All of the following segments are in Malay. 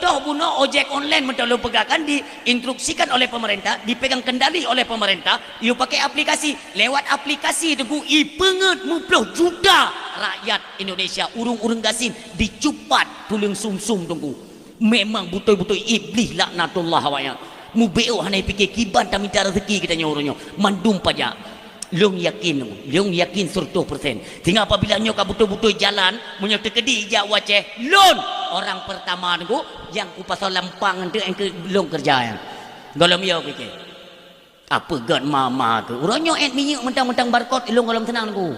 contoh bunuh ojek online mentah lu pegangkan, diinstruksikan oleh pemerintah, dipegang kendali oleh pemerintah, you pakai aplikasi, lewat aplikasi tunggu ipenget 50 juta rakyat Indonesia urung-urung gasin dicupat tulang sumsum tunggu. Memang betul-betul iblis laknatullah awaknya. Mu beo hanai fikir kiban tak minta rezeki katanya orangnya. Mandum pajak. Long yakin 100%. Tinggal apabila nyo ka betul-betul jalan, munyo terkedi ijak waceh, lon orang pertama tu yang ku pasal lampang tu yang ke long kerja yang. Golom yo fikir. Apa god mama tu. Orangnya minyak mentang-mentang barcode ilung golom tenang tu.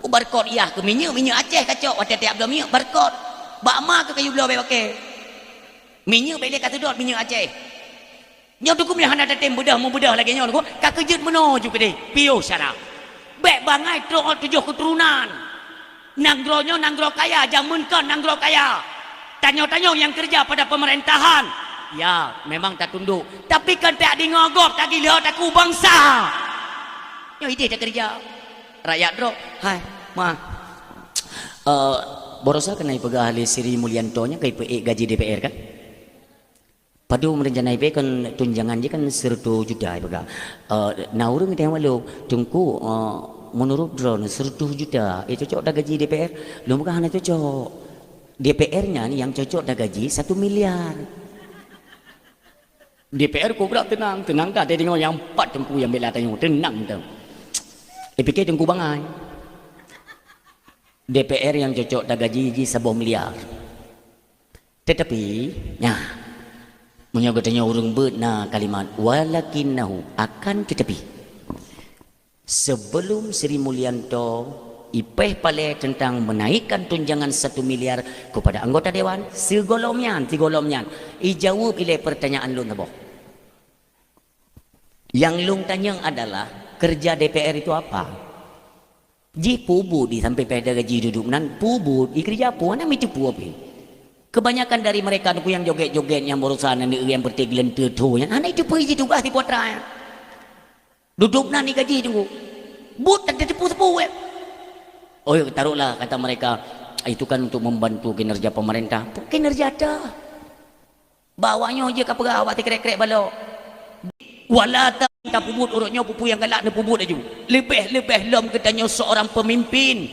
Ku barcode iya ke minyak Aceh kacau tiap-tiap belum minyak barcode. Bak ma ke kayu belah pakai. Minyak beli kat sedot minyak Aceh. Nyo tu ku punya hana datem bedah lagi nyo tu ka kejut meno juga deh pio syarah bek bangai terus 7 keturunan nanggronyo nanggro kaya jamun kan nanggro kaya tanyo-tanyo yang kerja pada pemerintahan ya memang tak tunduk tapi kan tak di ngogok tak gila tak ku bangsa nyo ide tak kerja rakyat bro hai ma borosa kenai pegah ahli Sri Mulyanto nya kai PE gaji DPR kan padu merencanai pe kan tunjangan je kan 100 juta ibaga. Naurung kita walau tungku menurut drone 100 juta itu cocok dah gaji DPR. Lu bukan hanya cocok. DPR-nya ni yang cocok dah gaji 1 miliar. DPR ku berat tenang dah dia tengok yang 4 tengku yang bela tanya tenang tu. Fikir tengku bangai. DPR yang cocok dah gaji 1 miliar. Tetapi nah menyogatnya urung benar kalimat walakinnahu akan tetapi sebelum Sri Mulyanto ipeh pale tentang menaikkan tunjangan 1 miliar kepada anggota dewan segolomnya ijawab ile pertanyaan lu nabo yang lung tanya adalah kerja DPR itu apa ji pubu di sampai pada gaji duduk nan pubu di kerja apa mana itu pubu kebanyakan dari mereka tu yang joget-joget yang berusaha yang berteglen tertunya anak itu pergi tugas di potra duduk nanti gaji tunggu but tak tepu-tepu oh taruhlah kata mereka itu kan untuk membantu kinerja pemerintah kinerja ada bawanya je ke pegawai krek-krek balok wala tak pubut urutnya pupu yang galak dia pubut aja lebih lom katanya seorang pemimpin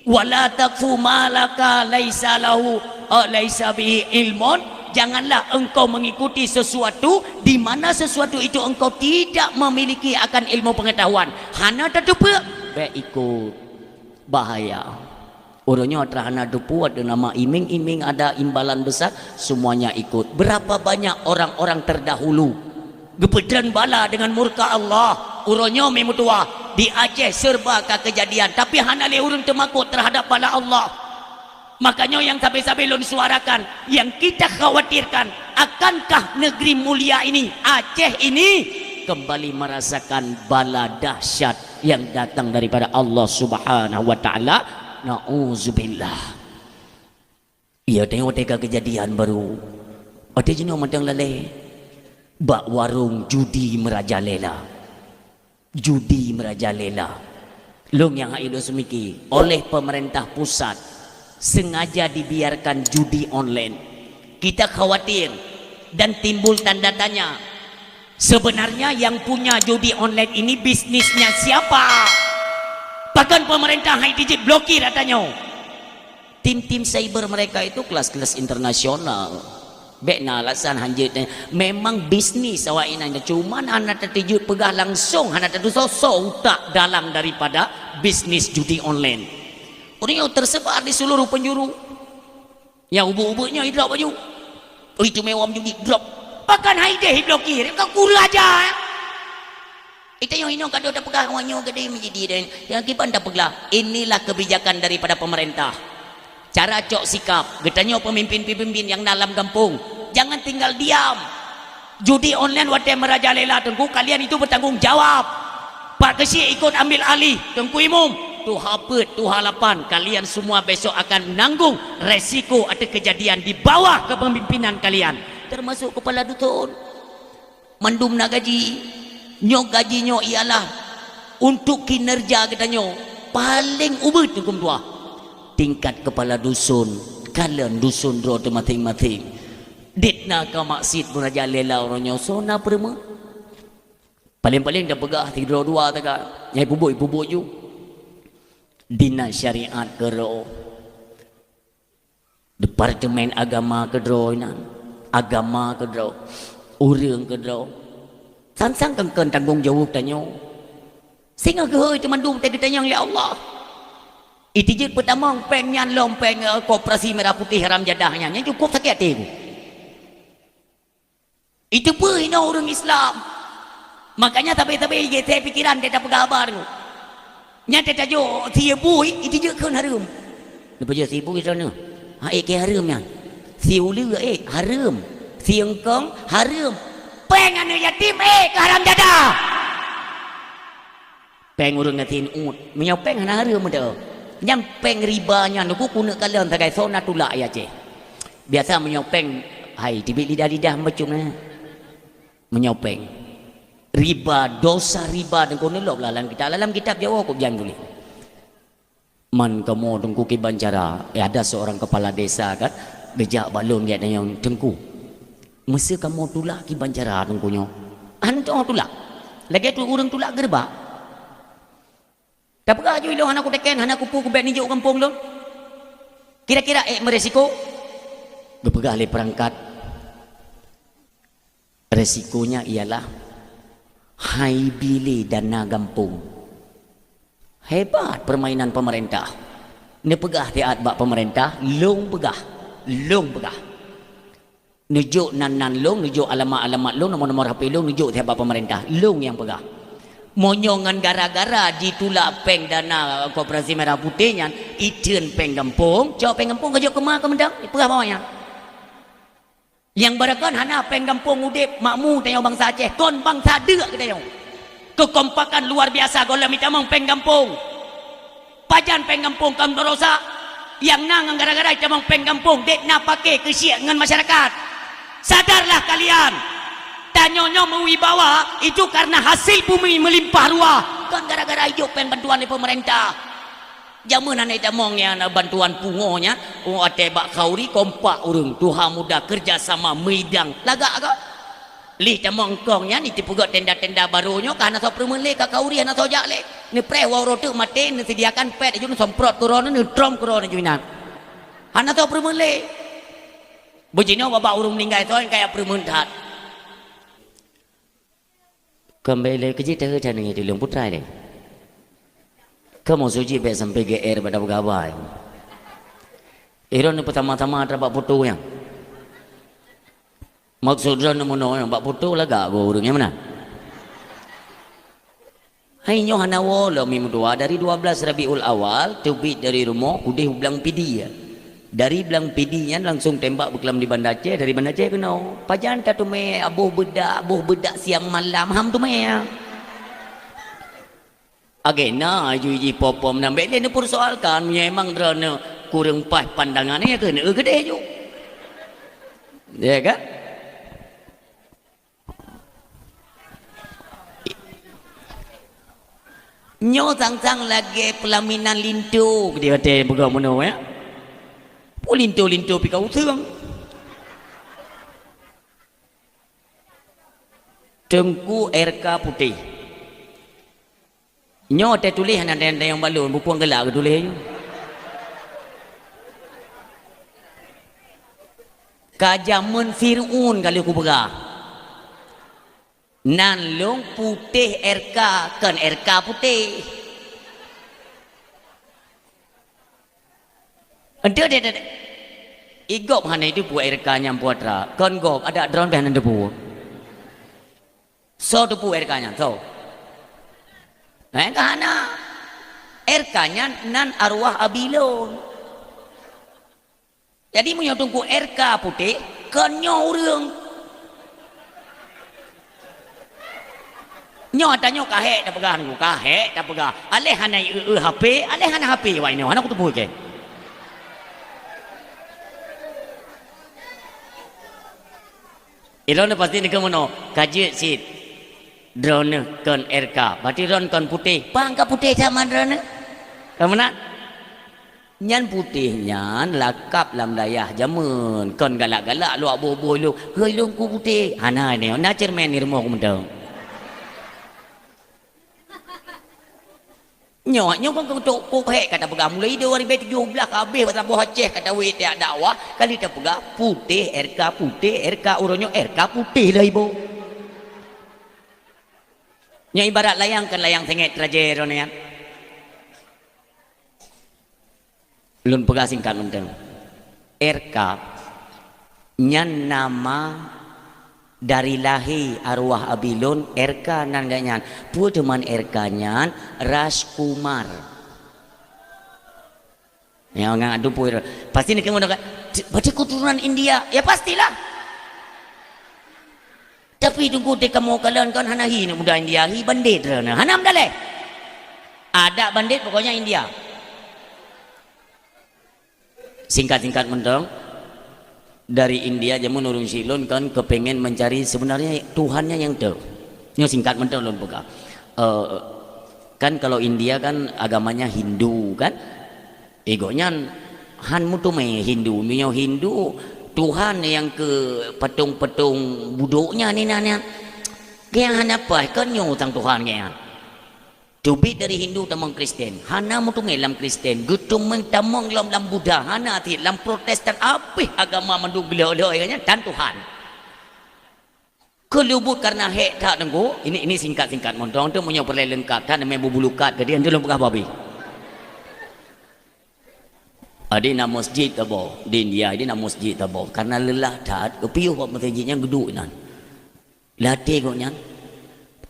wala takfu malaka laisa lahu laisa bihi ilmun janganlah engkau mengikuti sesuatu di mana sesuatu itu engkau tidak memiliki akan ilmu pengetahuan hana tertupa baik ikut bahaya orangnya terhana dupu ada nama iming-iming ada imbalan besar semuanya ikut berapa banyak orang-orang terdahulu gepedran bala dengan murka Allah orangnya memutua di Aceh serba kejadian tapi hana le urun temakut terhadap bala Allah makanya yang sampai-sampai lon suarakan yang kita khawatirkan akankah negeri mulia ini Aceh ini kembali merasakan bala dahsyat yang datang daripada Allah Subhanahu wa taala nauzubillah iya tengok kejadian baru ada jenis madang lalai bak warung judi merajalela long yang haido semiki oleh pemerintah pusat sengaja dibiarkan judi online kita khawatir dan timbul tanda tanya sebenarnya yang punya judi online ini bisnisnya siapa bahkan pemerintah hai digit blokir katanya tim-tim cyber mereka itu kelas-kelas internasional bekna alasan hanjut memang bisnis awak ini cuman anak tertijut pegah langsung anak terdusa tak dalam daripada bisnis judi online orang yang tersebar di seluruh penjuru yang ubuk-ubuknya drop baju itu mewah judi drop bahkan haideh blokir kau kuru aja itu yang ini kada ada pegah awaknya gede menjadi dan yang kita anda peglah inilah kebijakan daripada pemerintah cara cok sikap getanya pemimpin-pemimpin yang dalam kampung jangan tinggal diam judi online wadah merajalela tengku kalian itu bertanggung jawab Pak Kesi ikut ambil alih tengku imum tu hapet tu halapan kalian semua besok akan menanggung resiko ada kejadian di bawah kepemimpinan kalian termasuk kepala dusun mandum nak gaji gajinya ialah untuk kinerja katanya paling ubet hukum tua tingkat kepala dusun kalian dusun dro masing-masing Ditna ka maksud pun aja lela orangnya sona perma. Paling-paling dah pegah 3-2 tak nyai pubuk ju. Dina syariat kero. Departemen agama kedro nan. Agama kedro. Urang kedro. Sang-sang kengken tanggung jawab tanya. Sehingga ke itu mandum tadi tanya ya Allah. Itu je pertama peng nyan long peng koperasi merah putih haram jadahnya. Yang cukup sakit hati aku. Itu pun hina orang Islam. Makanya tapi saya pikiran dia tak pegabar tu. Nyata tak jo si bui itu je kan harum. Lepas je si bui sana. Ha ke harum nya. Si ulu harum. Si engkong harum. Peng anu yatim ke haram jadah. Peng urang ngatin ut. Menyau peng hana harum dah. Yang peng ribanya nu ku kuna kalian tagai sona tulak ya ce. Biasa menyau peng hai tibik lidah-lidah macam na. Menyopeng riba dosa riba dan kau nelok dalam kitab Jawa kau jangan boleh man kamu tengku ki bancara ada seorang kepala desa kan gejak balon dia yang tengku mesti kamu tulak ki bancara tengkunya anto tulak lagi tu orang tulak gerba tak pernah ju ilo anak aku teken anak aku pu bek ninjuk kampung lo kira-kira meresiko gepegah le perangkat. Resikonya ialah hai bili dana gampung. Hebat permainan pemerintah. Ni pegah tiat bak pemerintah, long pegah. Nujuk nan long, nujuk alamat long, nomor HP long, nujuk tiap bak pemerintah. Long yang pegah. Monyongan gara-gara ditulak peng dana koperasi merah putihnya, itun peng gampung, jauh peng gampung kejauh kemah kemendang, pegah bawahnya. Yang barakan hana peng kampung udip makmu tanya bangsa Aceh kon bangsa deuk kita yo kekompakan luar biasa gola minta mong peng kampung pajan peng kampung kam dosa yang nang gara-gara kita mong peng kampung dek na pakai kesiak dengan masyarakat sadarlah kalian tanyonyo mewibawa itu karena hasil bumi melimpah ruah kan gara-gara hidup peng bantuan dari pemerintah jaman anak damongnya bantuan pungonya ate bak kauri kompak urung Tuhan muda kerjasama meidang lagak agak lih damongkongnya ni tipugot tenda-tenda barunya karena so permele ka kauri anak so jakle ni pre warote mate ni sediakan pet jun semprot corona ni trom corona juinan anak so permele bujino baba urung ninggai so kayak permentat kembali ke cerita jangan di Luang Putra ni. Kamu suci baik sampai GR pada pegawai. Iron ni pertama-tama terdapat foto yang. Maksudnya nama yang bak foto lagak go urang yang mana? Hai nyo hana wala mim dua dari 12 Rabiul Awal terbit dari rumah udih belang pidi ya. Dari belang pidinya langsung tembak berkelam di Banda Aceh, dari Banda Aceh kena. Pajan tak tu me abuh bedak siang malam ham tu me. Agena juji popom nambe dia persoalkan memang drone kurang pas pandangannya kena gede ju. Ya kan? Nyo sang-sang lagi pelaminan lintu dia kata buka mono ya. Pu lintu pi kau seung. Tengku RK putih. Nyo te tulis ada yang balon bupuang gelak ke tulis kajamun Fir'un kali aku pegah nan long putih RK kan RK putih ada igop hana itu buat RK nya puatra kan gop ada drone behanan debu so debu RK nya so karena RK-nya nan arwah abilon. Jadi punya tunggu RK putih kenyo urang. Nyo tanya kahek dah pegang ku kahek dah pegang. Aleh hana HP, aleh hana HP wai nyo. Hana ku tubuh ke. Ilon pasti ni kemono kaji sit. Drone kan RK, berarti drone kan putih. Bang ka putih sama drone. Kamu nak? nyan putihnya lakap lam dayah jamun kon galak-galak luak boboh lu hei lu ku putih hana ni na cermen ni rumah ku mentang nyok kan untuk pokek kata pegang mulai 2017 habis pasal buah Aceh kata wei tiak dakwah kali kita pegang putih RK uronyo RK putih lah ibu nya ibarat layang tengek trajero ni kan lun pegang singkat menteng RK nyan nama dari lahir arwah abilun RK nandanyan pu teman RK nyan Rajkumar ya ngang adu pu pasti ni kemudian baca keturunan India ya pastilah tapi tunggu teka mau kalian kan hanahi ni muda India hi bandit na hanam dale ada bandit pokoknya India singkat mentong dari India jamun urung silon kan kepengen mencari sebenarnya Tuhannya yang tahu. Nyo singkat mentong lon buka. Kan kalau India kan agamanya Hindu kan. Egonya han mutume Hindu, minyo Hindu Tuhan yang ke patung-patung budoknya ni nanya. Kaya han apa kan nyo tang Tuhan kaya. Tubit dari Hindu tamang Kristen, hana mutu ngelam Kristen, gutung mentamang lam Buddha, hana ti lam Protestan apa agama mandung beliau-beliau kayaknya dan Tuhan. Kelubut karena hek tak tengku, ini singkat montong tu punya perle lengkap tak namanya bubulukat ke dia tu lom babi. Ada nama masjid tabo di India, ada nama masjid tabo karena lelah tak, kepiuh buat masjidnya geduk nan. Latih kau nyan,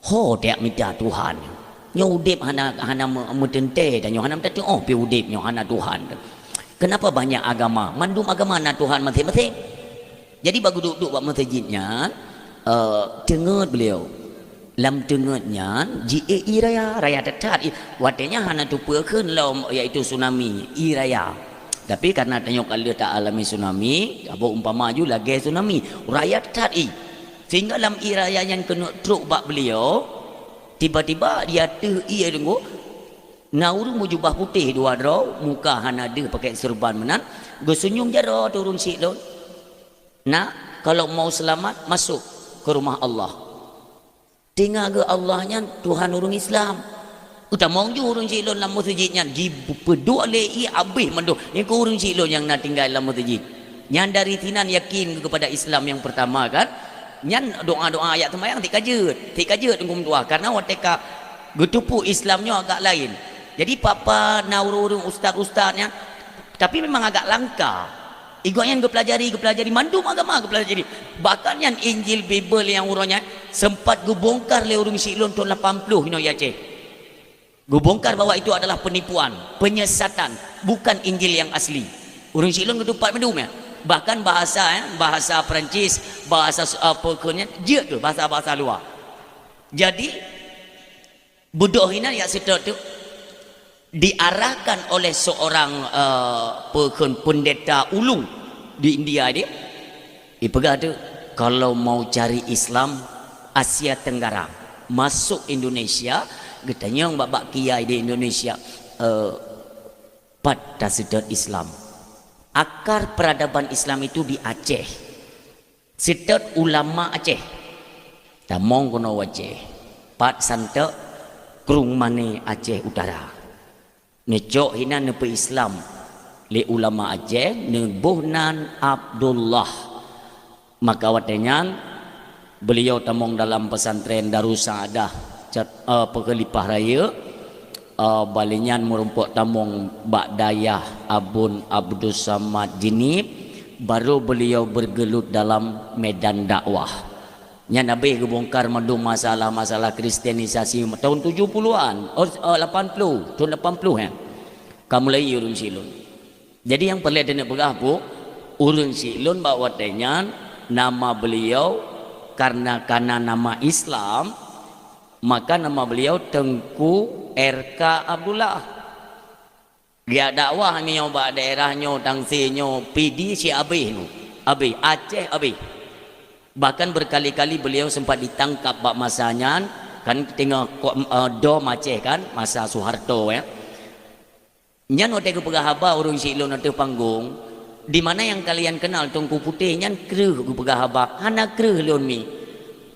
ho tak minta Tuhan. Nyo udip hana metente dan nyo hana mentatu oh pi udip nyo hana Tuhan. Kenapa banyak agama? Mandum agama na Tuhan masing-masing. Jadi bagu duduk buat masjidnya tengut beliau. Lam tengutnya GAI raya tetat watenya hana tu pekeun law iaitu tsunami raya. Tapi karena tanyok kalau tak alami tsunami, apa umpama ju lagi tsunami, raya tetat sehingga lam raya yang kena truk bak beliau tiba-tiba dia ia tunggu nauru mujubah putih dua draw muka hana ada pakai serban menan gesenyum jaro turun silon nak kalau mau selamat masuk ke rumah Allah tinggal ke Allahnya Tuhan urung Islam utama ju urung silon dalam masjidnya di peduk lei habis mandu ni ke urung silon yang nak tinggal dalam masjid yang dari tinan yakin kepada Islam yang pertama kan nyan doa-doa ayat temayang tik kajut tunggu tua karena wateka getupu Islamnya agak lain jadi papa naururung ustaz-ustaznya tapi memang agak langka igoknya gepelajari mandum agama gepelajari bahkan yang Injil Bible yang urangnya sempat gebongkar le urung silon tahun 80 no ya ceh gebongkar bahwa itu adalah penipuan penyesatan bukan Injil yang asli urung silon getupat mandum ya bahkan bahasa Perancis bahasa pokoknya dia tu bahasa luar jadi budohina yang sedot tu diarahkan oleh seorang pendeta ulung di India dia pegang tu kalau mau cari Islam Asia Tenggara masuk Indonesia getanya babak kiai di Indonesia pada sedot Islam akar peradaban Islam itu di Aceh sedot ulama Aceh tamong kono Aceh pat santek krung mane Aceh Utara nejok hina nepe Islam le ulama Aceh nebuhnan Abdullah maka watenya beliau tamong dalam pesantren Darussaadah Pekelipah Raya balinyan merumpuk tamong Bak Dayah Abun Abdul Samad Jinib baru beliau bergelut dalam medan dakwah nya nabi gebongkar madu masalah kristenisasi tahun 70-an 80 tahun 80 kan kamu lagi urun silun jadi yang perlu ada berapa urun silun bawa tanya nama beliau karena nama Islam maka nama beliau Tengku RK Abdullah dia dakwah ni nyoba daerahnya tangsinyo PD si Abi Aceh Abi bahkan berkali-kali beliau sempat ditangkap bak masanya kan tengok dom Aceh kan masa Soeharto ya Nyan otak ke pegahaba urung silon atau panggung. Di mana yang kalian kenal Tungku Putih nyan kreuh ke pegahaba. Hana kreuh lon mi.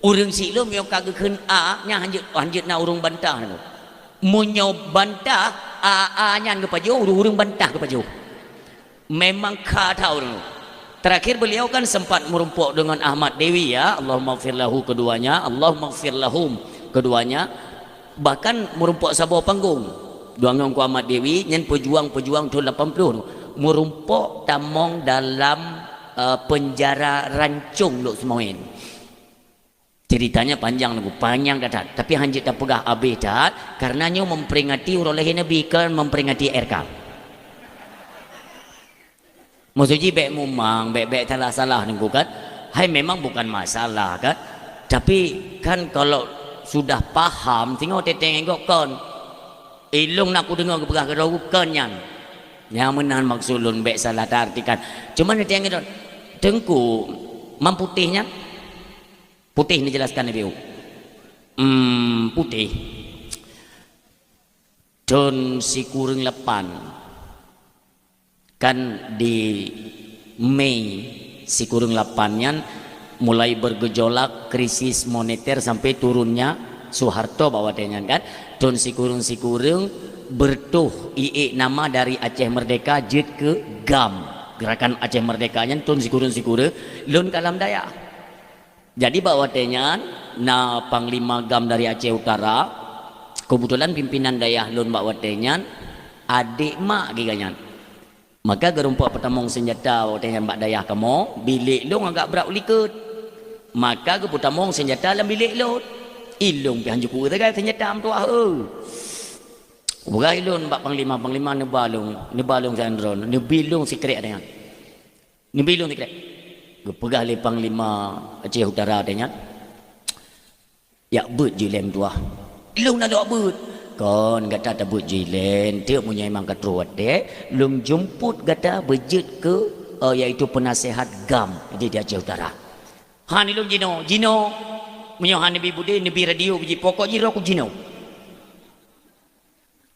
Urung silon yo kagak ken a nya hanjut na urung bantah nu. Munyo bantah a nyan ke pajo urung bantah ke pajo. Memang kata urung. Terakhir beliau kan sempat merumpuk dengan Ahmad Dewi ya. Allahumma gfir lahu keduanya, Allahumma gfir lahum keduanya. Bahkan merumpuk sabuah panggung. Duangan ku Ahmad Dewi nyen pejuang-pejuang tahun 80 merumpuk tamong dalam penjara Rancung Lok Semoen. Ceritanya panjang lagu, panjang datat. Tapi hanjit tak pegah habis dat karenanya memperingati urolehi Nabi kan memperingati RK. Maksudnya bek mumang, bek salah-salah nunggu kan. Hai memang bukan masalah kan. Tapi kan kalau sudah paham tengok tetengok kan. Ilung nak ku dengar kepegah kerau kenyan. Yang menahan maksud lun bek salah artikan. Cuma nanti yang itu Tengku mamputihnya. Putih ni jelaskan Nabi. Putih. Don si kurung lepan. Kan di Mei si kurung lepannya mulai bergejolak krisis moneter sampai turunnya Soeharto bawa dengan kan. Don si kurung bertuh IE nama dari Aceh Merdeka jet ke GAM gerakan Aceh Merdekanya ton si kurung lun kalam daya. Jadi bawa dengan na panglima GAM dari Aceh Utara kebetulan pimpinan daya lun bawa dengan adik mak giganyan. Maka gerumpuk pertamong senjata bawa dengan bak daya kamu bilik lung agak berat ulikut. Maka keputamong senjata dalam bilik lun. Ilung pi hanju ku tegai senjata am tuah Bukan ilun bak panglima ne balung sandron ne bilung secret dengan. Ne bilung secret. Gepegah le panglima Aceh Utara dengan. Ya bet jilen tuah. Ilung nak bet. Kon kata tak bet jilen, dia punya memang katruat dek. Lung jemput kata bejet ke iaitu penasehat GAM di Aceh Utara. Han ilung Jino menyohan Nabi Bude Nabi radio biji pokok jiro ku jino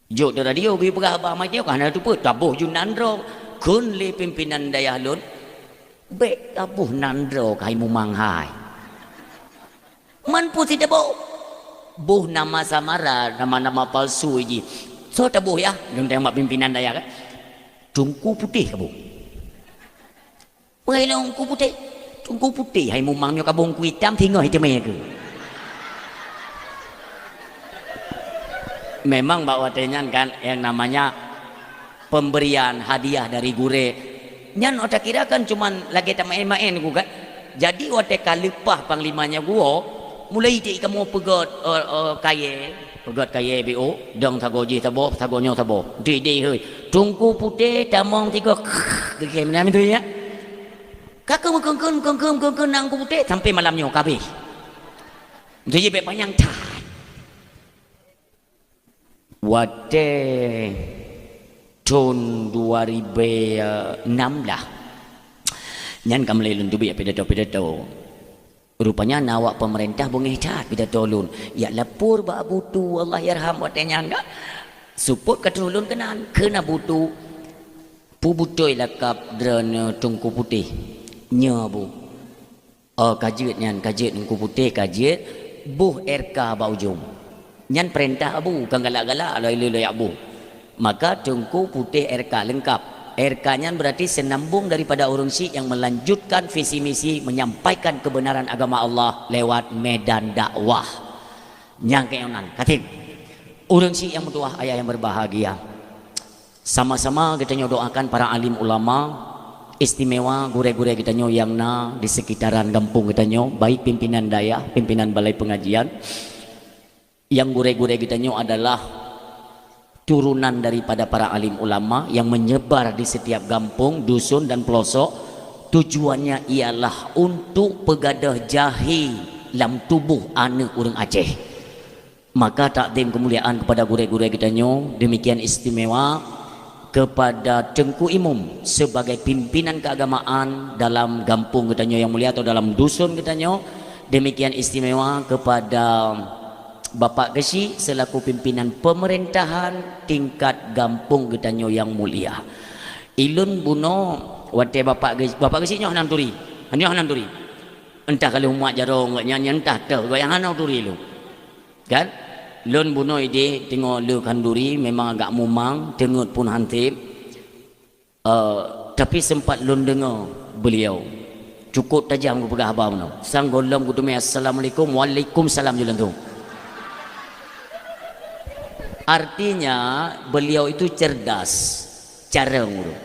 jok de radio biji pegah abah macam kan tu pun tabuh ju nandro kun le pimpinan daya lun bek tabuh nandro kai mumang hai man pu tidak boh buh nama samara nama palsu ji so tabuh ya dong tembak pimpinan daya kan Tungku Putih kabu Tungku Putih Tungku Putih hai mumangnya kabung ku hitam tinggal itu ke. Memang bawa tenyan kan yang namanya pemberian hadiah dari gure. Nyan otak kira kan cuman lagi tak main-main ku kan. Jadi otak kalipah panglimanya gua mulai ti kamu pegot kaya BO dong tagoji tabo tagonyo tabo. Di heuy. Tungku Putih tamong tiga ke mana itu ya. Kakak kengkeng nang Putih sampai malamnya kabeh. Jadi bek panjang tat. Wate tahun 2006 dah. Nyan kamle lun tubi pidato. Rupanya nawak pemerintah bungih cat pidato lun. Ya lapor ba butu Allah yarham watenya enggak. Support katulun kenan kena butu. Pu butoi lakap drone Tungku Putih. Nya bu kajet Tungku Putih kajet buh RK baujung nyan perintah abu kan galak-galak alai abu maka Tungku Putih RK lengkap RK nya berarti senambung daripada urung Syekh yang melanjutkan visi misi menyampaikan kebenaran agama Allah lewat medan dakwah nyang keonan katim urung Syekh yang mutuah ayah yang berbahagia sama-sama kita doakan para alim ulama istimewa gure-gure kita nyo yang di sekitaran kampung kita nyo baik pimpinan daya pimpinan balai pengajian yang gure-gure kita nyo adalah turunan daripada para alim ulama yang menyebar di setiap kampung dusun dan pelosok tujuannya ialah untuk pegadah jahi dalam tubuh anak orang Aceh maka takdim kemuliaan kepada gure-gure kita nyo demikian istimewa kepada Tengku Imum sebagai pimpinan keagamaan dalam kampung kita yang mulia atau dalam dusun kita demikian istimewa kepada Bapak Gesi selaku pimpinan pemerintahan tingkat Gampung Gedanyo yang mulia. Ilun buno wate Bapak Gesi nyoh nan turi. Nyoh nan turi. Entah kalau umat jarong nyanyi entah tu yang hanau turi lu. Kan? Lun buno ide tengok lu kanduri memang agak mumang, tengut pun hantip. Tapi sempat lun dengar beliau cukup tajam ku pegah abang tu. Sang golom ku tumi assalamualaikum, waalaikumsalam julan tu. Artinya beliau itu cerdas cara ngurus.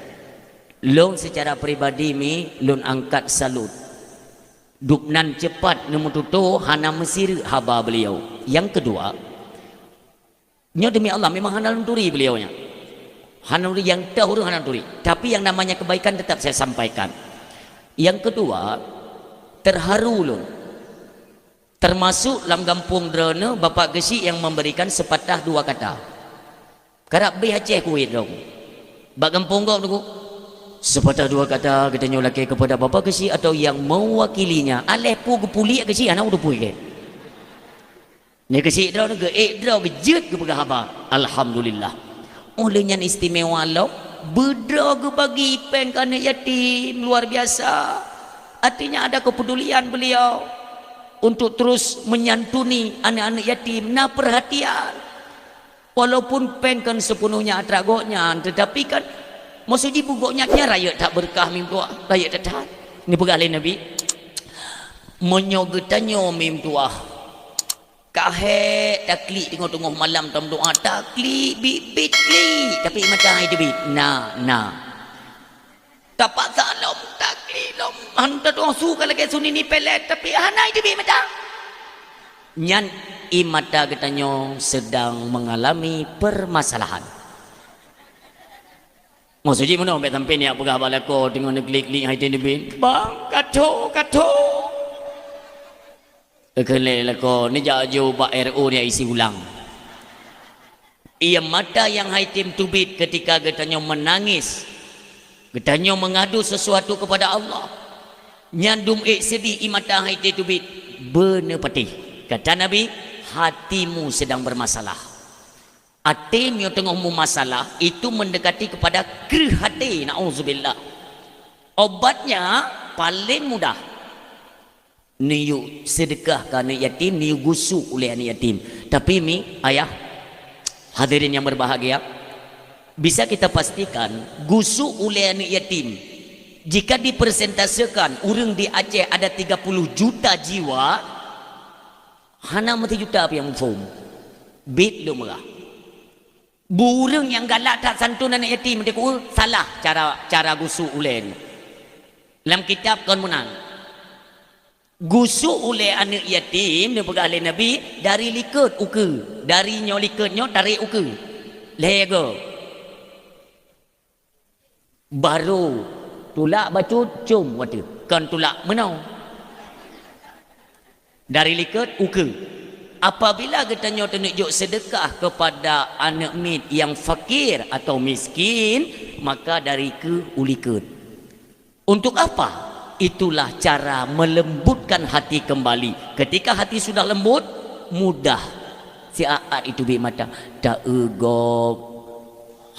Lun secara pribadi mi lun angkat salut. Duknan cepat nemu tutu hana mesir haba beliau. Yang kedua, nyo demi Allah memang hana lenturi beliaunya. Hana lenturi yang tahu hana lenturi. Tapi yang namanya kebaikan tetap saya sampaikan. Yang kedua, terharu lun. Termasuk dalam Gampung Drone Bapak Gesi yang memberikan sepatah dua kata. Karap be Aceh kuit dong. Bak Gampung kau tu. Sepatah dua kata kita nyolaki kepada Bapak Gesi atau yang mewakilinya. Aleh pu gepuli Gesi anak udah pui ke. Ni Gesi draw ke draw ke jet ke pegah haba. Alhamdulillah. Olehnya istimewa lo bedra ke bagi peng anak yatim luar biasa. Artinya ada kepedulian beliau untuk terus menyantuni anak-anak yatim. Nah perhatian. Walaupun peng kan sepenuhnya atragoknya, tetapi kan maksudnya bugoknya rakyat tak berkah mim tua, rakyat tak tahan. Ini pegalai Nabi. Menyogetanyo mim tua. Kahe takli tengok-tengok malam tam doa takli bibit kli tapi macam itu bit. Nah. Tapak salam takli lom. Anta doa suka lagi suni ni pelet tapi hana itu bit macam. Nyan imata getanyo sedang mengalami permasalahan. Maksudnya mana sampai sampai ni apa khabar lako tengok negeri-negeri hai ni bin. Bang kato. Kelek lako ni jauh bak RO ni isi ulang. Ia mata yang haitim tubit ketika getanyo menangis. Getanyo mengadu sesuatu kepada Allah. Nyandum sedih imata haitim tubit. Benar patih. Kata Nabi, hatimu sedang bermasalah. Hati yang tengah masalah itu mendekati kepada kerih hati. Na'udzubillah. Obatnya paling mudah. Niu sedekah ke anak yatim, niu gusuk oleh anak yatim. Tapi mi ayah hadirin yang berbahagia, bisa kita pastikan gusuk oleh anak yatim jika dipresentasekan orang di Aceh ada 30 juta jiwa, hana mati juta apa yang mufum bit lu merah. Burung yang galak tak santun anak yatim dia salah cara gusuk oleh ni. Dalam kitab kan menang gusuk oleh anak yatim dia pegang oleh Nabi dari liket uke, dari nyo liketnya tarik uke lego baru tulak bacut cum watu kan tulak menau dari liket uke. Apabila kita nyo tunjuk sedekah kepada anak mit yang fakir atau miskin, maka dari ke uliket. Untuk apa? Itulah cara melembutkan hati kembali. Ketika hati sudah lembut, mudah si aat itu bi mata tak egok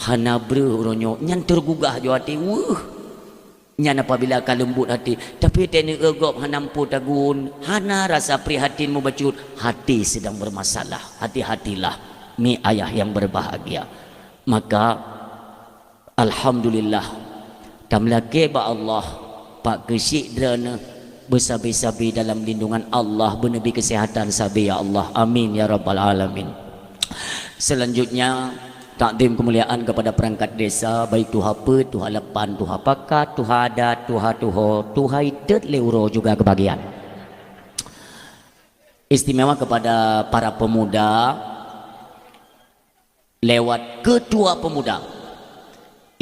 hana bre ronyo nyan tergugah jo hati nyan apabila akan lembut hati tapi teknik egok hanampu tagun hana rasa prihatin membacut hati sedang bermasalah. Hati-hatilah mi ayah yang berbahagia. Maka alhamdulillah tamlake ba Allah Pak Gesi Drone bersabi-sabi dalam lindungan Allah, bernabi kesehatan sabi ya Allah, amin ya rabbal alamin. Selanjutnya takdim kemuliaan kepada perangkat desa, baik tuha pe, tuha lepan, tuha pakat, tuha adat, tuha tuho, tuha idet leuro juga kebagian. Istimewa kepada para pemuda lewat ketua pemuda.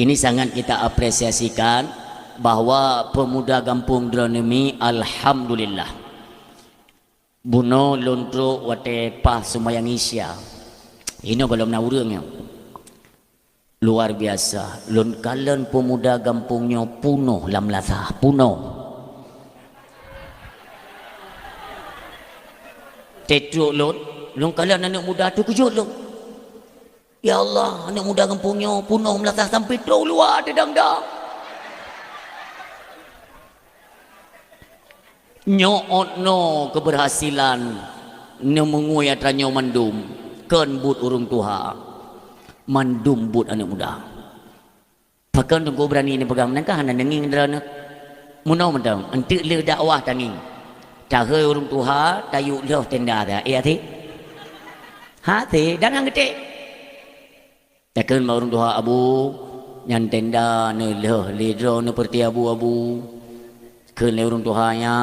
Ini sangat kita apresiasikan bahwa pemuda Gampung Drone ini alhamdulillah buno lontro wate pah sumayang isya ini belum naurungnya luar biasa lon kalen pemuda Gampungnya puno lam latah puno tetruk lon Long kalian anak muda tu kejut long. Ya Allah, anak muda kampungnya punuh melatah sampai tu luar dedang-dang. Nyootno keberhasilan nemengui atranyo mandum ken but urung tuha mandum but anak muda pakan tunggu berani ni pegang nangkah hana nenging derana munau mendang entik le dakwah tanging tahe urung tuha tayu leh tenda dah ati hati dan ang gede takkan urung tuha abu nyan tenda ne leh ledro ne perti abu-abu keun le urung tuhanya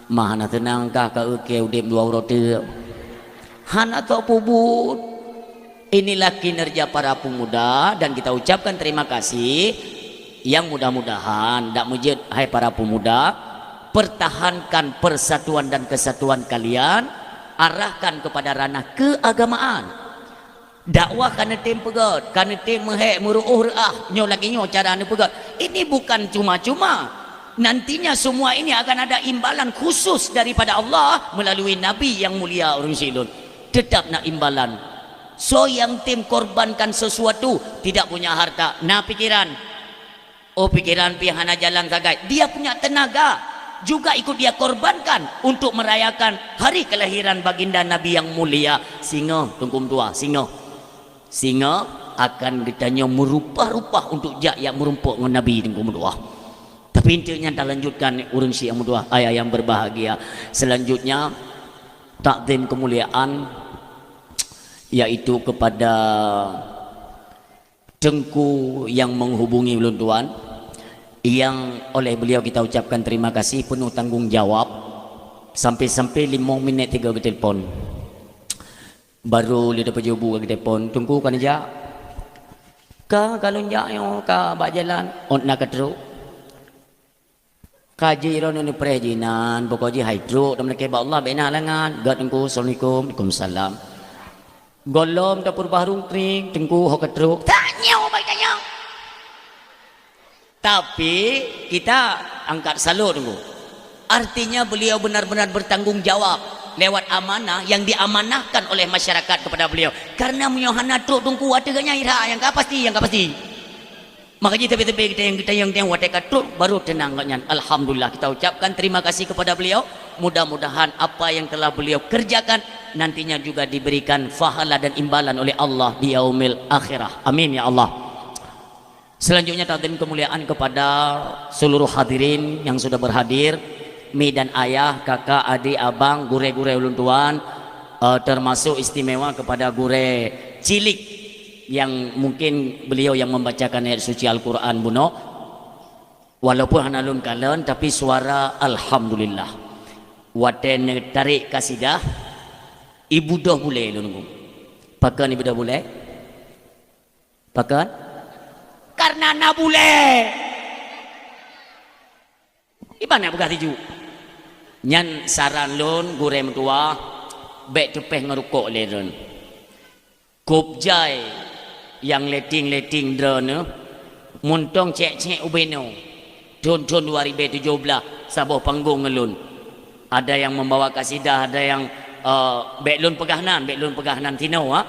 mahana tenang kah ka ukeu dem dua roti han atau pubut. Inilah kinerja para pemuda dan kita ucapkan terima kasih yang mudah-mudahan dak mujud hai para pemuda pertahankan persatuan dan kesatuan kalian, arahkan kepada ranah keagamaan. Dakwah kana tim pegat, kana tim mehek muruh reah nyo lagi nyo cara anu pegat. Ini bukan cuma-cuma. Nantinya semua ini akan ada imbalan khusus daripada Allah melalui Nabi yang mulia urung silun. Tetap nak imbalan. So yang tim korbankan sesuatu tidak punya harta, nah pikiran. Oh pikiran pihana jalan sagai. Dia punya tenaga juga ikut dia korbankan untuk merayakan hari kelahiran baginda Nabi yang mulia. Singa tungkum tua, singa akan ditanya merupah-rupah untuk jak yang merumpuk dengan Nabi tungkum tua. Tapi intinya kita lanjutkan urun si yang mudah ayah yang berbahagia. Selanjutnya takdim kemuliaan yaitu kepada Tengku yang menghubungi ulun tuan, yang oleh beliau kita ucapkan terima kasih penuh tanggung jawab. Sampai-sampai 5 minit 3 ke telefon baru dia dapat jawab ke telefon. Tunggu kan aja ka kalau nyak yo ka bak jalan on nak teruk kaji ron ni perizinan pokoknya hydro dan mereka ba Allah bina langan gad engku assalamualaikum waalaikumsalam golom dapur bahrung tring tengku hok teruk tanya baik tanya tapi kita angkat salut tunggu artinya beliau benar-benar bertanggung jawab lewat amanah yang diamanahkan oleh masyarakat kepada beliau karena menyohana truk tungku ada ganya ira yang pasti makanya tepi-tepi kita yang watekat truk baru tenang ganya. Alhamdulillah kita ucapkan terima kasih kepada beliau. Mudah-mudahan apa yang telah beliau kerjakan nantinya juga diberikan fahala dan imbalan oleh Allah di yaumil akhirah. Amin ya Allah. Selanjutnya takdim kemuliaan kepada seluruh hadirin yang sudah berhadir, mi dan ayah, kakak, adik, abang, gure-gure ulun tuan, termasuk istimewa kepada gure cilik yang mungkin beliau yang membacakan ayat suci Al-Quran buno walaupun hanalun kalen tapi suara alhamdulillah waten tarik kasidah ibu dah boleh nunggu pakan ibu dah boleh pakan karena na boleh ibana buka tiju nyan saran lun gure mentua bek cepeh ngerukok leren kopjai yang leting drone muntong cek ubeno tahun 2017 sabuh panggung ngelun ada yang membawa kasidah ada yang beklun pegahnan tino ha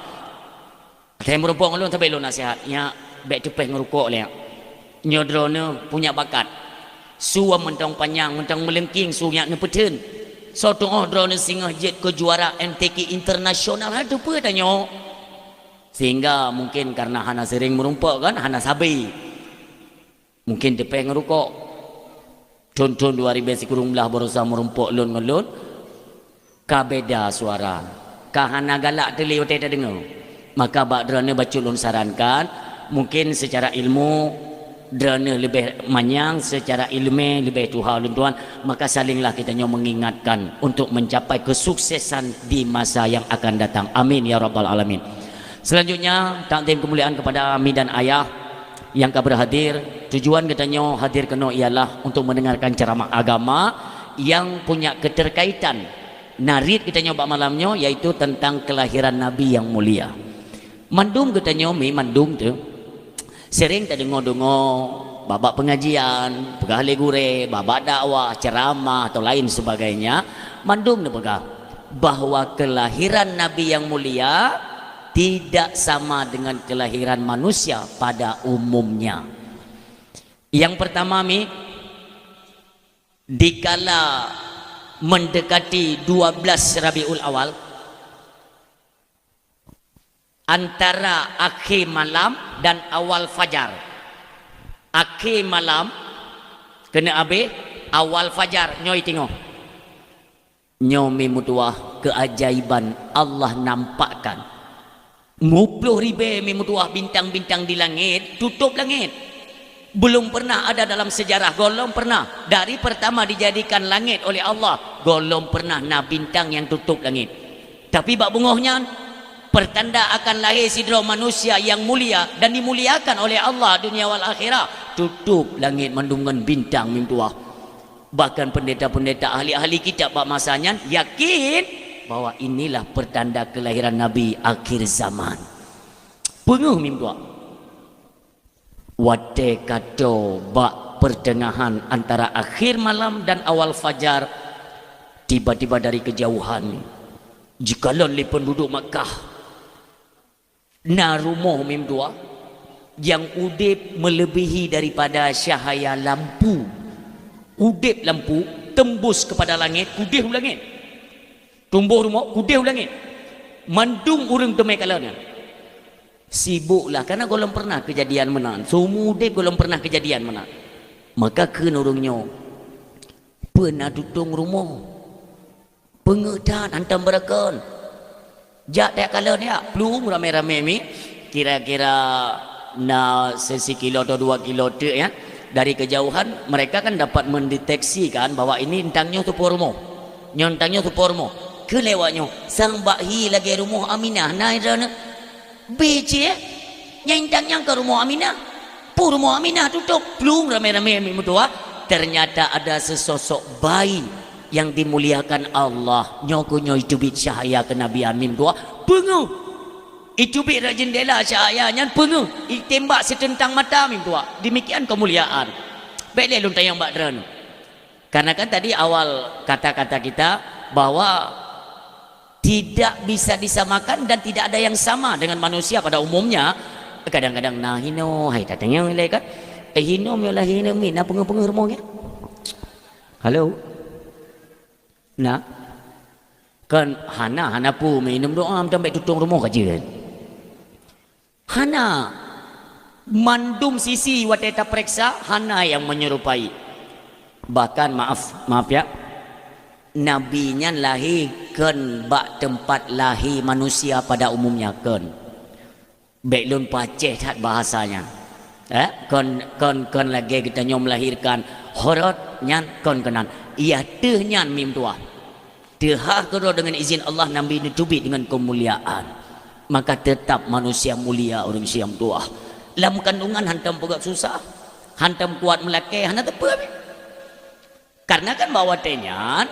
saya merupakan ngelun tapi belum nasihat ya bek cepeh ngerukok le nyo drone punya bakat suam mentong panjang mentong melengking sunya nepeten so tong drone singa jet kejuaraan MTQ internasional ada apa tanya sehingga mungkin karena hana sering merumpak kan hana sabi mungkin depe ngerukok contoh 2000 kurung belah berusaha merumpak lun ngelun ka beda suara ka hana galak teli ote dengar maka bak drone baca lun sarankan mungkin secara ilmu drone lebih manyang secara ilmu lebih tuha lun tuan maka salinglah kita mengingatkan untuk mencapai kesuksesan di masa yang akan datang amin ya rabbal alamin. Selanjutnya takdim kemuliaan kepada ami dan ayah yang berhadir. Tujuan katanya hadir kena ialah untuk mendengarkan ceramah agama yang punya keterkaitan narid kita nyoba malamnya yaitu tentang kelahiran Nabi yang mulia. Mandum katanya mandum tu sering tak dengar-dengar babak pengajian, pegah legure, babak dakwah, ceramah atau lain sebagainya. Mandum tu pegah. bahwa kelahiran Nabi yang mulia tidak sama dengan kelahiran manusia pada umumnya. Yang pertama, dikala mendekati 12 Rabiul Awal, antara akhir malam dan awal fajar. Akhir malam kena habis, awal fajar nyoi tengok. Nyomi mutuah keajaiban Allah nampakkan. 10,000 mutuah bintang-bintang di langit, tutup langit. Belum pernah ada dalam sejarah, golong pernah. Dari pertama dijadikan langit oleh Allah, golong pernah nah bintang yang tutup langit. Tapi bak bungohnya, pertanda akan lahir sidra manusia yang mulia dan dimuliakan oleh Allah dunia wal akhirah, tutup langit mendungan bintang mintuah. Bahkan pendeta-pendeta ahli-ahli kitab bak masanya yakin bahwa inilah pertanda kelahiran Nabi akhir zaman. Penguh mintuah. Wate kato bak pertengahan antara akhir malam dan awal fajar, tiba-tiba dari kejauhan, jikalau li penduduk Makkah na rumah mimdua yang udip melebihi daripada cahaya lampu, udip lampu tembus kepada langit, kudih langit, tumbuh rumah kudih langit, mandung urang temai kalanya. Sibuklah karena golong pernah kejadian menang, semua udip golong pernah kejadian menang. Maka kena orangnya pernah tutung rumah pengedan hantam berakan jak tak kala dia pelum rame-rame mi kira-kira na sekilo atau 2 kilo tu ya, dari kejauhan mereka kan dapat mendeteksikan bahwa ini entangnya tu pormo, nyontangnya tu pormo, kelewatnya sang bakhi lagi rumah Aminah nairana bece nyentangnya ke rumah Aminah, pu rumah Aminah tutup pelum rame-rame mi mutua. Ternyata ada sesosok bayi yang dimuliakan Allah, nyokonyo itu bit cahaya kenabian mim tua pengu itu bit jendela cahayanya pengu tembak setentang mata mim tua. Demikian kemuliaan. Baiklah luntang yang bakdran. Karena kan tadi awal kata-kata kita bahwa tidak bisa disamakan dan tidak ada yang sama dengan manusia pada umumnya. Kadang-kadang nah hino hai tatanya nilai kan hino miolah hino mi na pengu-pengu rumahnya. Halo. Nah, kan hana pu minum doa sampai tutung rumah kaji kan. Hana mandum sisi wateta periksa, hana yang menyerupai. Bahkan maaf ya, nabinya lahir kan bak tempat lahir manusia pada umumnya kan. Beklun paceh tak bahasanya. Kon lagi kita nyom melahirkan horot nyan kon kenan. Ia tehnya mim tua. Tehah kero dengan izin Allah Nabi ditubik dengan kemuliaan. Maka tetap manusia mulia orang siam tua. Dalam kandungan hantam pegak susah, hantam kuat melakai, hantam tepa. Karena kan bawa tenyan,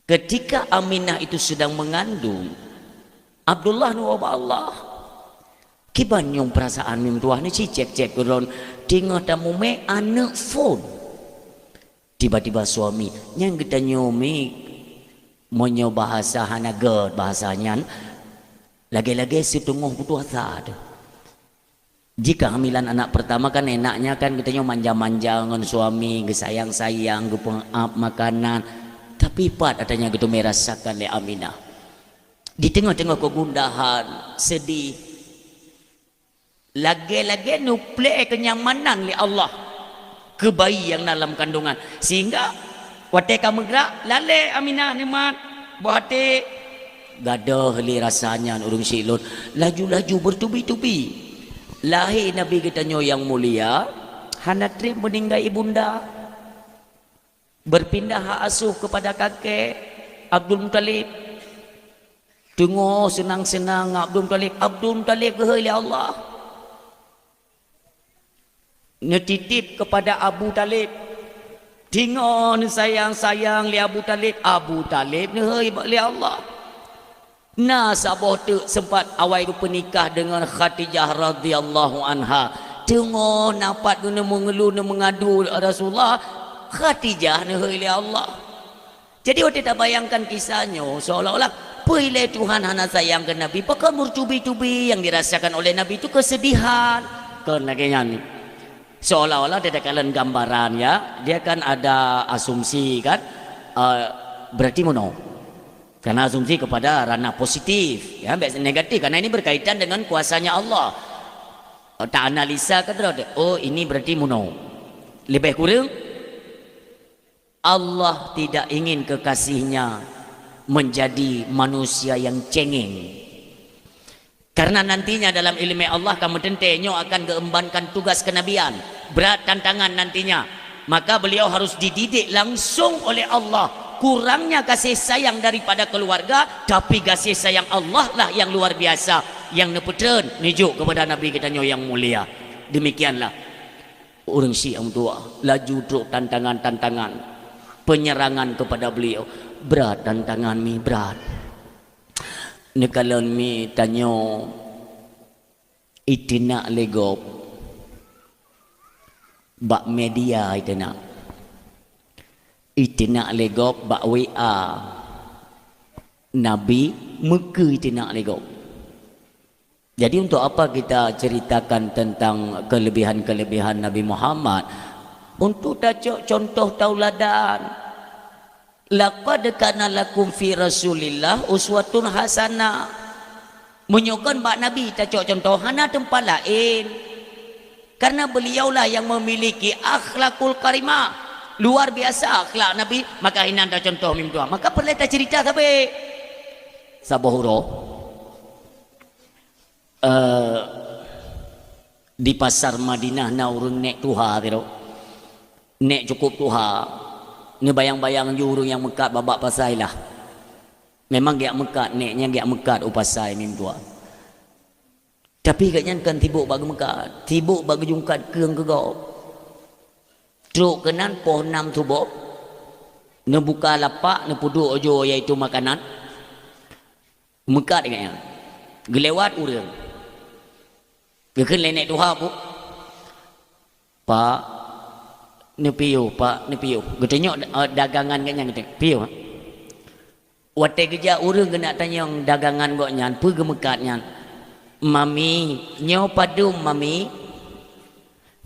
ketika Aminah itu sedang mengandung Abdullah nuwaba Allah, kibanyong perasaan mim tua ni cek keron tinggal tamu me anak phone. Tiba-tiba suami yang kita nyomi monyo bahasa hanagat bahasanya lagi-lagi setengah putus asa. Jika hamilan anak pertama kan enaknya kan kita manja-manja dengan suami, sayang-sayang, pengap makanan. Tapi pat adanya gitu merasakan le Aminah. Di tengah-tengah kegundahan, sedih. Lagi-lagi nuple kenyamanan le Allah ke bayi yang dalam kandungan, sehingga waktu kamu gerak lale Aminah nikmat buat gadah li rasanya urung silun laju-laju bertubi-tubi lahir Nabi kita yang mulia. Hanatri meninggal ibunda, berpindah hak asuh kepada kakek Abdul Muttalib. Tengok senang-senang Abdul Muttalib ke Allah netitip kepada Abu Talib. Tengok sayang-sayang li Abu Talib ni li Allah. Nah sabah tu sempat awal tu pernikah dengan Khadijah radhiyallahu anha. Tengok napat guna mengeluh dan mengadu Rasulullah. Khadijah ni li Allah. Jadi waktu tak bayangkan kisahnya seolah-olah pilih Tuhan hana sayang ke Nabi, pakai mercubi-cubi yang dirasakan oleh Nabi itu kesedihan. Kenaknya ni seolah-olah dia kalian gambaran ya, dia kan ada asumsi kan, berarti mono. Karena asumsi kepada ranah positif, ya, negatif. Karena ini berkaitan dengan kuasanya Allah. Tak analisa kata, oh ini berarti mono. Lebih kurang, Allah tidak ingin kekasihnya menjadi manusia yang cengeng. Karena nantinya dalam ilmu Allah kamu tentunya akan keembankan tugas kenabian. Berat tantangan nantinya. Maka beliau harus dididik langsung oleh Allah. Kurangnya kasih sayang daripada keluarga, tapi kasih sayang Allah lah yang luar biasa, yang nepetren nijuk kepada Nabi kita yang mulia. Demikianlah orang Syiah tua laju truk tantangan-tantangan penyerangan kepada beliau. Berat tantangan mi, berat. Nekalan mi tanyo itina legop bak media itina legop bak WA Nabi meke itina legop. Jadi untuk apa kita ceritakan tentang kelebihan-kelebihan Nabi Muhammad? Untuk tajuk contoh tauladan. Laqad kana lakum fi Rasulillah uswatun hasanah. Menyokon bak Nabi tajuk contoh hana tempat lain. Karena beliaulah yang memiliki akhlakul karimah. Luar biasa akhlak Nabi, maka ini anda contoh mimpi. Maka perlu kita cerita sampai Sabohuro. Di pasar Madinah na urun nek tuha tiro. Nek cukup tuha. Ni bayang-bayang jurung yang mekat babak pasai lah. Memang giak mekat, neknya giak mekat upasai mim tua. Tapi katnya kan tibuk bagi mekat, tibuk bagi jungkat keung kegop. Truk kenan poh 6 tubuk. Ne buka lapak, ne puduk ojo iaitu makanan. Mekat katnya. Gelewat urang. Gekeun lenek tuha bu. Pak ni piu, pak ni piu. Getanyok dagangan katnya gitu. Piu. Wate kerja urang kena tanya dagangan gok nyan, pergi mekat nyan. Mami, nyo padum mami.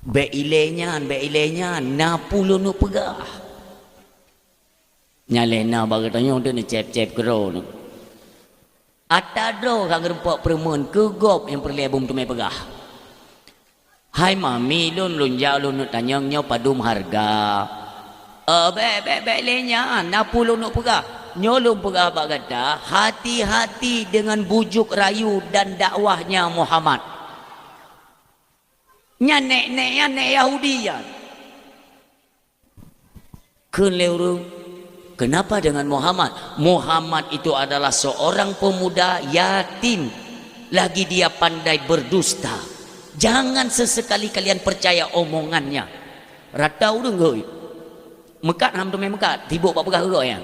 Be ilenya na pulo nu pegah. Nyalena bagi tanya tu ni cep-cep kero nu. Atadro kang rempok perempuan kegop yang perlu bum tu mai pegah. Hai mami lun jauh lun tanya nyo padum harga. Be ilenya na pulo nu pegah. Nyolong pegah bak kata, hati-hati dengan bujuk rayu dan dakwahnya Muhammad. Nek Yahudi ya. Kenapa dengan Muhammad? Muhammad itu adalah seorang pemuda yatim, lagi dia pandai berdusta. Jangan sesekali kalian percaya omongannya. Ratau dengoi. Mekat ham tu mekat, tibuk bak pegah gok ya.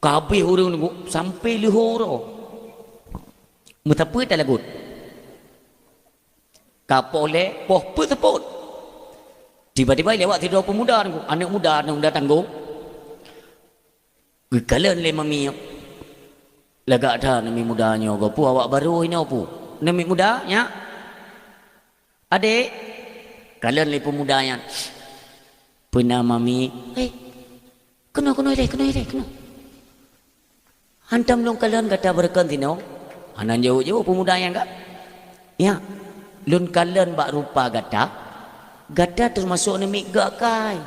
Kabeh orang nunggu sampai lihoro. Betapa tak lagut. Kapoleh poh peteput. Tiba-tiba lewat tidur pemuda nunggu, anak muda tanggung. Gekalan le mami. Lagak dah nami mudanya gopu awak baru ini opu. Nami mudanya. Adik. Kalian le pemudanya. Pernah mami. Kena. Hantam long kalian kata berkan tino. Hanan jauh-jauh pemuda yang enggak. Ya. Lun kalian bak rupa gata. Gata termasuk nemik gak kai.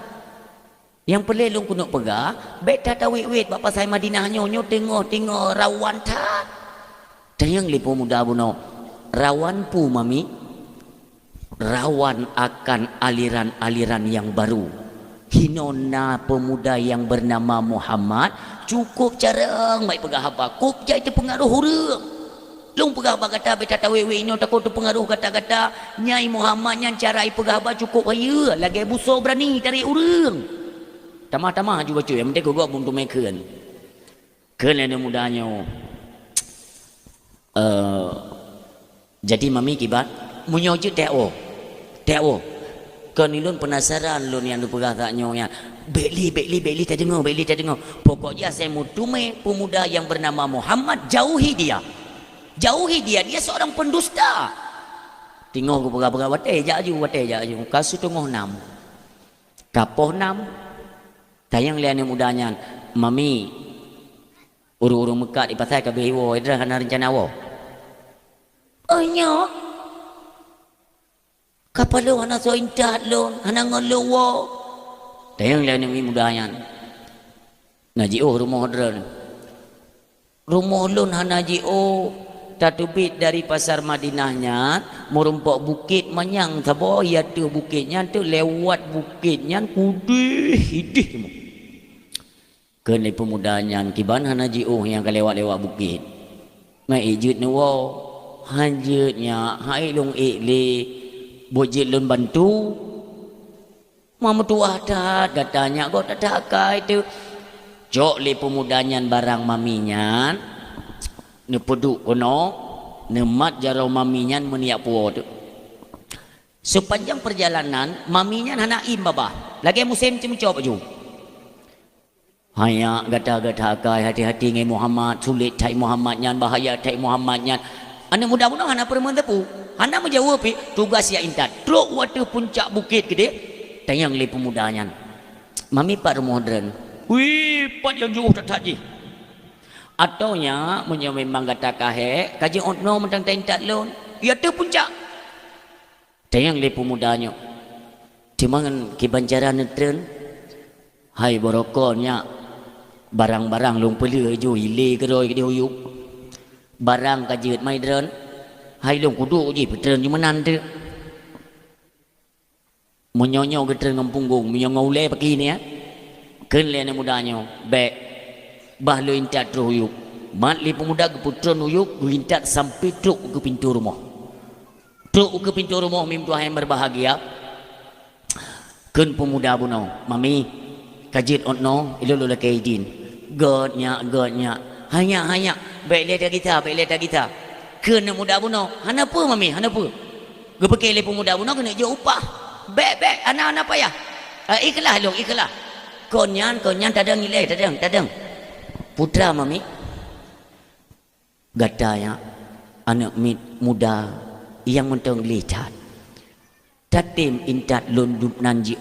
Yang pelih lung kunuk pegah. Baik tak wit-wit bak pasai Madinah nyo tengok rawan tak. Dan yang lipu muda buno. Rawan pu mami. Rawan akan aliran-aliran yang baru. Hinona pemuda yang bernama Muhammad cukup carang baik pegah apa kup jai itu pengaruh hurung lung pegah apa kata beta tawewe ini takut tu pengaruh kata-kata nyai Muhammad yang carai pegah apa cukup raya lagi buso berani tarik hurung tamah-tamah juga cuy yang penting gua buntu meken kena mudanya jadi mami kibat munyojut teo kan ilun penasaran lun yang dipegah tak nyonya Bekli tak dengar. Pokoknya saya mau tumai pemuda yang bernama Muhammad, jauhi dia. Dia seorang pendusta. Tengok aku berapa watai jaju. Kasu tengok 6. Kapoh 6. Tayang lian mudanya, mami urung mekat di pasal kabeh wo idra hana rencana wo. Nya kapalo hana so intat lon, hana ngolo wo. Tayang lian mudanya. Ngaji rumah dran. Rumah lon hana ji tatubit dari pasar Madinahnya merumpok bukit manyang sabo ya tu bukitnya tu lewat bukitnya kudih hidih kene pemudanya kiban hana ji yang kelewat-lewat bukit mai ijut ni wo hanjutnya hai long le bojit lun bantu mama tua dah katanya kau tak kai tu jok le pemudanya barang maminya ne peduk kono nemat jarau maminya meniak puo tu. Sepanjang perjalanan maminya anak babah lagi musim cemcok baju hanya gata-gata kai hati-hati ngai Muhammad sulit cai Muhammadnya bahaya cai Muhammadnya ane mudah-mudah anak perempuan tepu anak menjawab tugas ya intat truk waktu puncak bukit gede tayang le pemudanya mami pak modern wih pak yang jauh tak haji atau nya punya memang kata kahe kaji onno mentang tentat lon ya tu puncak tayang le pemudanya timangan kibanjaran netren hai borokonya barang-barang long peli jo ile keroi ke huyuk barang kajet mai dren hai long kudu je petren di menan tu menyonyo ke tren ngampunggung menyongau le pagi ni ya ken le mudanya be bah lo intat uyuk mat li pemuda ke putron uyuk lu intat sampai truk ke pintu rumah mim tuah yang berbahagia ken pemuda buno mami kajit onno ilo lo kaidin godnya hanya baik le kita ken muda buno hanapa mami hanapa gepeke le pemuda buno kena je upah bek anak-anak payah ikhlas konyan tadang nilai tadang putra mami gadanya anak muda yang mentang lihat tatim intat lundut nanji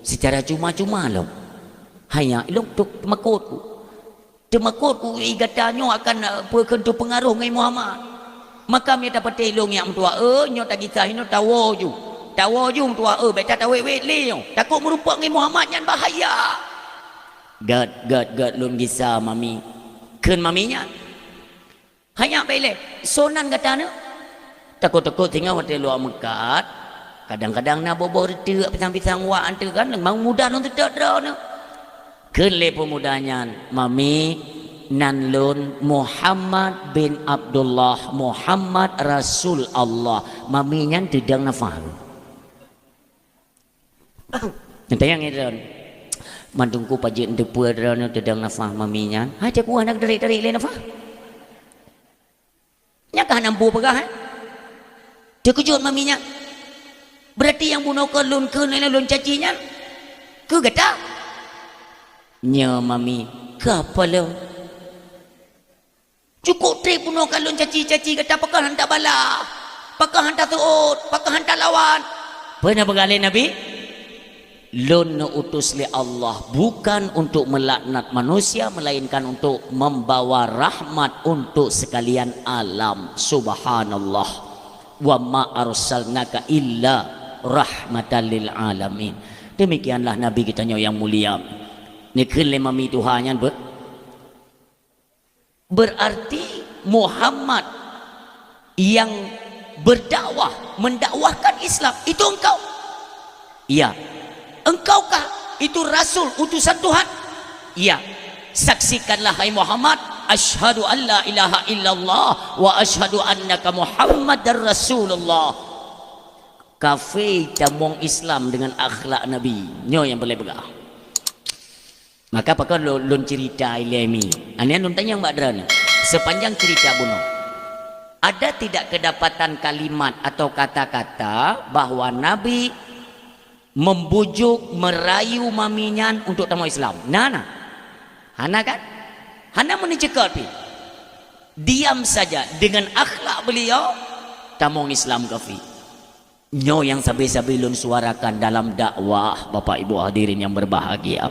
secara cuma-cuma lo hanya ilok temakutku igatanya akan berkentu pengaruh ngai Muhammad maka dia dapat telong yang tua nyo tak kita hino tawo ju tua beta tawe leo takut merupak ngai Muhammad yang bahaya gad lum gisa mami ken maminya hanya bele sonan katana takut tinggal hotel luar mekat kadang-kadang na bobo reti pisang-pisang wa antu kan mau muda non tidak drone ken le pemudanya mami nan lun Muhammad bin Abdullah Muhammad Rasul Allah maminya tidak nafah nanti yang itu mandungku pajit depu adrana tedang nafah maminya aja ku anak dari le nafah nya kah nampu pegah terkejut maminya berarti yang bunuh ke lun cacinya ke gata nya mami kapalo cukup trip bunuh ke lun caci kata pakah hantar bala pakah hantar tuut pakah hantar lawan pernah bergalih Nabi lun utus li Allah bukan untuk melaknat manusia melainkan untuk membawa rahmat untuk sekalian alam subhanallah wa ma arsalnaka illa rahmatan lil alamin demikianlah nabi kita yang mulia ni kele mami Tuhannya berarti Muhammad yang berdakwah mendakwahkan Islam itu engkau iya engkaukah itu rasul utusan Tuhan iya saksikanlah hai Muhammad asyhadu an la ilaha illallah wa asyhadu annaka Muhammadar Rasulullah kafe tamong Islam dengan akhlak Nabi nyo yang boleh begah maka pakar lun cerita ilmi anian lun tanya mbak Dran sepanjang cerita bunuh ada tidak kedapatan kalimat atau kata-kata bahwa Nabi membujuk, merayu maminyan untuk tamu Islam. Nah, Hana kan? Hana mencekal pi. Diam saja dengan akhlak beliau tamu Islam kafi. Nyo yang sabi-sabi lun suarakan dalam dakwah, Bapak Ibu hadirin yang berbahagia.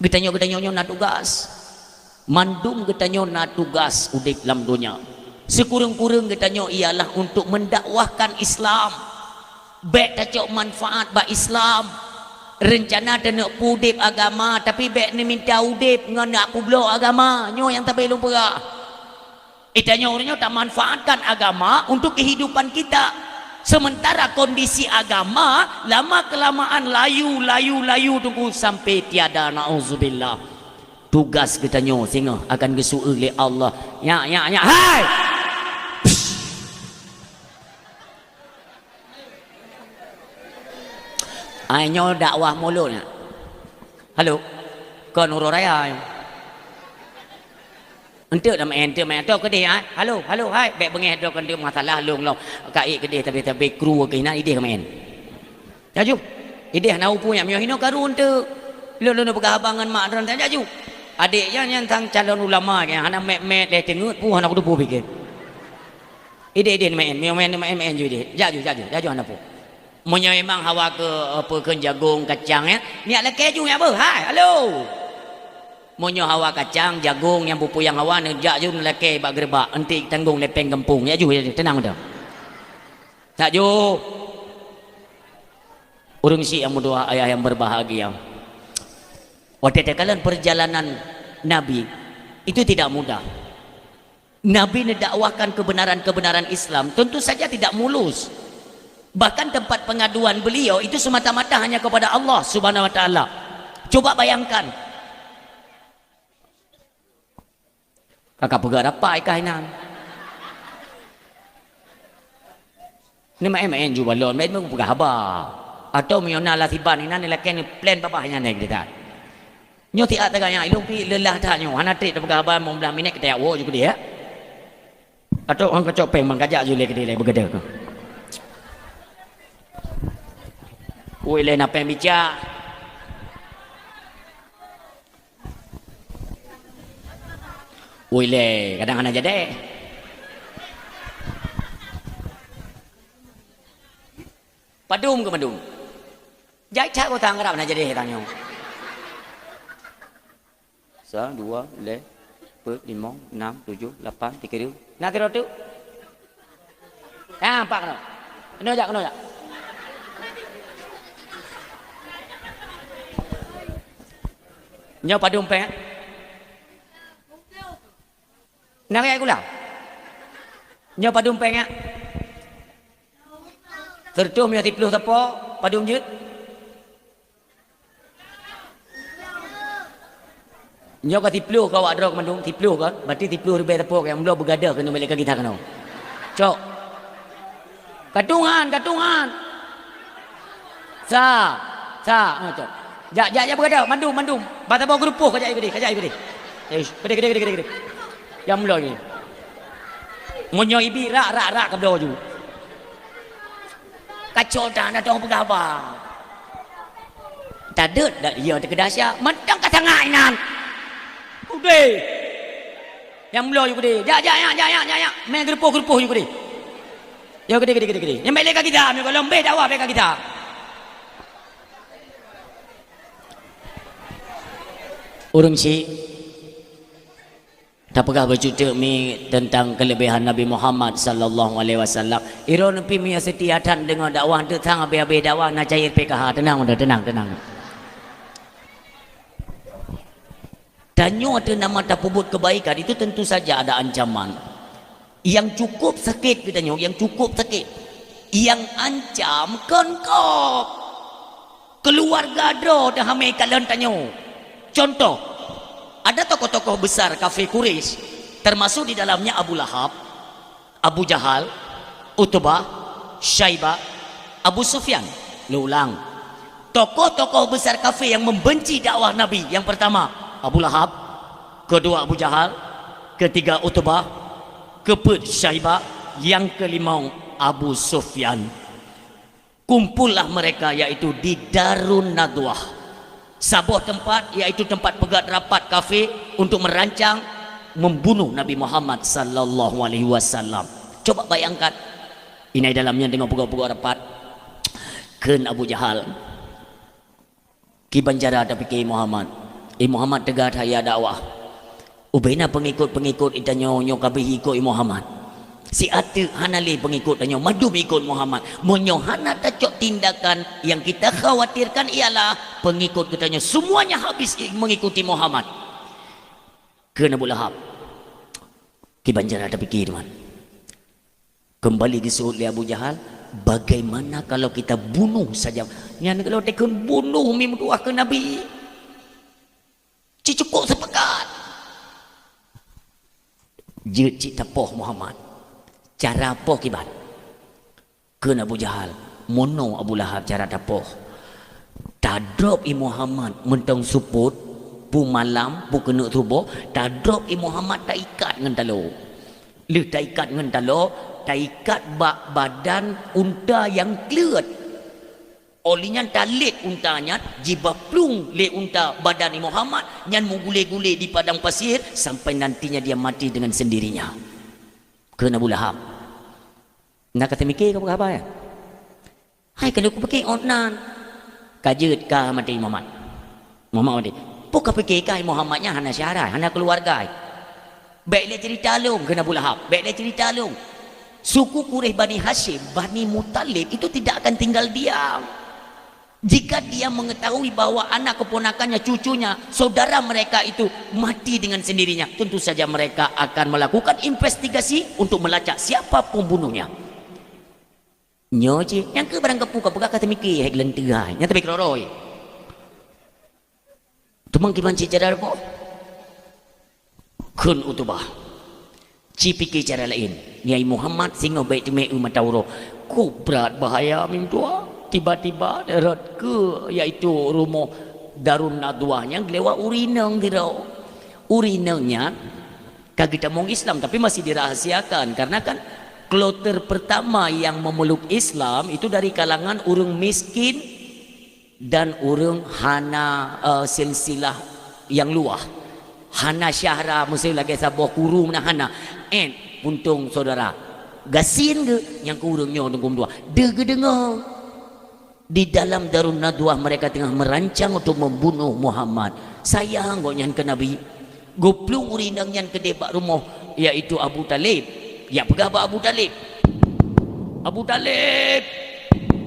Getanyo na tugas. Mandum getanyo na tugas udik dalam dunia. Sekurang-kurang getanyo ialah untuk mendakwahkan Islam. Bek tacok manfaat ba Islam. Rencana dan nak pudip agama, tapi bek ni minta udip dengan nak kublo agama. Nyo yang tak belum pera. Itanya orangnya tak manfaatkan agama untuk kehidupan kita. Sementara kondisi agama lama kelamaan layu tunggu sampai tiada, na'udzubillah. Tugas kita nyo sehingga akan gesu oleh Allah. Ya, hai. Ainyo dakwah mulu nak. Halo. Kau Nurul Raya. Ente nama ente main tu kedai ah. Halo, hai. Bek bengeh dok ente masalah long kai kedai tapi kru ke ina ide main. Jaju. Ide nau punya mio hino karun tu. Lo pegabangan mak dan jaju. Adik yang tang calon ulama ke hana mek le tengut pu hana kudu pu pikir. Ide main mio main ju. Jaju hana pu. Monya memang hawa ke apa ke jagung kacang ya. Niat le keju ya apa? Hai, halo. Monya hawa kacang jagung yang pupu yang hawa ne jaju leke bak gerbak enti tanggung lepeng kampung ya ju tenang dah. Tak ju. Urang si yang berdoa ayah yang berbahagia. Waktu kalian perjalanan Nabi itu tidak mudah. Nabi mendakwahkan kebenaran Islam tentu saja tidak mulus. Bahkan tempat pengaduan beliau itu semata-mata hanya kepada Allah Subhanahu wa taala. Coba bayangkan. Kakak pegang apa ikainan? Ni main juga balon, main pegang haba. Atau miona latiban ini lelaki ni plan apa hanya naik dia. Nyo ti ataganya ilung pi lelah dah nyo. Hana trik pegang haba mau belah minit kita wo juga dia. Atau orang kacau peng mengajak je lek dia bergeda. Oi le nak bicara. Oi le kadang-kadang jadi. Padum ke padum. Jai cak ko tang rap nak jadi tangyo. 1 2 le 4 5 6 7 8 3 2. Nak kira tu? Ah, pak no. Kena jak. Nyo padum peng. Nak ayat gula. Nyo padum peng. Tertum ya tipluh tapo padum jut. Nyo ka tipluh kau adrok mandung tipluh kan? Berarti tipluh rebe tapo yang belum bergada kena balik ke kita kena. Cok. Katungan. Sa, cok. Jak berada, mandum. Bata bawa gerupuh kajak gede. Gede. Yang mula ni. Munyo ibi rak kabdo ju. Kacau dah nak tahu apa. Tadet dak dia terkedasya, mentang kata ngainan. Gede. Yang mula ju gede. Jak. Main gerupuh ju gede. Ya gede. Yang balik kita, ni kalau lembeh dakwah balik kita. Orang si tak pegah bercerita mi tentang kelebihan Nabi Muhammad sallallahu alaihi wasallam. Iron pi mi setiatan dengan dakwah tu tang abe dakwah nak cair PKH tenang. Danyo ada nama tapubut kebaikan itu tentu saja ada ancaman. Yang cukup sakit katanya, Yang ancam konkop. Keluarga do dah hamil kalian tanyo. Contoh, ada tokoh-tokoh besar kafir Quraisy, termasuk di dalamnya Abu Lahab, Abu Jahal, Utbah, Syaibah, Abu Sufyan. Ulang. Tokoh-tokoh besar kafir yang membenci dakwah Nabi. Yang pertama Abu Lahab, kedua Abu Jahal, ketiga Utbah, keempat Syaibah, yang kelima Abu Sufyan. Kumpullah mereka yaitu di Darun Nadwah, sebuah tempat yaitu tempat pegat rapat kafe untuk merancang membunuh Nabi Muhammad sallallahu alaihi wasallam. Coba bayangkan, ini dalamnya dengan pegat-pegat rapat ken Abu Jahal ki banjara tapi ki Muhammad Muhammad tegar haya dakwah ubena pengikut-pengikut itanyo nyo kabeh ikut Muhammad. Si ate hanali pengikut tanya madu ikut Muhammad. Monyo hana tacok tindakan yang kita khawatirkan ialah pengikut katanya semuanya habis mengikuti Muhammad. Kena Abu Lahab. Ki banjara ada fikir man. Kembali disuruh oleh Abu Jahal, bagaimana kalau kita bunuh saja? Yang kalau tekun bunuh mimduah ke Nabi. Cukup sepekat. Je cik tapoh Muhammad. Cara apa kibat? Kena Abu Jahal, mono Abu Lahab cara tapoh. Tadrop Muhammad mentang suput pu malam pu kena subuh, tadrop Muhammad tak ikat dengan talo. Lu tak ikat dengan talo, tak ikat bak badan unta yang kelut. Olinya talit untanya, jibaplung le unta badan Muhammad, nyan menggule-gule di padang pasir sampai nantinya dia mati dengan sendirinya. Kena Abu Lahab. Nak kata mikir ke apa ya? Hai kalau aku pakai onan. Kajut ka mati Muhammad. Muhammad mati. Pok pakai kai Muhammadnya hana syarah, hana keluarga. Baiklah cerita long kena Abu Lahab. Baiklah cerita long. Suku Quraisy Bani Hashim, Bani Muttalib itu tidak akan tinggal diam. Jika dia mengetahui bahwa anak keponakannya, cucunya, saudara mereka itu mati dengan sendirinya, tentu saja mereka akan melakukan investigasi untuk melacak siapa pembunuhnya. Nyoji, yang ke barang kepu kata mikir, hai gelenterai, yang tapi keroroi. Tumang kiban cara apa? Kun Utubah. Cipiki cara lain. Nyai Muhammad singo baik teme umatawro. Ku berat bahaya mintua. Tiba-tiba darat ke yaitu rumah Darun Nadwah yang lewat urineng dirau. Urinengnya kagak mong Islam tapi masih dirahasiakan karena kan kloter pertama yang memeluk Islam itu dari kalangan orang miskin dan orang hana silsilah yang luah. Hana syahra mesti lagi sabuh kurung na hana. Puntung saudara. Gasin ke yang kurungnya tunggu dua. Dengar. Di dalam Darun Nadwah mereka tengah merancang untuk membunuh Muhammad. Sayang kok nyan ke Nabi. Goplung urinang nyan ke debak rumah yaitu Abu Talib. Ya pegawai Abu Talib. Abu Talib.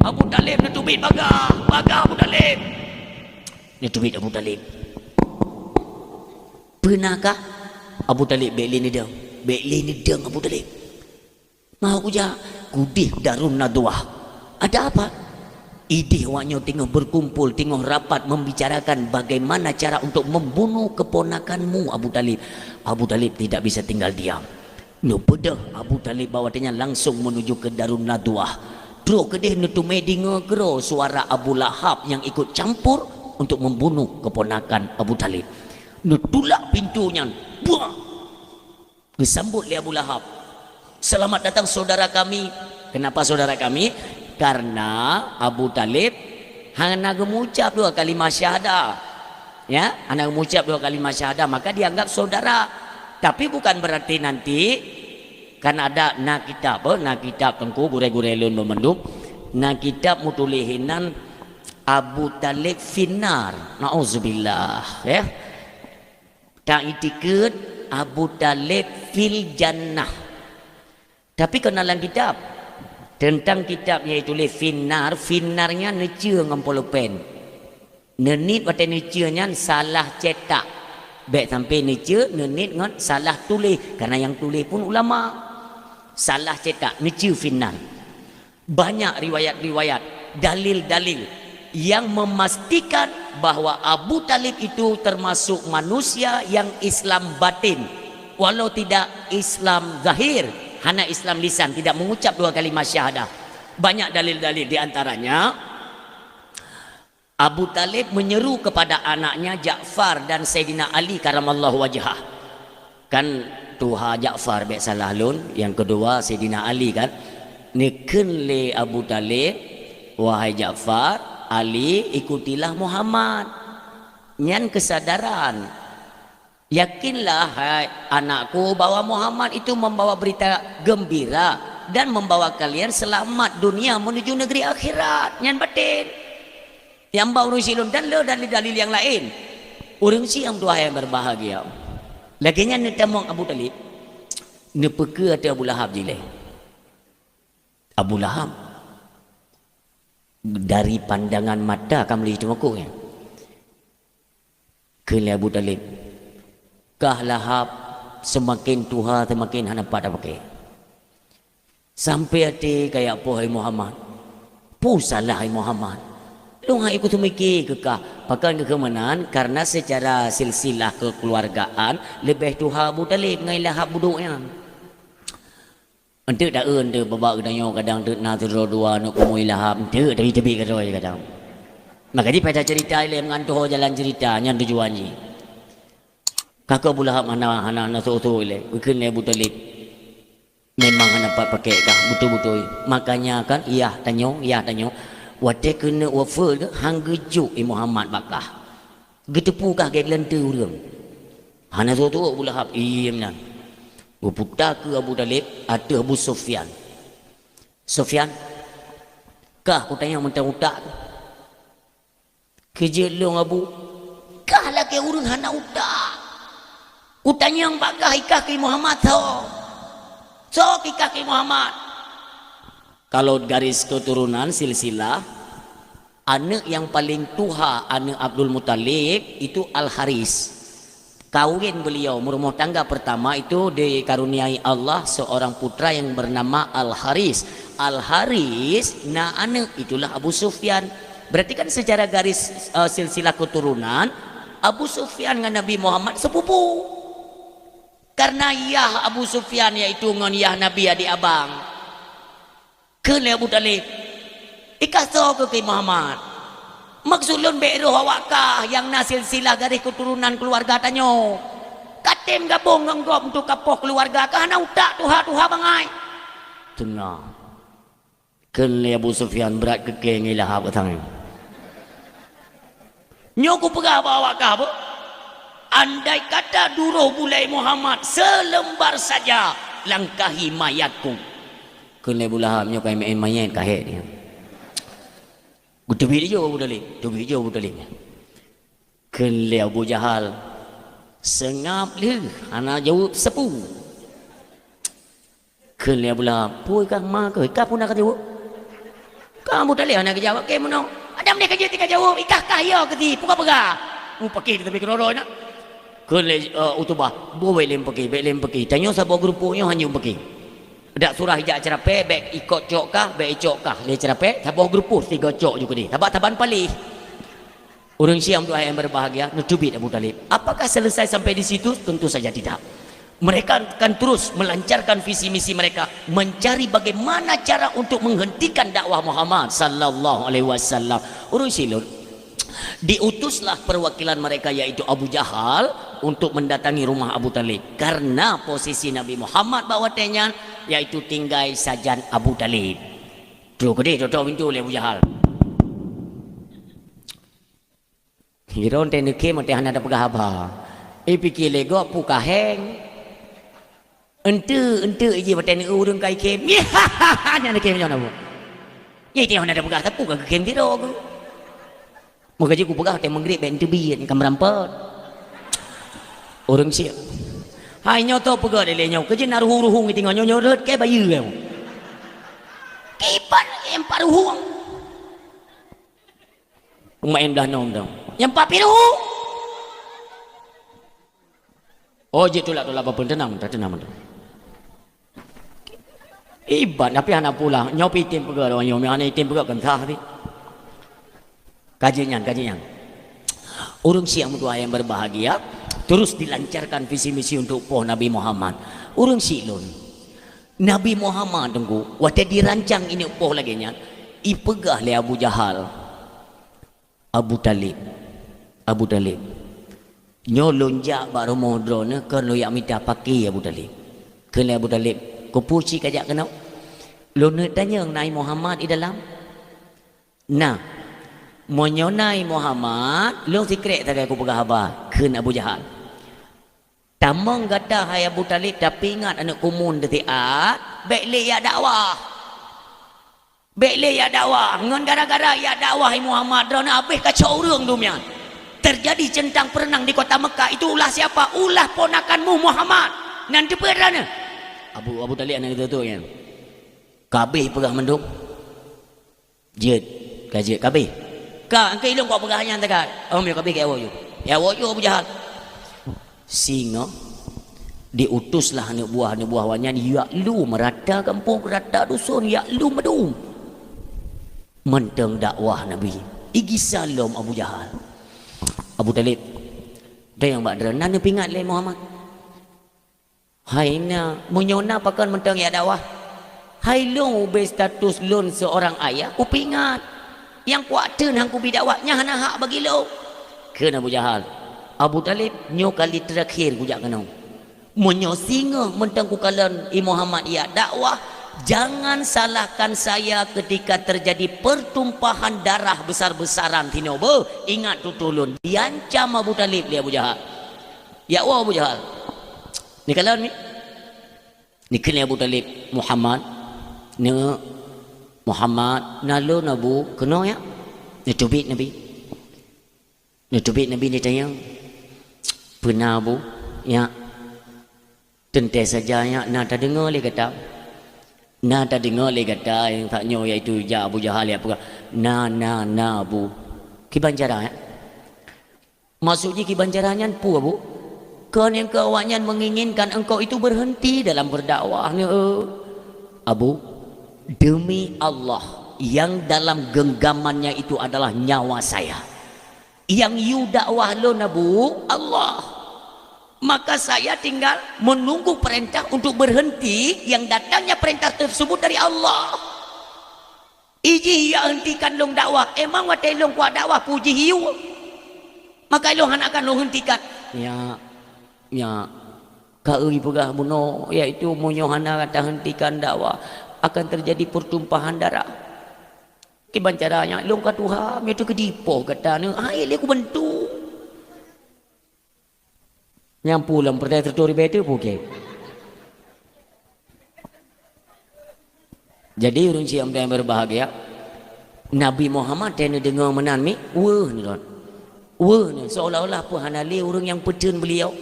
Abu Talib netubit baga. Baga Abu Talib. Netubit Abu Talib. Pernahkah Abu Talib beli ni deng? Beli ni deng Abu Talib. Mau kuja kudih Darun Nadwah. Ada apa? Ide waknya tengah berkumpul, tengah rapat membicarakan bagaimana cara untuk membunuh keponakanmu Abu Talib. Abu Talib tidak bisa tinggal diam. No pedah Abu Talib bawa dia langsung menuju ke Darun Nadwah. Tro kedeh nutu medinga gero suara Abu Lahab yang ikut campur untuk membunuh keponakan Abu Talib. Nutulak pintunya. Buah. Disambut oleh Abu Lahab. Selamat datang saudara kami. Kenapa saudara kami? Karena Abu Talib hanya mengucap 2 kalimat syahadah, ya, hanya mengucap 2 kalimat syahadah, maka dianggap saudara. Tapi bukan berarti nanti kan ada na kitab tengku gure-gure lun memenduk na kitab mutulihinan Abu Talib finnar, nauzubillah, ya. Tak itikut Abu Talib fil jannah. Tapi kenalan kitab tentang kitab yaitu le finnar, finnarnya nece ngampolopen. Nenit wate necenya salah cetak. Baik sampai nece nenit ngot salah tulis karena yang tulis pun ulama. Salah cetak nece finnar. Banyak riwayat-riwayat, dalil-dalil yang memastikan bahwa Abu Talib itu termasuk manusia yang Islam batin, walau tidak Islam zahir. Hanya Islam lisan, tidak mengucap 2 kalimat syahadah. Banyak dalil-dalil, di antaranya Abu Talib menyeru kepada anaknya Ja'far dan Sayyidina Ali karamallahu wajhah. Kan tuha Ja'far baik salah lun, yang kedua Sayyidina Ali kan. Neken le Abu Talib wahai Ja'far, Ali ikutilah Muhammad. Nyan kesadaran. Yakinlah hai anakku bahwa Muhammad itu membawa berita gembira dan membawa kalian selamat dunia menuju negeri akhirat. Nyan batin. Yang bau silun dan le dalil-dalil yang lain. Orang siang doa yang berbahagia. Laginya netamong Abu Talib. Nepeka ada Abu Lahab jile. Abu Lahab dari pandangan mata akan melihat muka ya. Kele Abu Talib. Kah Lahab semakin tua semakin nampak dah pakai. Sampai hati kayak pohai Muhammad. Pusalah hai Muhammad. Lu nggak ikut mikir ke kah? Pakai kekemanan karena secara silsilah kekeluargaan lebih tua Abu Talib ngai Lahab buduknya. Ente dah ente babak kadang kadang ente nak dua nak kumui Lahab ente dari tepi kadoi kadang. Makanya pada cerita ile mengantuh jalan ceritanya tujuannya. Kakak Abu Lahab mana tu ile. Bukan Abu Talib. Memang dapat pakai kah betul-betul. Makanya kan iya tanya. Wate kena wafer ke hang gejuk Muhammad bakah. Getepu kah ke lente urang. Hana tu Abu Lahab iya menan. Putar ke Abu Talib ada Abu Sufyan. Sufyan kah aku tanya mentang utak tu. Kerja long Abu. Kah lah ke urang hana utak. Utanya yang bakah ikah ke Muhammad tau. So ikah ke Muhammad. Kalau garis keturunan silsilah, anak yang paling tua anak Abdul Muttalib itu Al-Haris. Kawin beliau berumah tangga pertama itu dikaruniai Allah seorang putra yang bernama Al-Haris. Al-Haris na anak itulah Abu Sufyan. Berarti kan secara garis silsilah keturunan Abu Sufyan dengan Nabi Muhammad sepupu. Karena Yah Abu Sufyan yaitu dengan Yah Nabi adik abang. Kena Abu Talib ikaso ke Muhammad maksudun be'ruh awakah yang nasil sila garis keturunan keluarga tanyo katim gabung ngenggop untuk kapoh keluarga kah na utak tuha bangai tenang kena Abu Sufyan berat ke ngi Lahab katang nyoku pegah awakah apa andai kata duruh bulai Muhammad selembar saja langkahi mayatku. Kena Abu Lahab nyokai main mayat kahit dia. Tepi dia Abu Talib. Kena Abu Jahal sengap dia anak jawab sepu. Kena Abu Lahab pui kah mak ke ikah pun nak jawab. Kamu Talib anak jawab ke mana? Ada mereka kerja tika jawab ikah kaya ke ti pegah. Pakai di tepi keroro nak. Kena Utubah boleh lem pakai. Tanya siapa grupnya hanya pakai. Dak surah hijak cerape bek ikut cok kah bek icok kah le cerape tabah grupus tiga cok juga ni tabak taban palih orang Syiah untuk yang berbahagia nutubit Abu Talib. Apakah selesai sampai di situ? Tentu saja tidak. Mereka akan terus melancarkan visi misi mereka mencari bagaimana cara untuk menghentikan dakwah Muhammad sallallahu alaihi wasallam. Orang Syiah diutuslah perwakilan mereka yaitu Abu Jahal untuk mendatangi rumah Abu Talib karena posisi Nabi Muhammad bawa tenyan yaitu tinggai sajan Abu Talib. Tuh gede tuh pintu oleh Abu Jahal. Hiron tenu ke mate hana ada pegah apa. Pikir lego puka heng. Ente je mate nu urang kai kem. Hanya nak kem jangan apa. Ye dia hana ada pegah tapi puka kem dia dog. Moga je ku pegah te mengrip ben tebi ni kamerampot. Orang siap. Hai nyoto pegah de le nyau kerja naruhung tinggal nyonyo ret ke bayu kau. Kipan empat ruhung. Main dah nom dong. Yang empat piru. Oh je tu lah apa pun tenang Ibat tapi anak pulang nyopi tim pegah orang nyomi anak tim pegah kan tapi. Kajian. Orang siang doa yang berbahagia terus dilancarkan visi misi untuk poh Nabi Muhammad. Orang silun Nabi Muhammad tunggu waktu dirancang ini poh lagi nya ipegah le Abu Jahal Abu Talib nyolonjak baru modrone kan lo yang minta pakai Abu Talib kena Abu Talib ko puci kajak kena lo nak tanya Nabi Muhammad di dalam Nah, menyonai Muhammad, lu sikret tak aku pegah habar, keun Abu Jahal. Tamang kata hai Abu Talib tapi ingat anak kumun detiak, baik le ya dakwah. Baik le ya dakwah, ngan gara-gara ya dakwah Muhammad drona habis kacau urang dunia. Terjadi centang perenang di kota Mekah, itu ulah siapa? Ulah ponakanmu Muhammad. Nanti perana. Abu Talib anak itu tu kan. Kabeh pegah mendung. Jid, kajid kabeh. Ka angke ilung kau pegahnya antakan. Yo kabeh ke awo yo. Ya awo yo Abu Jahal. Singa diutuslah anak buah wanyan ya lu merata kampung merata dusun ya lu medum menteng dakwah Nabi igi salam Abu Jahal. Abu Talib dia yang bakdran nana pingat le Muhammad haina menyona pakan menteng ya dakwah hai lu be status lun seorang ayah ku pingat yang kuaten hang ku bidakwahnya hana hak bagi lu keun Abu Jahal. Abu Talib nyo kali terakhir kujak kenau menyo singa mentang ku kalan Muhammad ya dakwah jangan salahkan saya ketika terjadi pertumpahan darah besar-besaran tino be ingat tutulun diancam Abu Talib li Abu Jahal ya wa Abu Jahal ni kalan ni kini Abu Talib Muhammad ne Muhammad nalun Abu kena ya ni tubik Nabi ni tanya pernah Bu ya tentu saja ya nak tak dengar le kata yang tak nyo iaitu ja Abu Jahal ya apa na Bu kibanjara ya maksudnya kibanjaranya pu Bu kan yang kawanya menginginkan engkau itu berhenti dalam berdakwahnya Abu demi Allah yang dalam genggamannya itu adalah nyawa saya yang you dakwah lo Nabu Allah maka saya tinggal menunggu perintah untuk berhenti yang datangnya perintah tersebut dari Allah iji ya hentikan long dakwah emang watai long kuat dakwah puji hiu maka long akan long hentikan ya kaui pegah buno yaitu munyohana kata hentikan dakwah akan terjadi pertumpahan darah kiban caranya long katuha metu kedipo katanya ai le ku bentu nyampu lam perdaya tertori bete puke jadi urang siam yang berbahagia Nabi Muhammad tena dengar menan mi weh ni don weh ni seolah-olah apa hanale urang yang peden beliau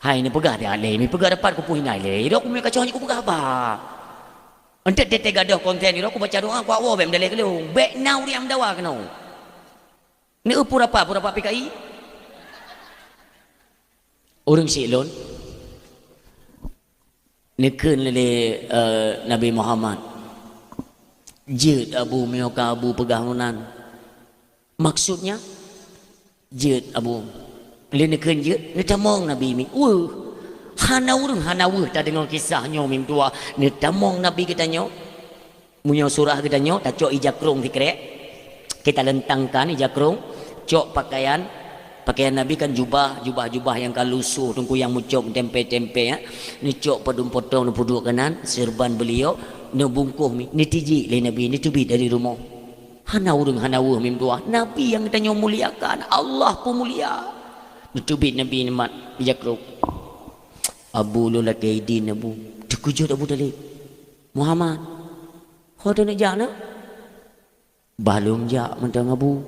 hai ni pegah dia ale mi pegah dapat ku puhinai le dak ku me kacau ku pegah apa ente tete gadah konten ni aku baca doa ku awo bem dalek lu bek nau diam dawa keno ni pura apa PKI orang silon ni keun le Nabi Muhammad jid Abu mioka Abu pegah munan maksudnya jid Abu le ni keun jid ni tamong Nabi mi hanawur tak dengar kisahnya mim tua ni tamong Nabi kita nyo munyo surah kita nyo tak cok ijakrung dikrek kita lentangkan ijakrung cok pakaian Nabi kan jubah yang kalusuh tungku yang mucok tempe ya ni cok padum potong nu puduk kanan serban beliau nu bungkuh mi ni tiji le Nabi ni tubi dari rumah hanawur mim tua Nabi yang kita nyo muliakan Allah pun mulia ni tubi Nabi ni mat ijakrung Abu lola kaidin Abu terkejut Abu Talib Muhammad kau nak jak nak balum jak mentang Abu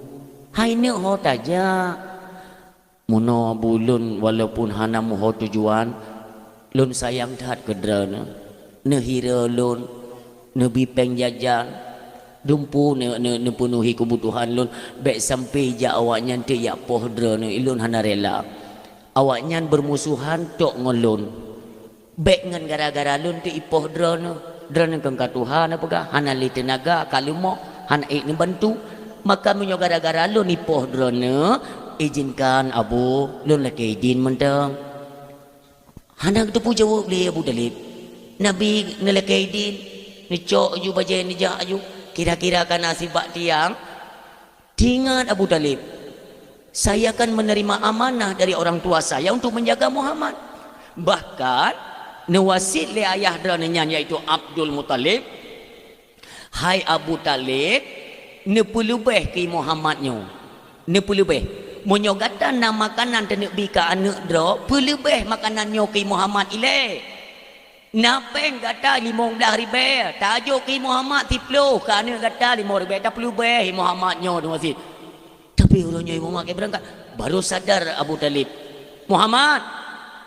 hai nak kau tak jak muno Abu lun walaupun hanam ho tujuan lun sayang tat kedrana ne hira lun ne bipeng jajan dumpu ne penuhi kebutuhan lun baik sampai jak awaknya te ya pohdra ne ilun hana rela awaknya bermusuhan tok ngolun baik ngan gara-gara lun tu ipoh drone kang katuhan apa ka hanali tenaga kalumo han ni bantu maka menyo gara-gara lun ipoh drone izinkan Abu lun laki izin mentang hanak tu pu jawab le Abu Talib Nabi ngelaki izin ni cok ju baje ni ja ju kira-kira kan nasibak tiang ingat Abu Talib saya akan menerima amanah dari orang tua saya untuk menjaga Muhammad bahkan newasit le ayah drananya yaitu Abdul Muttalib hai Abu Talib ne pelubeh ke Muhammadnyo ne pelubeh monyo gata na makanan tenek bika anak dro pelubeh makanannya ke Muhammad ile napeng gata 15 ribu tajuk ke Muhammad 10 kana gata 5 ribu tak pelubeh Muhammadnyo tu masih tapi orangnya Muhammad ke berangkat baru sadar Abu Talib Muhammad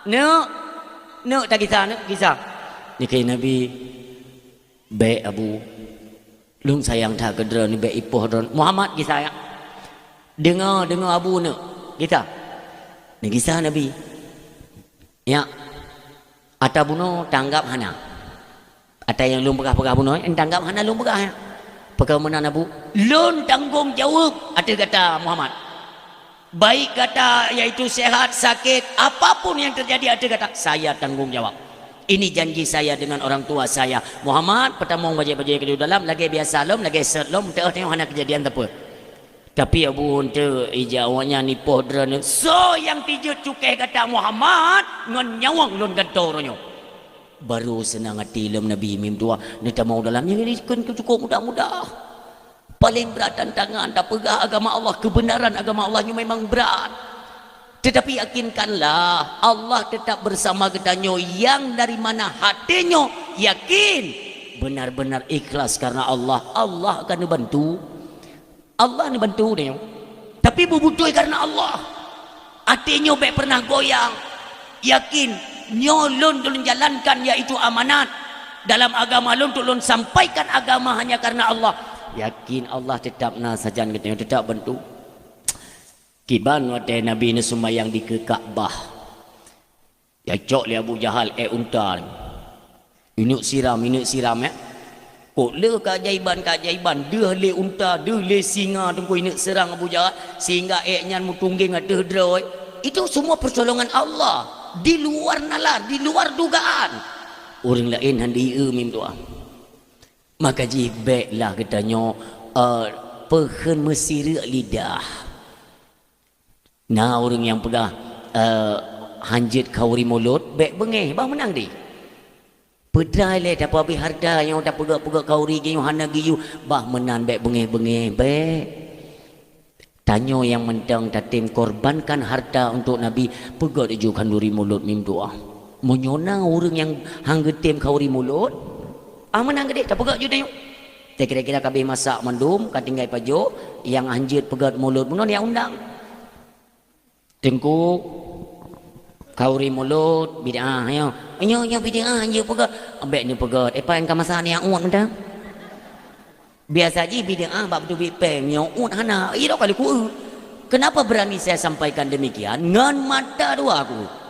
ne tak kisah ni ke Nabi baik Abu lung sayang tak kedra ni baik ipoh dron Muhammad kisah ya dengar Abu ne kita ni kisah Nabi ya ata buno tanggap hana ata yang lung pegah buno tanggap hana lung pegah ya pegah menan Abu lun tanggung jawab ada kata Muhammad baik kata yaitu sehat sakit apapun yang terjadi ada kata saya tanggung jawab ini janji saya dengan orang tua saya Muhammad pertama bajai-bajai ke dalam lagi biasa lom lagi set lom tengok hana kejadian apa tapi Abu Hunter ijawanya ni podran so yang tijut cukai kata Muhammad ngon nyawang lon gantoronyo baru senang hati lem Nabi mim tua ni tak mau dalamnya ni cukup mudah-mudah paling berat tantangan tak pegah agama Allah kebenaran agama Allah memang berat tetapi yakinkanlah Allah tetap bersama ketanyo yang dari mana hatinya yakin benar-benar ikhlas karena Allah akan membantu Allah ni bantu dia tapi bubutui karena Allah hatinya baik pernah goyang yakin nyolon tulun jalankan yaitu amanat dalam agama lun tulun sampaikan agama hanya karena Allah yakin Allah tetap nasajan katanya tetap bantu kiban wate Nabi ni sembahyang di ke Kaabah ya cok li Abu Jahal unta inuk siram ya kok le keajaiban dia le unta dia le singa tunggu ini serang Abu Jahal sehingga nyan mutungging ada droi itu semua pertolongan Allah di luar nalar di luar dugaan orang lain handi mim doa maka jibeklah katanya pehen mesir lidah nah orang yang pegah hanjit kauri mulut bek bengeh bang menang di pedai le dapat habis harta yang tak pegak kauri giyu hana giyu bah menan baik bengeh baik tanyo yang mentang tatim korbankan harta untuk Nabi pegak dijukan duri mulut mim doa menyona orang yang hanggetim kauri mulut menang gede tak pegak juda yuk tak kira-kira kabeh masak mandum katinggai pajo yang anjit pegat mulut menon yang undang tengku kauri mulut bid'ah ya nya bid'ah je pegat ambek ni pegat apa yang kamasa ni yang uat mentang biasa je bid'ah bab tu bipeng nya uat hana ira kali ku kenapa berani saya sampaikan demikian ngan mata dua aku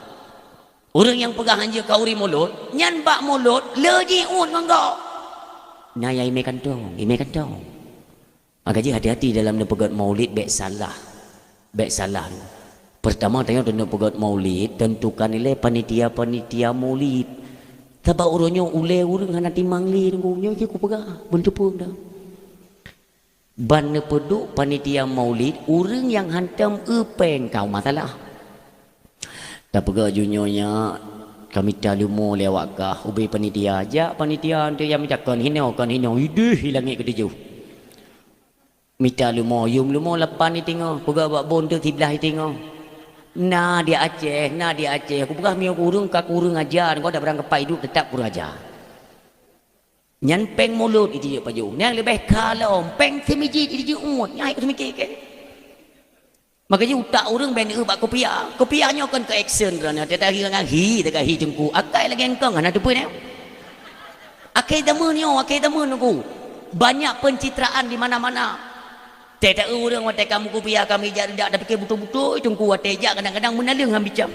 orang yang pegang hanja kauri mulut nyan bak mulut leji uat nganggo nah ya ime kantong maka je hati-hati dalam dia pegat maulid baik salah pertama tanya tentang pegat maulid tentukan nilai panitia maulid tabak urunnya ule urung hana timangli nunggunya je ku pegah bentuk pun dah ban peduk panitia maulid urang yang hantam epeng kau masalah tak pegah junyonya kami talumo lewat kah ubi panitia aja panitia tu yang mencakan hinau idih hilangi ke tujuh mita lumo yum lumo lepan ni tengok pegah bak bon tu sebelah tengok nah dia Aceh aku pegah miok urung kak urung ajar kau dah berang kepai hidup tetap kurang ajar nyan peng mulut itu je paju yang lebih kalau peng semiji itu je nyai semikir kan makanya utak urung ben bak kopiahnya akan ke action kerana dia tahi dengan hi jengku akai lagi engkang ana depan ya akai demen aku banyak pencitraan di mana-mana tak orang watai kamu kopiah kami jak dak fikir betul-betul jengku watai jak kadang-kadang menalung hang bicam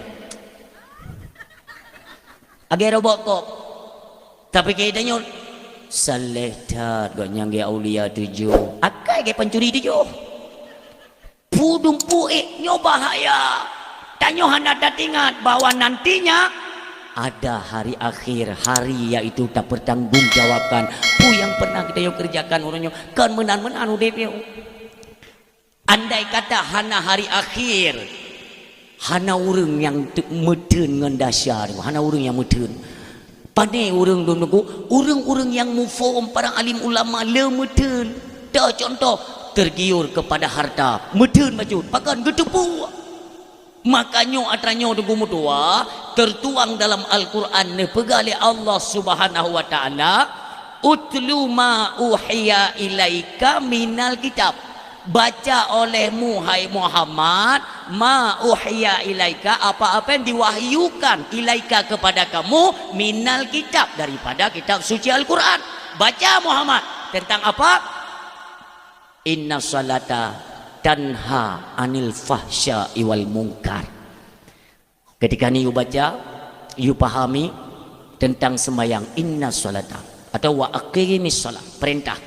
agai robot kok tapi keadanya saleh tat gak nyangge aulia tujuh akai ke pencuri tujuh pudung puik nyo bahaya tanyo hendak ingat bahwa nantinya ada hari akhir hari yaitu tak bertanggungjawabkan pu yang pernah kita yo kerjakan orangnya kan menan udep yo andai kata hana hari akhir hana urang yang medeun ngan dahsyat hana urang yang medeun pandai urang dulu urang yang mufaham para alim ulama le medeun dah contoh tergiur kepada harta, medun maju pakan gedepu. Makanya atranyo tunggu mutua tertuang dalam Al-Quran ne pegali Allah Subhanahu wa taala, utlu ma uhiya ilaika minal kitab. Baca olehmu hai Muhammad ma uhiya ilaika, apa-apa yang diwahyukan ilaika kepada kamu minal kitab, daripada kitab suci Al-Quran. Baca Muhammad tentang apa? Inna salata tanha anil fahsya wal munkar. Ketika ni you baca, you pahami tentang sembahyang, inna salata atau wa aqimis salat, perintah.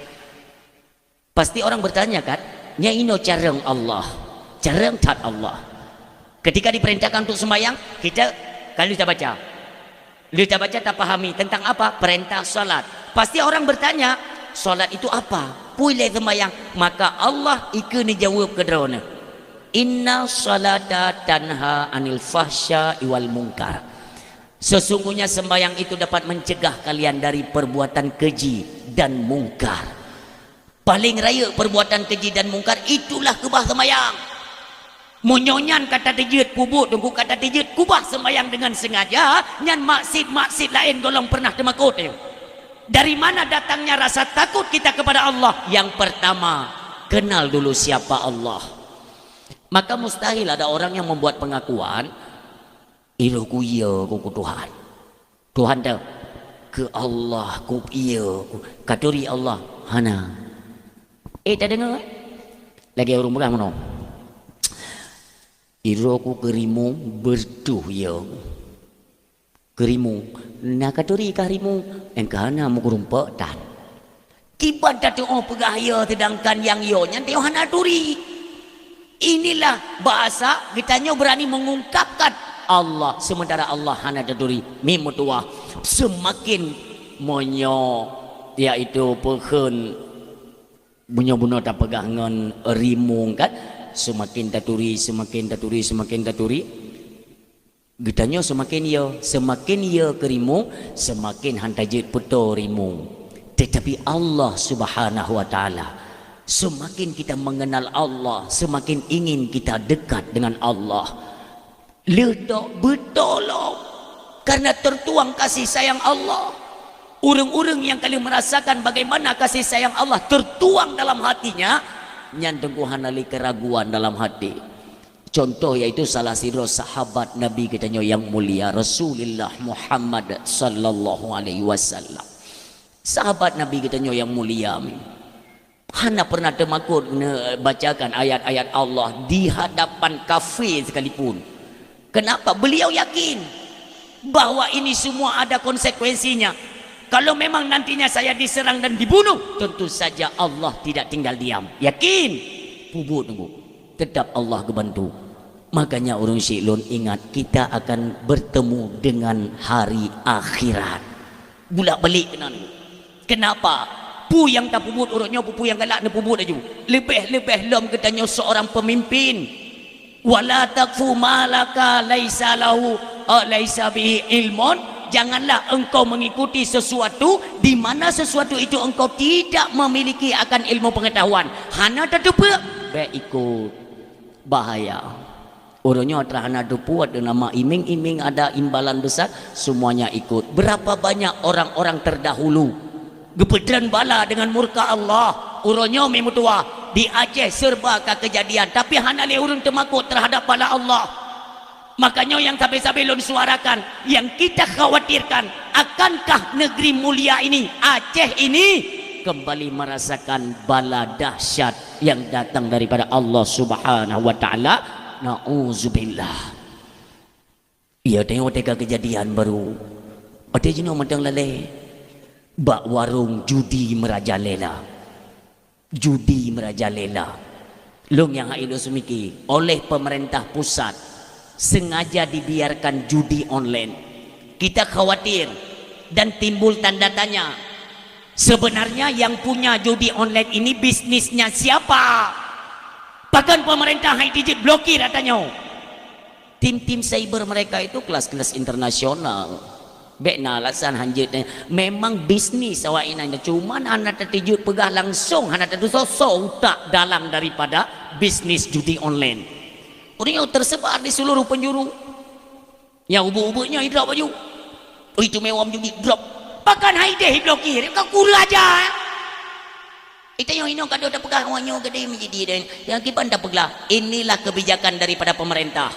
Pasti orang bertanya kan, nya ino careng Allah, careng tat Allah. Ketika diperintahkan untuk sembahyang, kita kalau kita baca tak pahami tentang apa? Perintah salat. Pasti orang bertanya, salat itu apa? Pulih sembahyang. Maka Allah ikut jawab ke drone. Inna salata tanha anil fahsya wal munkar. Sesungguhnya sembahyang itu dapat mencegah kalian dari perbuatan keji dan mungkar. Paling raya perbuatan keji dan mungkar itulah kubah sembahyang. Munyonyan kata tejut pubut, tunggu kata tejut kubah sembahyang dengan sengaja. Nyan maksud lain golong pernah temakut. Dari mana datangnya rasa takut kita kepada Allah? Yang pertama, kenal dulu siapa Allah. Maka mustahil ada orang yang membuat pengakuan, ilu ku iya ku Tuhan. Tuhan dah ke Allah ku iya katuri Allah hana. Tak dengar lagi orang murah mana? Iro ku kerimu bertuh ya. Kerimu nak katuri karimu engkana mu kurumpa tan. Kibat datu oh pegahaya sedangkan yang yo nya teu hana turi. Inilah bahasa kitanya berani mengungkapkan Allah sementara Allah hana daturi mimutua. Semakin monyo yaitu pekun bunyo-bunyo tak pegangan rimung kan, semakin taturi getanya semakin ya kerimung, semakin hantajit puto rimung. Tetapi Allah Subhanahu wa taala, semakin kita mengenal Allah, semakin ingin kita dekat dengan Allah. Ledak betul karena tertuang kasih sayang Allah. Orang-orang yang kalian merasakan bagaimana kasih sayang Allah tertuang dalam hatinya, nyandengkuhan ali keraguan dalam hati. Contoh yaitu salah satu sahabat Nabi kita yang mulia Rasulullah Muhammad sallallahu alaihi wasallam. Sahabat Nabi kita yang mulia, hana pernah temakut bacakan ayat-ayat Allah di hadapan kafir sekalipun. Kenapa? Beliau yakin bahwa ini semua ada konsekuensinya. Kalau memang nantinya saya diserang dan dibunuh, tentu saja Allah tidak tinggal diam. Yakin? Pubut tunggu. Tetap Allah kebantu. Makanya orang Syi'lun ingat kita akan bertemu dengan hari akhirat. Bulak balik kena ni. Kenapa? Pu yang tak pubut urutnya, pu yang galak ni pubut aja. Lebih-lebih lom katanya seorang pemimpin. Wala takfu malaka laisa lahu laisa bihi ilmun. Janganlah engkau mengikuti sesuatu di mana sesuatu itu engkau tidak memiliki akan ilmu pengetahuan. Hana tertupu, baik ikut bahaya. Orangnya terhana tertupu ada nama iming-iming, ada imbalan besar, semuanya ikut. Berapa banyak orang-orang terdahulu gepedran bala dengan murka Allah. Orangnya memutua di Aceh serba kejadian, tapi hana le urang temakut terhadap bala Allah. Makanya yang sampai-sampai lon suarakan, yang kita khawatirkan, akankah negeri mulia ini, Aceh ini, kembali merasakan bala dahsyat yang datang daripada Allah Subhanahu wa taala. Nauzubillah. Ia tengok kejadian baru. Ada jenis madang lalai. Bak warung judi merajalela. Judi merajalela. Long yang haido semiki oleh pemerintah pusat sengaja dibiarkan judi online. Kita khawatir dan timbul tanda tanya, sebenarnya yang punya judi online ini bisnisnya siapa? Bahkan pemerintah Haiti blokir katanya. Tim-tim cyber mereka itu kelas-kelas internasional. Bekna alasan hanjut memang bisnis awak ini cuma anak tertijut pegah langsung anak tertuso tak dalam daripada bisnis judi online. Orang yang tersebar di seluruh penjuru. Yang ubu-ubunya drop baju. Oh itu mewah judi drop. Bahkan haideh blokir. Kau kurang aja. Itu yang ini kada ada pegah awaknya gede menjadi dan yang kipan tak peglah. Inilah kebijakan daripada pemerintah.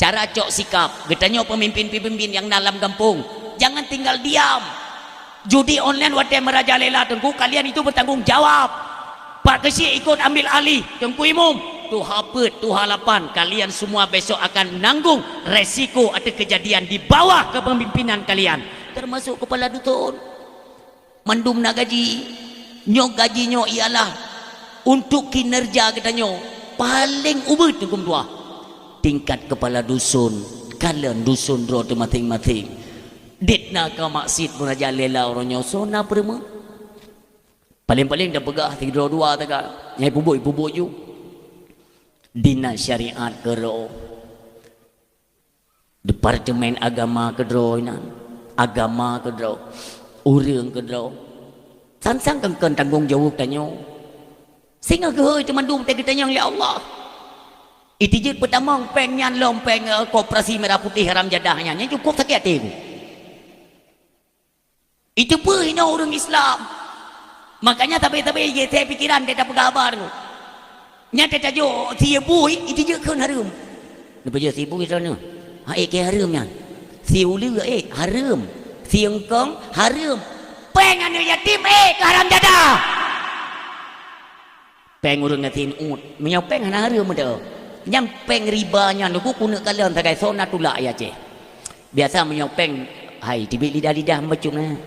Cara cok sikap, getanya pemimpin-pemimpin yang dalam kampung, jangan tinggal diam. Judi online wadah merajalela tengku, kalian itu bertanggung jawab. Pak Kesi ikut ambil alih, tengku imum. Tu hapet, tu halapan, kalian semua besok akan menanggung resiko atau kejadian di bawah kepemimpinan kalian. Termasuk kepala dusun. Mandum nak gaji, nyok gajinya ialah untuk kinerja katanya paling ubah tengkum tua. Tingkat kepala dusun, kalian dusun roda masing-masing. Ditna ke maksud merajalela orangnya sona perma. Paling-paling dah pegah 3-2 tak nyai pubuk ju. Dina syariat kero. Departemen agama kedro inan. Agama kedro. Urang kedro. Sansang kengken tanggung jawab tanya. Sehingga ke teman dum teh kita yang ya Allah. Itijut pertama pengen lompeng Koperasi Merah Putih Haram Jadahnya nya cukup sakit hati. Itu pun hina orang Islam. Makanya tapi saya pikiran dia tak berkabar tu. Nya tak tajuk sibu itu je kan harum. Lepas je sibu itu sana. Ha ke harumnya. Si ulu harum. Si engkong harum. Pengan yatim ke haram jadah. Peng urang ngatin ut. Menyopeng hana harum dah. Nyampeng ribanya nuku kuna kalian tagai sona tulak ya ceh. Biasa menyopeng hai tibik lidah-lidah macam na.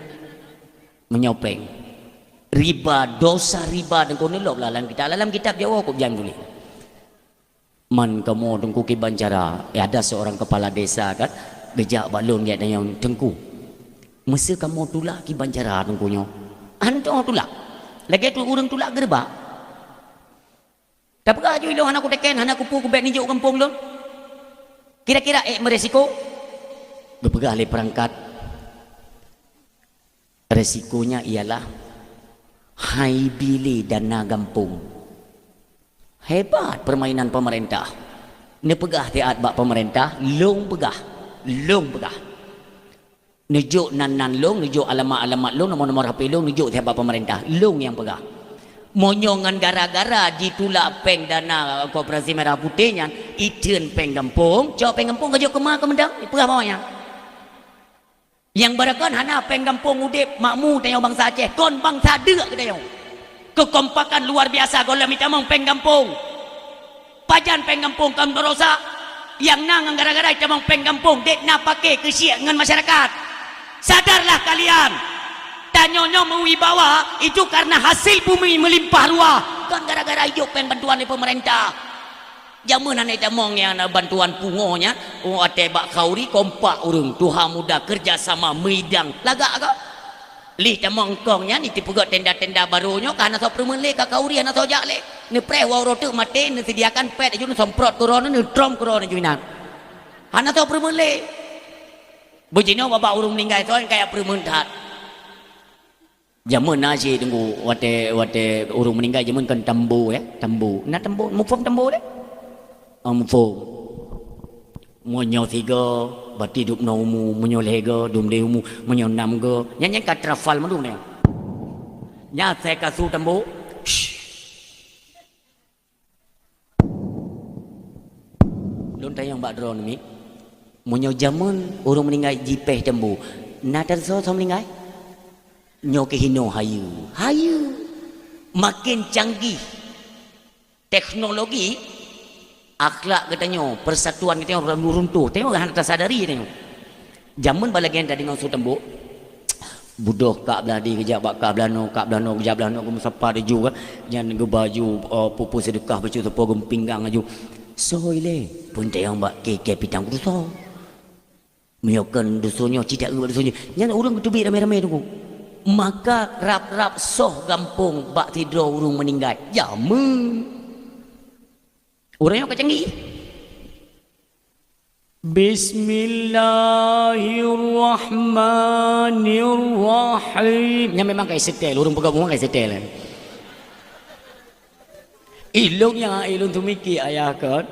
Menyopeng riba dosa riba dan kono lok dalam kitab Jawa kok jangan boleh. Man kamu dengku ke Banjara ada seorang kepala desa kan gejak balon dia yang tengku. Masa kamu tulak ke Banjara dengkunya. Antong tulak. Lagi tu urang tulak gerbak. Tak pernah aja ilang anak aku teken, anak aku pun kubek ninjuk kampung dong. Kira-kira meresiko? Berpegah oleh perangkat. Resikonya ialah hai bili dana kampung. Hebat permainan pemerintah. Ni pegah tiat bak pemerintah, long pegah. Nujuk nan long, nujuk alamat long, nomor HP long, nujuk tiap pemerintah. Long yang pegah. Monyongan gara-gara ditulak peng dana Koperasi Merah Putihnya iten peng kampung cok peng kampung kejok kemah kemendang perah bawahnya yang barakan hana peng kampung udip makmu tanya bangsa Aceh kon bangsa dek ke tanya kekompakan luar biasa kalau minta mong peng kampung pajan peng kampung kam rosak yang nang gara-gara camang peng kampung dek na pakai kesiak dengan masyarakat. Sadarlah kalian. Tanyonya mewibawa itu karena hasil bumi melimpah ruah kan gara-gara hidup pen bantuan dari pemerintah jaman ane tamong yang bantuan pungonya ate bak kauri kompak urung Tuhan muda kerjasama meidang lagak agak lih tamong kongnya ni tipuga tenda-tenda barunya karena so permele ka kauri ana so jakle ni pre wa rotu mate ni sediakan pet ju semprot corona ni trom corona juinan ana so permele bojino baba urung ninggal so kayak permentat. Zaman nasi tunggu wate urung meninggal zaman kan tambu ya tambu nak tambu mufum tambu deh mufum monyo tiga bati dup naumu monyo lega dum deumu monyo nam go nyanyi kat trafal mandum ne nya saya kasu tambu don tayang bak drone mi monyo zaman urung meninggal jipeh tambu natar so meninggal nyoke hino hayu makin canggih teknologi akhlak katanya persatuan katanya orang runtuh tengok kan tak sadari tengok zaman balagian tadi ngau tembok budoh kak beladi kejap bak kak belano kejap belano aku sapa dia juga jangan ke baju pupu sedekah bacu tepo gempinggang aju soile pun tengok bak ke pitang kudu meyokan dusunyo tidak dusunyo jangan orang ketubi ramai-ramai tunggu. Maka rap-rap soh gampung bak tidur urung meninggal jamu orangnya kecanggih Bismillahirrahmanirrahim. Nya memang kayak setel, urung pegang kayak setel. Ilung yang ilung tu mikir ayah kan.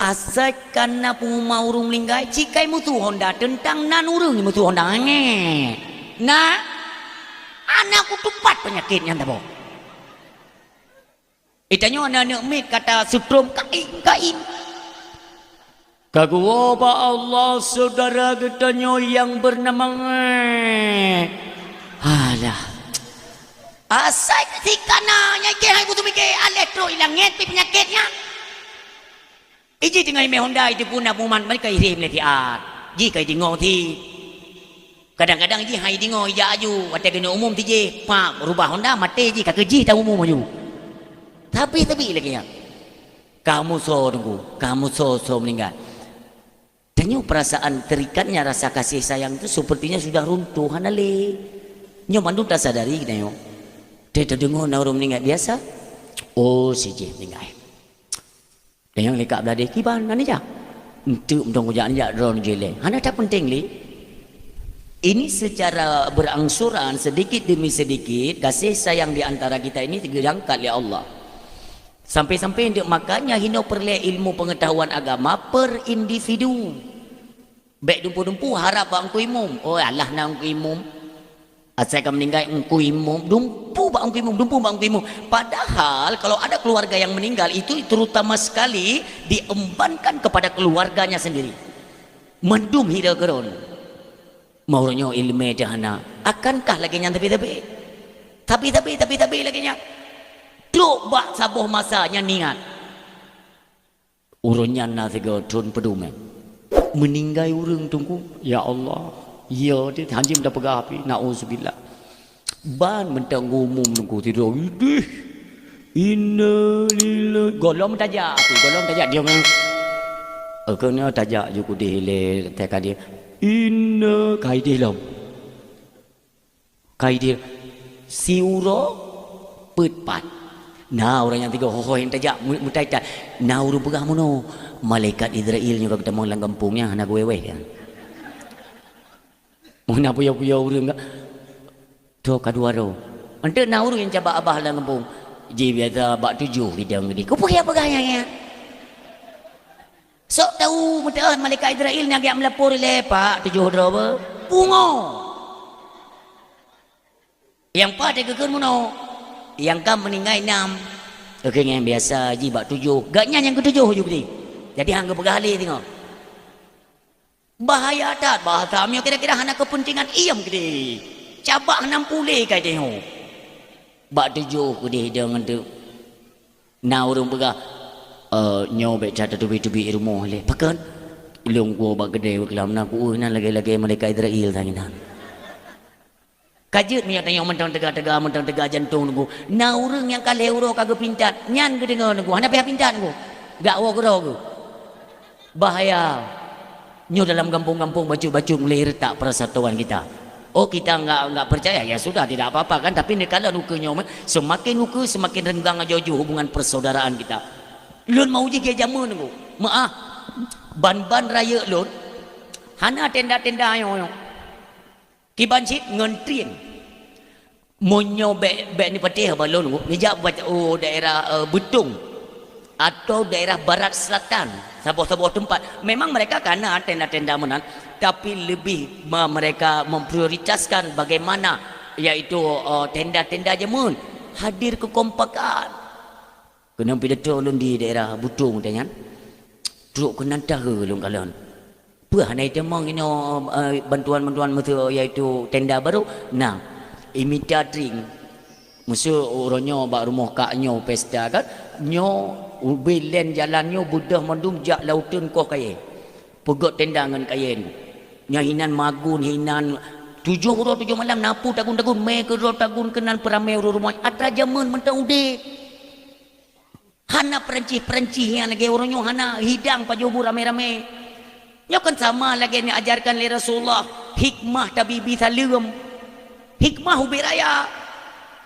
Asalkan na puma urung linggai cikai mutu Honda tentang nan urung mutu Honda nge. Nah, anakku tupat penyakitnya tabo. Itanya anak mit kata sutrum kain. Kagua Allah saudara katanya yang bernama alah. Asal ketika nanya kehai butuh mikir elektro hilang ngerti penyakitnya. Iji tinggal me Honda itu pun napuman mereka irim leti art. Jika dingo ti kadang-kadang iji hai dingo ija aju wate kena umum ti je pak rubah Honda mate ji ka keji ta umum aju. Tapi lagi ya. Kamu so tunggu, kamu so meninggal. Tanya perasaan terikatnya rasa kasih sayang itu sepertinya sudah runtuh hanale. Nyo mandung tak sadari kita yo. Dia terdengar orang meninggal biasa. Oh si je meninggal. Dan yang lekak belade kiban nani ja. Untuk mendong ujak ni ron jele. Hana tak penting li. Ini secara berangsuran sedikit demi sedikit kasih sayang di antara kita ini diangkat oleh Allah. Sampai-sampai untuk makanya hina perle ilmu pengetahuan agama per individu. Baik dumpu-dumpu harap bang ku imum. Oh Allah nang ku imum. Asalkan meninggal engku imum, dumpu bang imum. Padahal kalau ada keluarga yang meninggal itu terutama sekali diembankan kepada keluarganya sendiri. Mendum hira geron. Maunya ilmu jahana. Akankah lagi yang tapi lagi nya. Duk bak sabuh masanya niat. Urunnya na tiga turun pedume. Meninggal urung tunggu. Ya Allah. Ya dia hanjim dah pegang api. Na'udzubillah. Ban mentang umum nunggu tidur. Idih. Inna lillahi. Golong tajak api. Golong tajak dia memang. Kena tajak juga dia. Teka dia. Inna. Kaidih lam. Kaidih. Siuro. Petpat. Nah orang yang tiga. Hoho yang tajak. Mutai-tai. Nah urung pegang mana. Malaikat Israel juga ketemu dalam kampungnya. Anak gue-gue kan. Mana puya-puya urang enggak? Tu kedua ro. Ante na urang yang coba abah dalam kampung. Ji biasa bak 7 bidang ni. Ku pergi apa gaya? Sok tahu mudah malaikat Israel ni agak melapor le pak 7 ro apa? Bungo. Yang pada kekeun muno. Yang kam meninggal 6. Okey yang biasa ji bak 7. Gaknya yang ke-7 juga ni. Jadi hang ke pegali tengok. Bahaya tak bahasa kami kira-kira hanya kepentingan iam gede cabak 60 kai tengok bak 7 gede dengan tu na urang pegah nyo be cata tubi-tubi rumah le pakan ilung gua bak gede kelam na ku na lagi-lagi malaikat Israel tanginan kajut mi tanya mentang tega jantung nunggu na urang yang kale uro kagak pintat nyan gede nunggu hana pihak pintat nunggu gak wo gero bahaya. Nyo dalam kampung-kampung baju-baju mulai retak persatuan kita. Oh kita enggak percaya ya sudah tidak apa-apa kan tapi kalau nuke nyo semakin nuke semakin renggang jauh hubungan persaudaraan kita. Lun mau je dia jamu nunggu. Maaf. Ban-ban raya lun. Hana tenda-tenda ayo. Kiban sit ngentrien. Monyo be ni patih balon nunggu. Nijak buat daerah Betung atau daerah barat selatan. Sebuah tempat memang mereka karena tenda-tenda menan tapi lebih mereka memprioritaskan bagaimana yaitu tenda-tenda jemun hadir kekompakan kena pidato ulun di daerah Butung dengan truk kena dah ulun kalian apa hanai temang ini bantuan-bantuan metu yaitu tenda baru nah imita drink musuh orangnya bak rumah kaknyo pesta kan nyo ubilen jalannya budah mandum jak lautan kau kaya pegot tenda dengan kaya ni nyahinan magun hinan 7 malam napu tagun-tagun me ke tagun kenan peramai rumah atra jaman mentang udik hana peranci yang lagi orangnya hana hidang pajobu rame-rame nya kan sama lagi ni ajarkan oleh Rasulullah hikmah tabibi salim hikmah ubi raya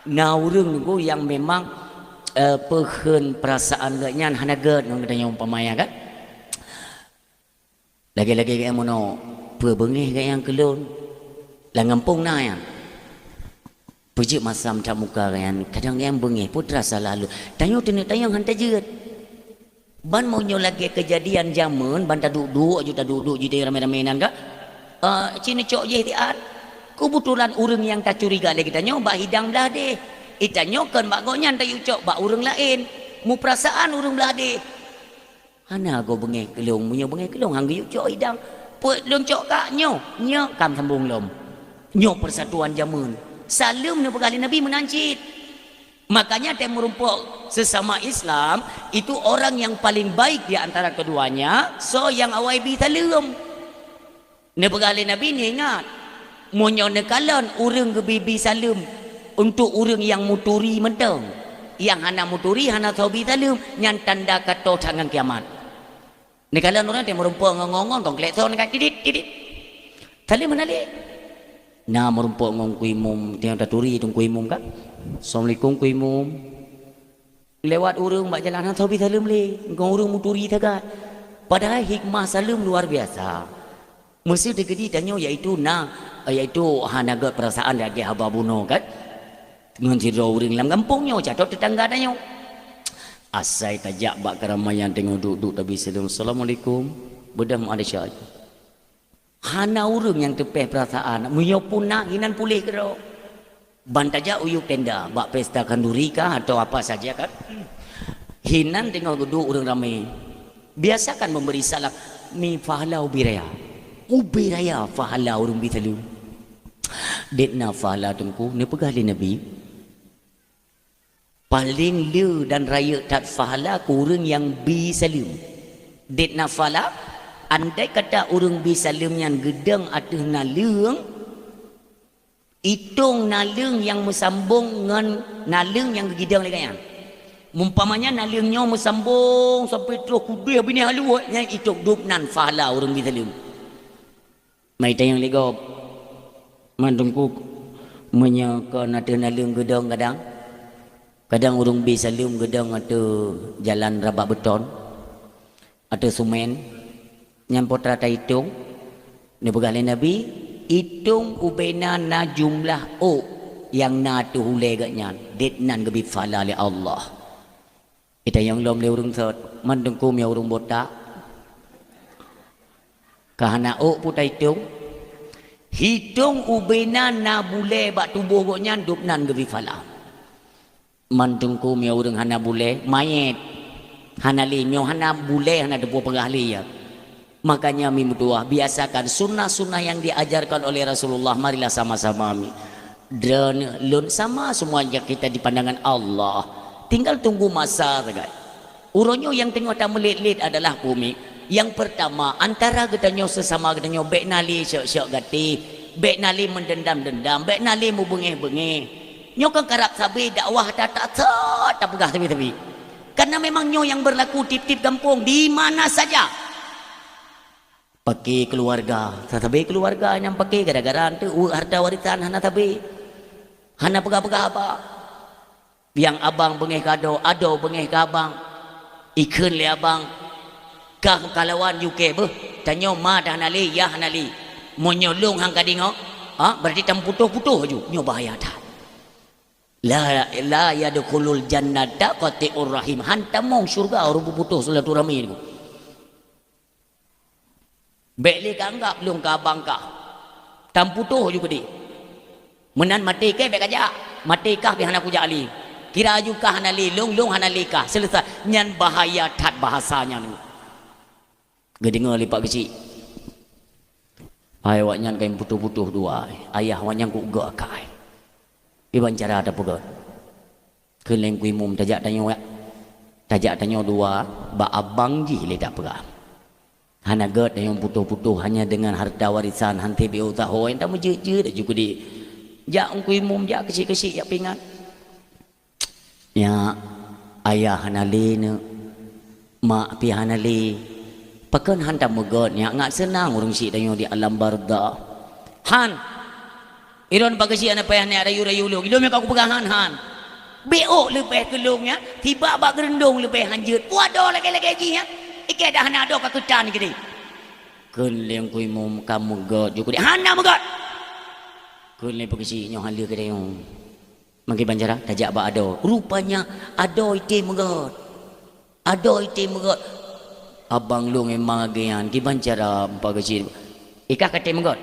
nah urang tu yang memang pehen perasaan gaknya hanaget nang katanya umpamanya kan Lagi-lagi kayak mono berbengih kayak yang kelon. Lah ngampung na yang. Pujuk masam tak muka kan. Kadang yang bengih putra lalu. Tanya tanya hantar jeut. Ban mau lagi kejadian zaman ban tak duduk aja tak duduk je ramai-ramainan kak. Cina cok je tian. Kebetulan orang yang tak curiga lagi tanya bak hidang belah deh. Tanya kan bak gonya tak cok bak orang lain. Mu perasaan orang belah deh. Hana go bengih kelong punya bengih kelong hang yuk cok hidang. Puat lom cok kak nyo kam sambung lom. Nyo persatuan zaman. Salam ni berkali Nabi menancit. Makanya dia merumpuk sesama Islam itu orang yang paling baik di antara keduanya. So yang awai bi salam. Ni berkali Nabi ni ingat. Monyo nekalan orang ke bibi salam untuk orang yang muturi medang. Yang hana muturi hana taubi salam yang tanda kata tangan kiamat. Nekalan orang dia merumpuk ngongong tong klekson kat didit. Salam menalik. Nah merumpuk ngong kuimum tiang taturi tung kuimum kan. Assalamualaikum kuimum. Lewat orang bak jalan taubi salam le. Ngong orang muturi takat. Padahal hikmah salam luar biasa. Mesti degedi tanya iaitu hanaga perasaan lagi haba bunuh kan. Dengan cerita orang dalam kampungnya jatuh tetangga tanya. Asai tajak bak keramaian tengok duduk tapi salam. Assalamualaikum. Bedah ada syarat. Hana orang yang tepeh perasaan muyo pun nak hinan pulih kero bantaja uyuk tenda bak pesta kanduri kah atau apa saja kan hinan tengok duduk orang ramai biasakan memberi salam mi fahala ubiraya fahala orang bitalu detna fahala tungku ne pegali Nabi paling le dan raya tak fahala ku orang yang bisalim detna fahala. Andai kata orang bisalam yang gedang atas nalung, hitung nalung yang mesambung dengan nalung yang gedang lagi kan. Mumpamanya nalungnya mesambung sampai terus kubih bini halu yang hitung dupnan fahala orang bisalam. Mai tayang lego mandungku menyakan atas nalung gedang kadang orang bisalam gedang atas jalan rabak beton atas sumen. Yang potrata hitung ni bergali Nabi hitung ubena na jumlah yang na tu hule gatnya detnan gebi fala li Allah ita yang lom le urung sot mandengkum ya urung botak kahana puta hitung ubena na bule bak tubuh gatnya dupnan gebi fala mandengkum ya urung hana bule mayet hana li myo hana bule hana debu pengahli ya. Makanya mi berdua biasakan sunnah-sunnah yang diajarkan oleh Rasulullah. Marilah sama-sama mi dan lun sama semuanya kita di pandangan Allah. Tinggal tunggu masa saja. Uronyo yang tengok tak melit-lit adalah bumi. Yang pertama antara katanya sesama katanya bek nali syok-syok gati, bek nali mendendam-dendam, bek nali mu bengih-bengih. Nyo kan karap sabi dakwah tak pegah tapi. Karena memang nyo yang berlaku tip-tip kampung di mana saja. Pakai keluarga, tetapi keluarga yang pakai gara-gara tu harta warisan hana tabi, hana pegah-pegah apa? Yang abang bengih kado, ado bengih ke abang, ikan le abang, kah kalawan UK beh, tanya ma dah nali, ya nali, mau nyolong hang kadingo, berarti tam putuh-putuh ju, nyo bahaya dah. La yadkhulul jannata qati'ur rahim, hantam mong surga orang putuh silaturahmi ni. Beli kanggap belum ke abang kah tam putuh juga di menan mati ke bek aja mati kah bi hana ku jali kira aju kah hanali long hanali kah selesai nyan bahaya tat bahasanya ni gedinga lipat kecil ai wak nyan kain putuh-putuh dua ayah wak nyan ku gak kai iban cara ada pegat keleng kuimum tajak tanya dua ba abang ji le tak pegang hana gad yang putuh-putuh hanya dengan harta warisan hanti bi utaho entah meje-je dah juga di jak ungkui mum jak kecil-kecil jak pingat ya ayah hanali ne mak pi hanali pakan hantam megad nya ngat senang urang si dayo di alam barda han iron bagasi ana payah ne rayu-rayu lu ilmu aku pegang han beo lebih kelungnya tiba bak gerendong lebih hanjut waduh lagi-lagi nya ikai dah nak ada keketan gini kun leng kui mum kamu god juga dia hana magot kun leng pegisi nyo halia kedai nyo mangki banjara tajak ba ado rupanya ado ite magot abang lu memang agian ki banjara pegisi ika kate magot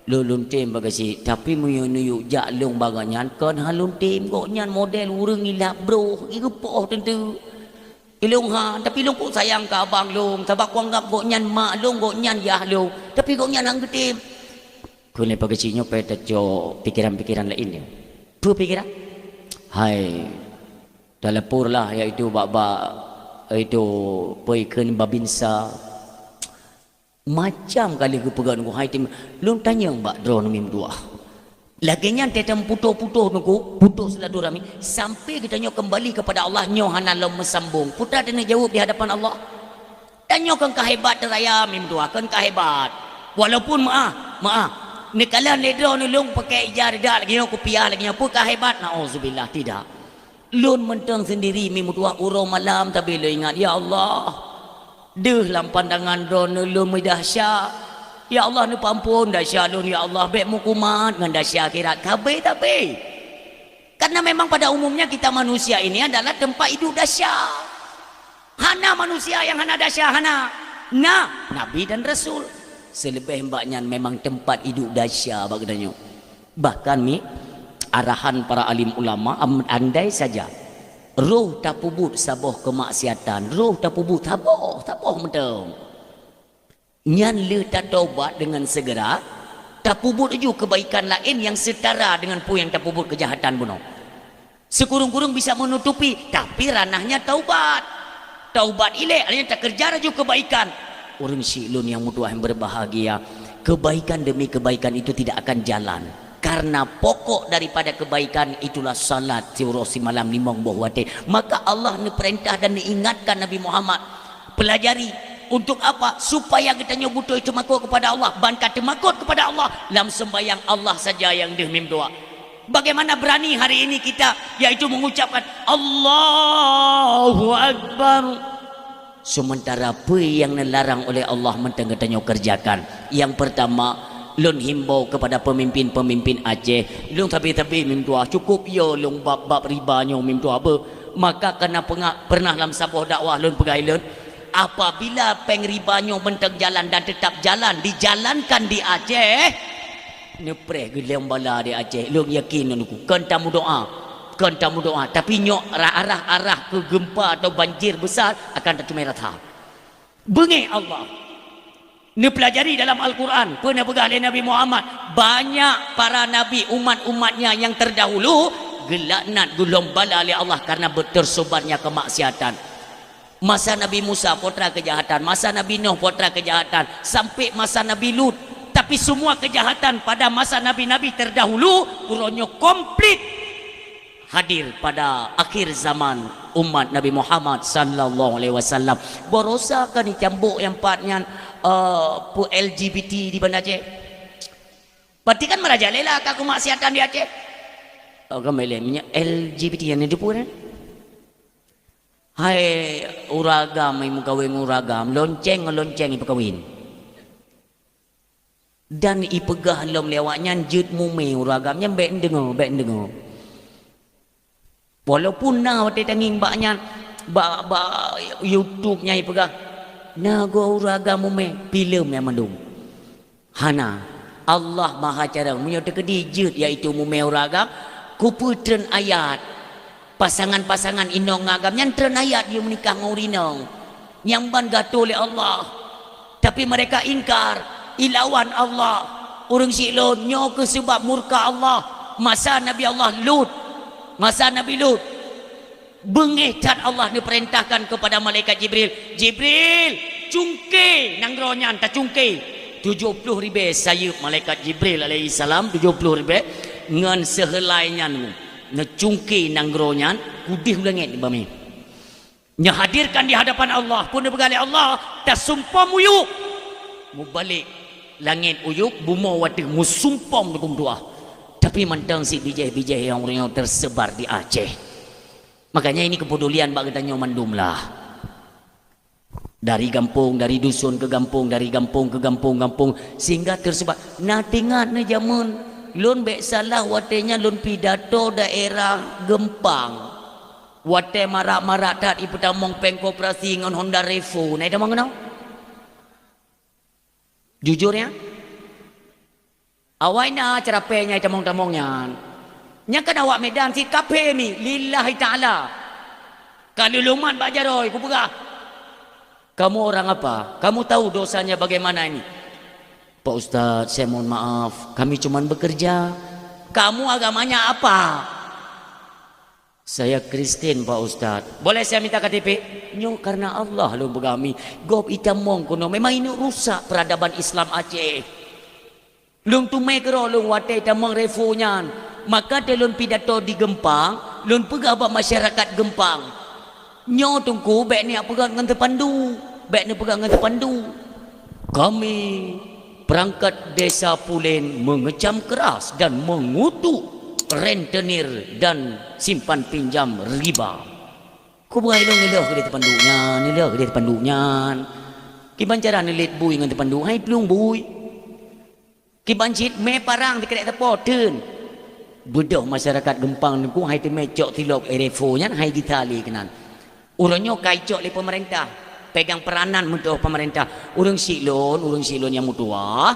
lulun tim bagasi tapi muyuk jak lung baganyan kon halun tim kok nyan model urang ilap bro iku poh tentu ilung ha tapi lung kok sayang ka abang lung sebab ko anggap kok nyan mak lung kok nyan yah lung tapi kok nyan hang tim kune bagasi nyo peta jo pikiran-pikiran lain ya tu pikiran hai dalepur lah iaitu baba itu poikeun babinsa macam kali ke pegang ku hai tim lung tanya mbak drone mim dua laginya tetem putus-putus nuku putus silaturahmi sampai kita nyo kembali kepada Allah nyo hana lom mesambung putra kena jawab di hadapan Allah dan nyo kan kahebat raya mim dua kan kahebat walaupun maaf nekalan le drone lung pakai ijar dak lagi nyo kopiah lagi nyo pun kahebat nauzubillah tidak lun mentang sendiri mim dua urang malam tapi lo ingat ya Allah deh dalam pandangan drone lu dahsyat ya Allah ni pampun dahsyat lu ya Allah baik mukumat dengan dahsyat akhirat kabeh tapi karena memang pada umumnya kita manusia ini adalah tempat hidup dahsyat hana manusia yang hana dahsyat hana nah nabi dan rasul selebih mbaknya memang tempat hidup dahsyat bagdanya bahkan ni arahan para alim ulama andai saja roh tak pubut saboh kemaksiatan roh tak pubut taboh mentang nyan le tak taubat dengan segera tak pubut juga kebaikan lain yang setara dengan pu yang tak pubut kejahatan bunuh sekurung-kurung bisa menutupi tapi ranahnya taubat ilek artinya tak kerja juga kebaikan orang silun yang mutuah yang berbahagia kebaikan demi kebaikan itu tidak akan jalan karena pokok daripada kebaikan itulah salat siurosi malam limang buah wate maka Allah ni perintah dan diingatkan Nabi Muhammad pelajari untuk apa supaya kita butuh itu makut kepada Allah bankat makut kepada Allah dalam sembahyang Allah saja yang dihmim doa bagaimana berani hari ini kita yaitu mengucapkan Allahu Akbar sementara apa yang dilarang oleh Allah mentang katanya kerjakan yang pertama lun himbau kepada pemimpin-pemimpin Aceh lun tapi mim tua cukup yo lun bab ribanya mim tua apa maka kena pernah dalam sabuh dakwah lun pegai lun apabila pengribanya mentang jalan dan tetap jalan dijalankan di Aceh nepreh gelem bala di Aceh lun yakin nuku kan tamu doa tapi nyok arah ke gempa atau banjir besar akan tercemar rata bengi Allah ni pelajari dalam Al-Quran pernah pegang oleh Nabi Muhammad banyak para nabi umat-umatnya yang terdahulu gelaknat gulung bala oleh Allah karena tersebarnya kemaksiatan masa Nabi Musa putra kejahatan masa Nabi Nuh putra kejahatan sampai masa Nabi Lut tapi semua kejahatan pada masa nabi-nabi terdahulu uronyo komplit hadir pada akhir zaman umat Nabi Muhammad sallallahu alaihi wasallam borosa kan dicambuk yang partnya LGBT di Banda Aceh berarti kan merajalela ke kemaksiatan di Aceh kembali LGBT yang hidup kan hai uragam yang kawin uragam lonceng ibu kawin dan ipegah lom lewatnya jut mume uragamnya baik dengar walaupun na waktu tanging baknya YouTube-nya ipegah na go uragam mume film yang mandum hana Allah maha cara menyota kedijut iaitu mume uragam kuputren ayat pasangan-pasangan inong ngagam yang tren ayat dia menikah ngurinong yang ban gato oleh Allah tapi mereka ingkar ilawan Allah orang silon nyo ke sebab murka Allah masa Nabi Lut bengetan Allah diperintahkan kepada malaikat Jibril cungke nang ronyan ta cungke 70 ribu sayup malaikat Jibril alaihi salam 70 ribu ngan sehelainya ngecungke nang ronyan kudih langit di bumi nya hadirkan di hadapan Allah pun bergali Allah tak sumpah muyuk mu balik langit uyuk bumo wati musumpom dengan doa tapi mentang si bijih-bijih yang orang tersebar di Aceh makanya ini kepedulian bagi tanya mandum lah Dari kampung, dari dusun ke kampung, dari kampung ke kampung, sehingga tersebar. Nah tingat na jamun, lun bek salah watenya lun pidato daerah Gempang. Wate marak-marak tak ibu tamong pengkoperasi dengan Honda Revo. Nah itu mana? Jujur ya? Awai na cerapenya itu tamong-tamongnya. Nya kan awak medan si kape ni lillahi ta'ala. Kalau luman bajaroy, ku pegah. Kamu orang apa? Kamu tahu dosanya bagaimana ini? Pak Ustadz, saya mohon maaf, kami cuma bekerja. Kamu agamanya apa? Saya Kristen Pak Ustadz. Boleh saya minta KTP? Nyo karena Allah lu begami. Gob itamong kuno. Memang ini rusak peradaban Islam Aceh. Lung tumai kero lung wate itamong refonya. Maka telun pidato di Gempang, lun pegawai masyarakat Gempang. Nyo tungku bek ni pegang dengan terpandu. Bek ni pegang dengan terpandu. Kami perangkat desa Pulen mengecam keras dan mengutuk rentenir dan simpan pinjam riba. Kau buat ilong ke dia terpandunya, nilai ke dia terpandunya. Kiban cara nilit bui dengan terpandu, hai pelung bui. Kiban cit me parang di kedai tepoten. Bedah masyarakat Gempang ni ku hai te mecok tilok erefonya hai ditali kenan. Urangnya kaicok oleh pemerintah, pegang peranan untuk pemerintah. Urang silon yang mutua.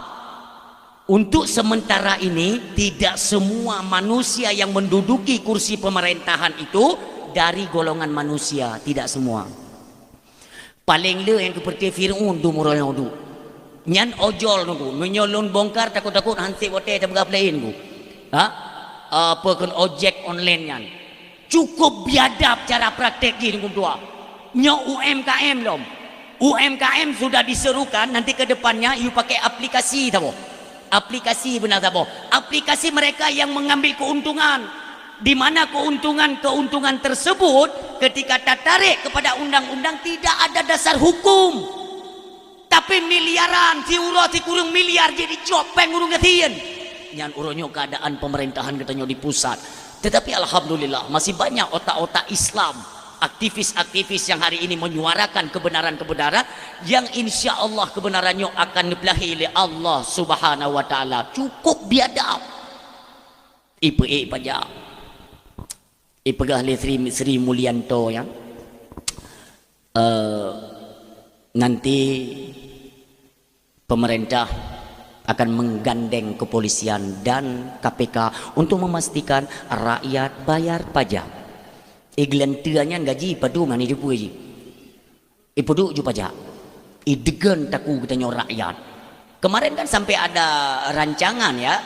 Untuk sementara ini tidak semua manusia yang menduduki kursi pemerintahan itu dari golongan manusia, tidak semua. Paling le yang seperti Fir'aun tu muranya tu. Nyan ojol tu, menyolon bongkar takut-takut hansi wote tabga plain tu. Ha? Apa kan ojek online nyan. Cukup biadab cara praktek ni tunggu tua. Nyo UMKM lom. UMKM sudah diserukan nanti ke depannya you pakai aplikasi tahu. Aplikasi benar tahu. Aplikasi mereka yang mengambil keuntungan. Di mana keuntungan tersebut ketika tertarik kepada undang-undang tidak ada dasar hukum. Tapi miliaran si urut si kurung miliar jadi copeng urung ngetien. Nyan uronyo keadaan pemerintahan katanya di pusat. Tetapi alhamdulillah masih banyak otak-otak Islam, aktivis-aktivis yang hari ini menyuarakan kebenaran-kebenaran yang insya Allah kebenarannya akan dipelahi oleh Allah Subhanahu Wa Taala. Cukup biadab. Ipe pajak. Ipegah le Sri Mulyanto ya. Nanti pemerintah akan menggandeng kepolisian dan KPK untuk memastikan rakyat bayar pajak. Iglantianya gaji padu mani jupu gaji. Ipudu ju pajak. Idegen taku katanya rakyat. Kemarin kan sampai ada rancangan ya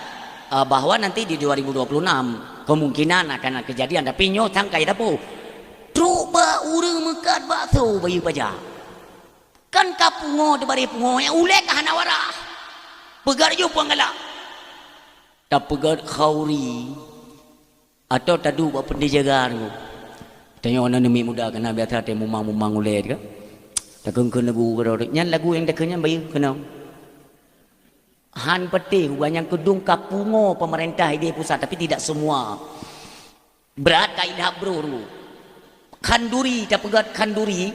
bahwa nanti di 2026 kemungkinan akan ada kejadian tapi nyo tangkai dapu. Truba urang mekat batu bayu pajak. Kan kapungo de bari pungo yang ulek hanawara. Pegar ju pangalak. Tak pegar khauri. Atau tadu buat pendijagaan ku. Tanya orang nemi muda kena biasa te mumang ulet ke. Tak kengken lagu ke. Nyan lagu yang dekenya bayu kena. Han peti banyak kedung kapungo pemerintah ide pusat tapi tidak semua. Berat kaidah bro. Kanduri tak pegat kanduri.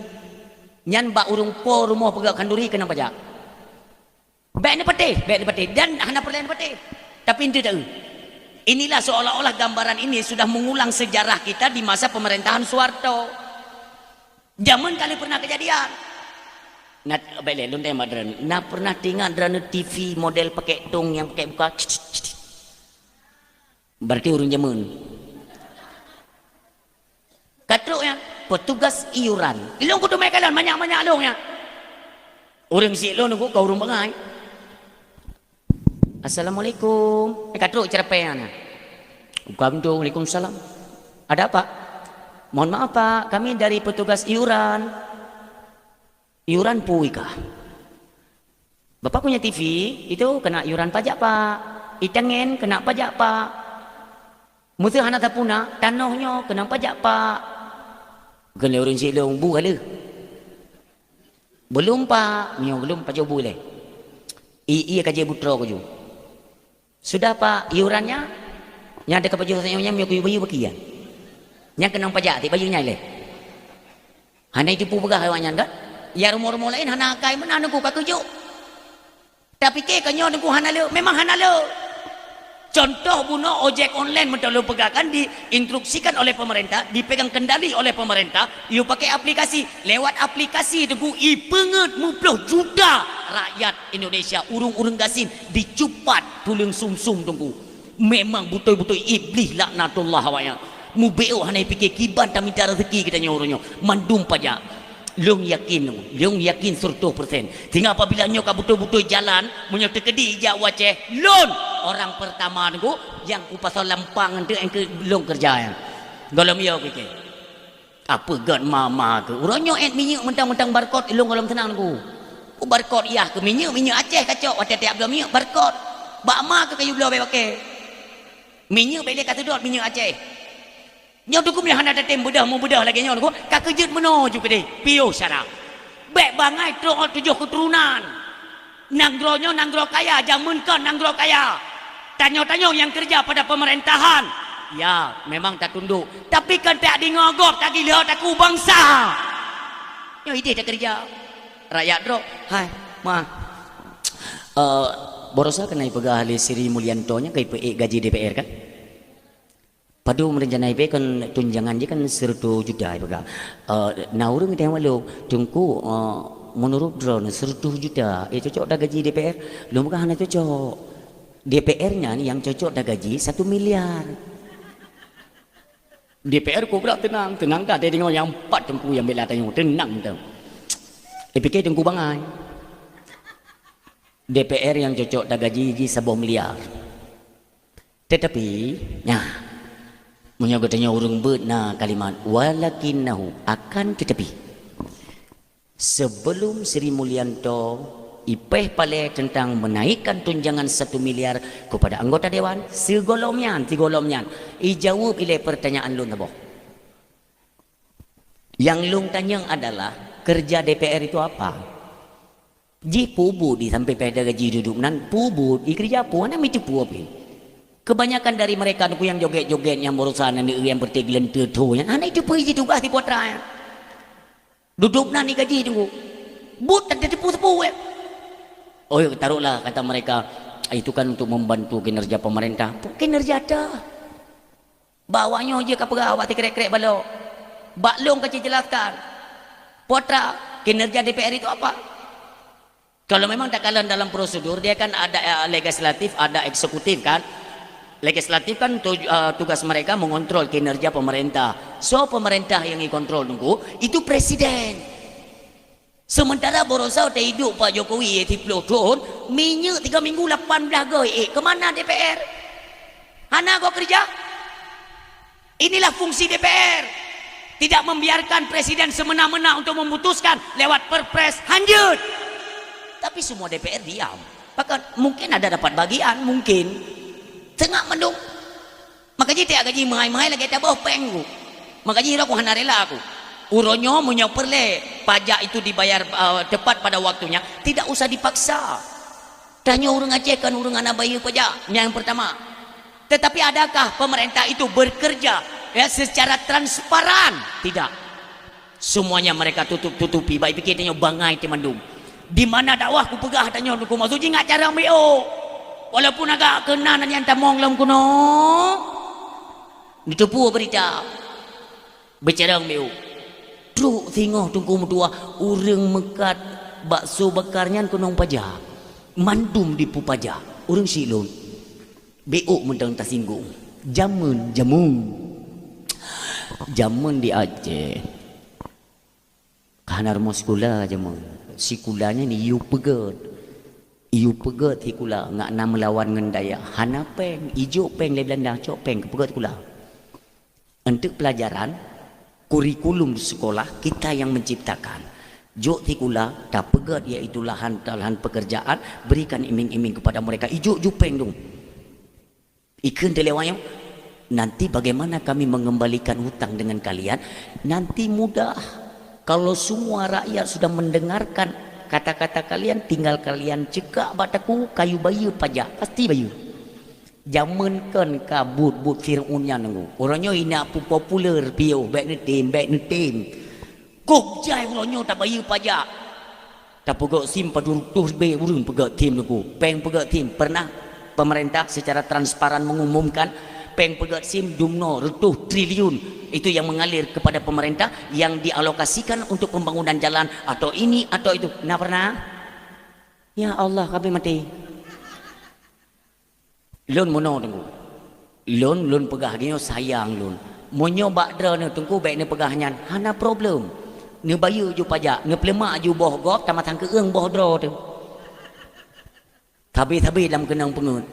Nyan ba urung po rumah pegat kanduri kena pajak. Baik ni peti dan hana perlahan peti. Tapi itu tahu. Inilah seolah-olah gambaran ini sudah mengulang sejarah kita di masa pemerintahan Soeharto. Zaman kali pernah kejadian. Nat baik lun tema dran. Nak pernah tinggal dran TV model pakai tong yang pakai buka. Berarti urung zaman. Katruk yang petugas iuran. Ilung kudu mai kalan banyak-banyak long ya. Urang si lo nunggu kau urung bangai. Assalamualaikum. Katruk cerapaian. Waalaikumsalam. Ada apa? Mohon maaf Pak, kami dari petugas iuran. Iuran pui kah? Bapak punya TV itu kena iuran pajak Pak. Itangen kena pajak Pak. Musuh anak tapuna tanahnya kena pajak Pak. Kena urang si long bu kali. Belum Pak, nyo belum pajak boleh. Iya kaji putra ko ju. Sudah Pak, iurannya nya ada kapajak saya nya bayu bagian. Nya kena pajak ti bajunya le. Hanya itu pu begah hewannya kan? Ya rumor-rumor lain hana kai mana nunggu ka kerja. Tapi ke kanyo nunggu hana le, memang hana le. Contoh bunuh ojek online mentolo pegakan diinstruksikan oleh pemerintah, dipegang kendali oleh pemerintah, you pakai aplikasi, lewat aplikasi tunggu ipenget 50 juta rakyat Indonesia urung-urung gasin dicupat tulang sumsum tunggu. Memang betul-betul iblis laknatullah awaknya. Mu beo hanai fikir kiban tak minta rezeki kita nyoronyo. Mandum pajak. Long yakin 100%. Tinggal apabila nyoka betul-betul jalan, munyo tekedi ijak waceh lon orang pertama tu yang ku pasal lampang tu yang ke belum kerja yang. Golom yo ke. Apa god mama ke. Uronyo minyak mentang-mentang barcode ilung golom tenang ku. Ku barcode iya ke minyak Aceh kacau tiap-tiap belum minyak barcode. Bak ma ke kayu belah pakai. Minyak beli kata dot minyak Aceh. Nyo tu ku punya hana datem bedah mu bedah lagi nyo tu ka kejut meno juga deh pio syara bek bangai tro 7 keturunan nanggronyo nanggro kaya jamun kan nanggro kaya tanyo-tanyo yang kerja pada pemerintahan ya memang tak tunduk tapi kan tak di ngogop tak gila tak ku bangsa nyo ide tak kerja rakyat dro hai ma borosa kena ipegah ahli Sri Mulyanto nya kai gaji DPR kan. Padu merencanai pe kan tunjangan je kan 100 juta ibaga. Naurung dia malu tungku menurut drone 100 juta. Cocok dah gaji DPR. Lu bukan hanya cocok. DPR-nya ni yang cocok dah gaji 1 miliar. DPR ku pula tenang dah dia tengok yang 4 tungku yang bela tanya tenang tu. Fikir tungku bangai. DPR yang cocok dah gaji 1 miliar. Tetapi menyogotnya urung benar kalimat walakinnahu akan tetapi sebelum Sri Mulyanto ipeh pale tentang menaikkan tunjangan 1 miliar kepada anggota dewan segolomnya ijawab ile pertanyaan lu nabo yang lung tanya adalah kerja DPR itu apa ji pubu di sampai pada gaji duduk nan pubu di kerja apa mana itu pubu kebanyakan dari mereka yang joget-joget yang berusaha yang bertegelan tertuanya anak itu pergi tugas di potra ya. Duduk nani gaji tunggu but tak ada tepu-tepu oh taruhlah kata mereka itu kan untuk membantu kinerja pemerintah kinerja ada bawanya je ke pegawai krek-krek balok baklong kecil jelaskan potra kinerja DPR itu apa kalau memang tak kalah dalam prosedur dia kan ada legislatif ada eksekutif kan. Legislatif kan tugas mereka mengontrol kinerja pemerintah. So pemerintah yang dikontrol nunggu itu presiden. Sementara borosau tak hidup Pak Jokowi 30 tahun, minyak 3 minggu 18 goi. Kemana DPR? Hana kau kerja? Inilah fungsi DPR. Tidak membiarkan presiden semena-mena untuk memutuskan lewat perpres hanjut. Tapi semua DPR diam. Bahkan mungkin ada dapat bagian, mungkin. Tengah mendung makanya tiap gaji mahal-mahal lagi tak bawa penggu makanya aku hana rela aku uronyo punya perle pajak itu dibayar tepat pada waktunya tidak usah dipaksa tanya orang Aceh kan orang anak bayar pajak yang pertama tetapi adakah pemerintah itu bekerja secara transparan tidak semuanya mereka tutupi baik pikir tanya bangai temandung di mana dakwah ku pegah tanya aku maksud je ngak cara ambil walaupun agak kena nanti yang tamong lam kuno ditepu berita bercerang meu truk tengok tunggu medua urang mekat bakso bakarnya kunong pajak mandum di pu pajak urang silon beuk mentang tersinggung jamun di Aceh karena rumah sekolah jamun sekolahnya ni you pegat iu pegat hikula ngak na melawan ngendaya hana peng ijo peng le Belanda cok peng pegat kula untuk pelajaran kurikulum di sekolah kita yang menciptakan jok hikula tak pegat iaitu lahan pekerjaan berikan iming-iming kepada mereka ijo jupeng dong ikan telewayang nanti bagaimana kami mengembalikan hutang dengan kalian nanti mudah kalau semua rakyat sudah mendengarkan kata-kata kalian tinggal kalian cekak bataku kayu bayu pajak pasti bayu zaman kan kabut Fir'aunnya nunggu orangnya ini apa popular pio baik netim kok jai orangnya tak bayu pajak Tak pegak sim padu tuh be urung pegak tim nuku. Peng pegak tim pernah pemerintah secara transparan mengumumkan peng pegak sim dumno retuh triliun itu yang mengalir kepada pemerintah yang dialokasikan untuk pembangunan jalan atau ini atau itu. Nah pernah? Ya Allah kami mati. Lun mono tunggu. Lun pegah dia sayang lun. Monyo bakdra ne tunggu baik ne pegahnya. Hana problem. Ne bayu ju pajak, ne pelemak ju boh gop tamatang ke eung boh dro tu. Tabi dalam kenang pengut.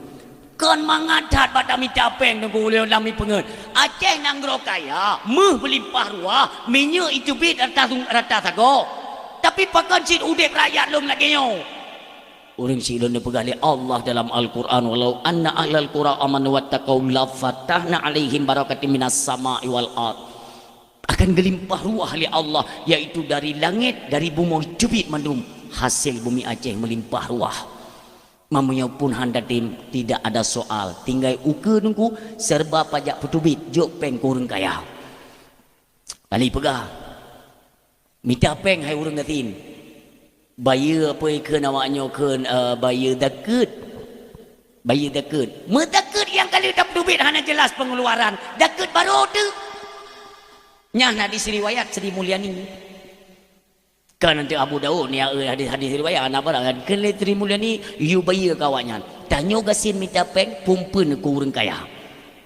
Kan mangadat pada mi capeng tunggu leu lami pengut. Aceh nanggro kaya, meh berlimpah ruah, minyak itu bit rata sago. Tapi pakan sit udek rakyat lum lagi nyo. Orang silun pegah li Allah dalam Al-Quran walau anna ahlal qura amanu wattaqau la fatahna alaihim barakatim minas sama'i wal ard. Akan gelimpah ruah li Allah yaitu dari langit dari bumi cubit mandum hasil bumi Aceh melimpah ruah. Mamanya pun handa tim tidak ada soal tinggal uke nunggu serba pajak petubit jok peng kurang kaya. Kali pegah minta peng hai urang gatin. Bayar apa ikan awaknya kan bayar dakut. Bayar dakut. Medakut yang kali tak duit hanya jelas pengeluaran. Dakut baru tu. Nyah nak disriwayat Sri Mulyani. Kan nanti Abu Daud ni hadis riwayat anak barang kan Sri Mulyani you bayar kawaknya. Tanya gasin minta peng pumpun ku urang kaya.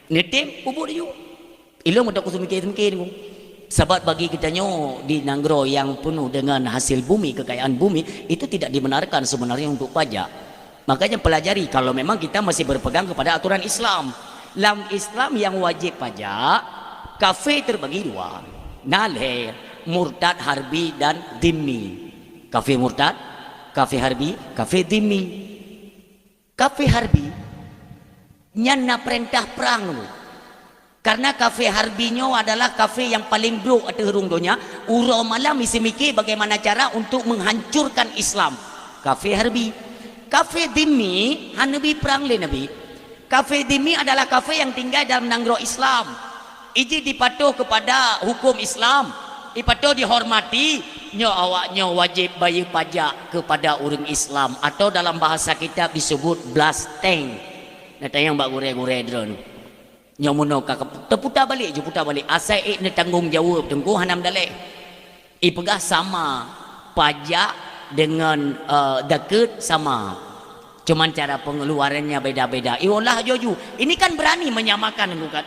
Netem pupuk dia. Ilmu tak kusum mikir ni. Sebab bagi kitanya di Nanggro yang penuh dengan hasil bumi, kekayaan bumi itu tidak dibenarkan sebenarnya untuk pajak. Makanya pelajari kalau memang kita masih berpegang kepada aturan Islam. Dalam Islam yang wajib pajak, kafe terbagi dua. Nalhe, murtad, harbi dan dhimmi. Kafe murtad, kafe harbi, kafe dhimmi. Kafe harbi nyana perintah perang dulu. Karena kafe Harbinyo adalah kafe yang paling buruk atau herungdonya. Uro malam mesti mikir bagaimana cara untuk menghancurkan Islam. Kafe Harbi. Kafe Dhimmi, Hanabi perang le Nabi. Kafe Dhimmi adalah kafe yang tinggal dalam Nanggro Islam. Iji dipatuh kepada hukum Islam. Dipatuh dihormati. Nyo awaknya wajib bayar pajak kepada orang Islam. Atau dalam bahasa kita disebut blasteng. Nanti yang mbak gure-gure drone. Nyamuno kakak terputar balik je putar balik asal ni tanggung jawab tengku hanam dalek pegah sama pajak dengan dakut sama cuman cara pengeluarannya beda-beda iyalah joju ini kan berani menyamakan bukan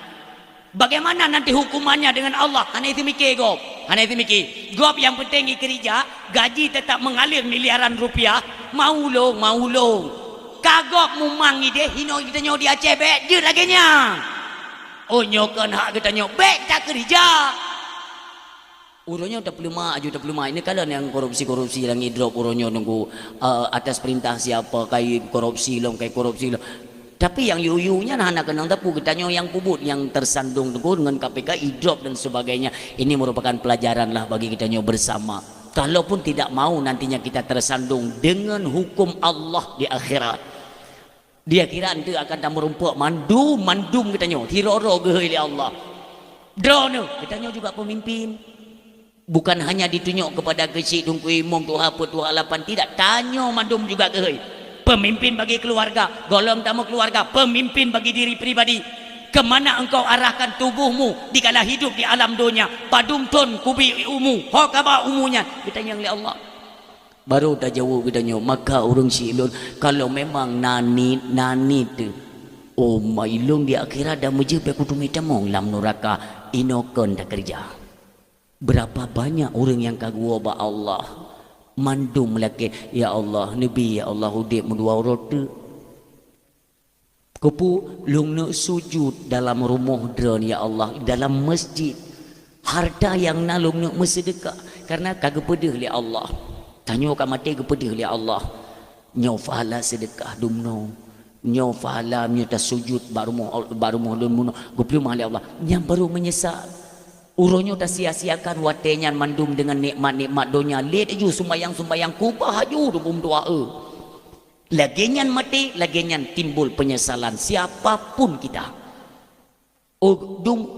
bagaimana nanti hukumannya dengan Allah hanya itu mikir gop yang penting kerja gaji tetap mengalir miliaran rupiah mau long kagok mumangi deh hino kita nyo di Aceh bet je lagi nya. Oh nyokan hak kita nyok baik tak kerja. Uronya tak perlu mak ini kalian yang korupsi yang drop uronya nunggu atas perintah siapa kayak korupsi long. Tapi yang yuyunya nah anak kenang tapu kita nyok yang pubut yang tersandung nunggu dengan KPK drop dan sebagainya. Ini merupakan pelajaran lah bagi kita nyok bersama. Kalaupun tidak mau nantinya kita tersandung dengan hukum Allah di akhirat. Dia kira nanti akan tak merumpuk mandum kita nyo hiroro gehili Allah drone kita nyo juga pemimpin bukan hanya ditunjuk kepada kecik dungku imong tu apa tu halapan tidak tanyo mandum juga gehil pemimpin bagi keluarga golong tamu keluarga pemimpin bagi diri pribadi kemana engkau arahkan tubuhmu dikala hidup di alam dunia padum ton kubi umu hokaba umunya kita yang li Allah baru dah jawab kitanya maka orang silun kalau memang nani tu oh mailung di akhirat dah menjebak kudu minta mong lam neraka inokon dah kerja berapa banyak orang yang kagua ba Allah mandum laki ya Allah nabi ya Allah udip mendua roti kupu lung nak sujud dalam rumah dron ya Allah dalam masjid harta yang nalung nak bersedekah karena kagak pedih li Allah tanya kat mati kepada oleh Allah nyo fahala sedekah dumno nyo fahala nyata sujud baru mohon muno goplu mahli Allah yang baru menyesal uronyo dah sia-siakan watenya mandum dengan nikmat-nikmat dunia let ju sembayang kubah ju dum doa lagian mati lagian timbul penyesalan siapapun kita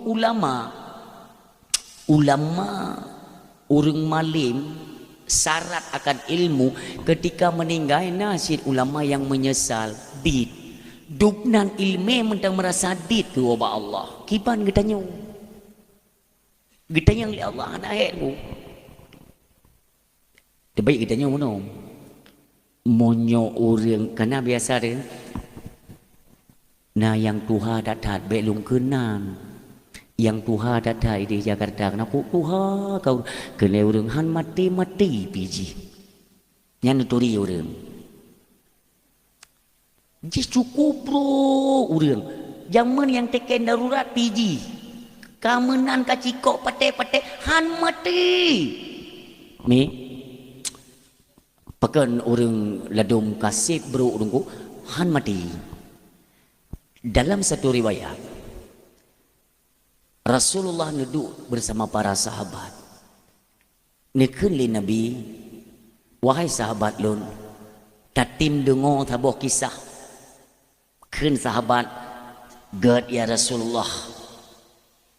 ulama orang malim syarat akan ilmu ketika meninggal nasid ulama yang menyesal dit dubnan ilme mentang merasa dit ke wabak Allah kiban getanya yang li Allah anak ayatku terbaik getanya mana monyo orang karena biasa dia nah yang Tuhan datat belum kenal yang Tuhan datai di Jakarta kenapa Tuhan kau kena orang han mati biji yang nuturi orang jadi cukup bro orang zaman yang teken darurat biji kamenan kacikok pate han mati mi pakan orang ladum kasih bro orang han mati dalam satu riwayat Rasulullah duduk bersama para sahabat. Nekun li Nabi, wahai sahabat lun, tatim dengo tabuh kisah. Kun sahabat, gad ya Rasulullah.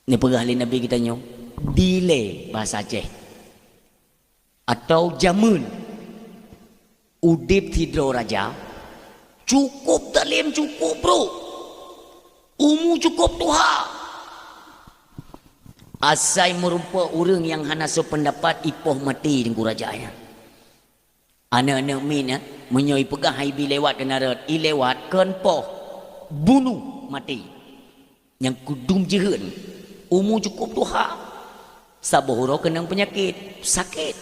Ni pegah li Nabi kita nyo, delay bahasa Aceh. Atau jamun, udip tidro raja, cukup talim cukup bro. Umu cukup Tuhan. Asai merupa orang yang hana sependapat ipoh mati dengan kerajaan. Anak-anak min menyoi pegah haibi lewat kenarat, lewat kenpoh bunuh mati. Yang kudum jehun, umur cukup Tuhan. Sabohoro kena penyakit, sakit,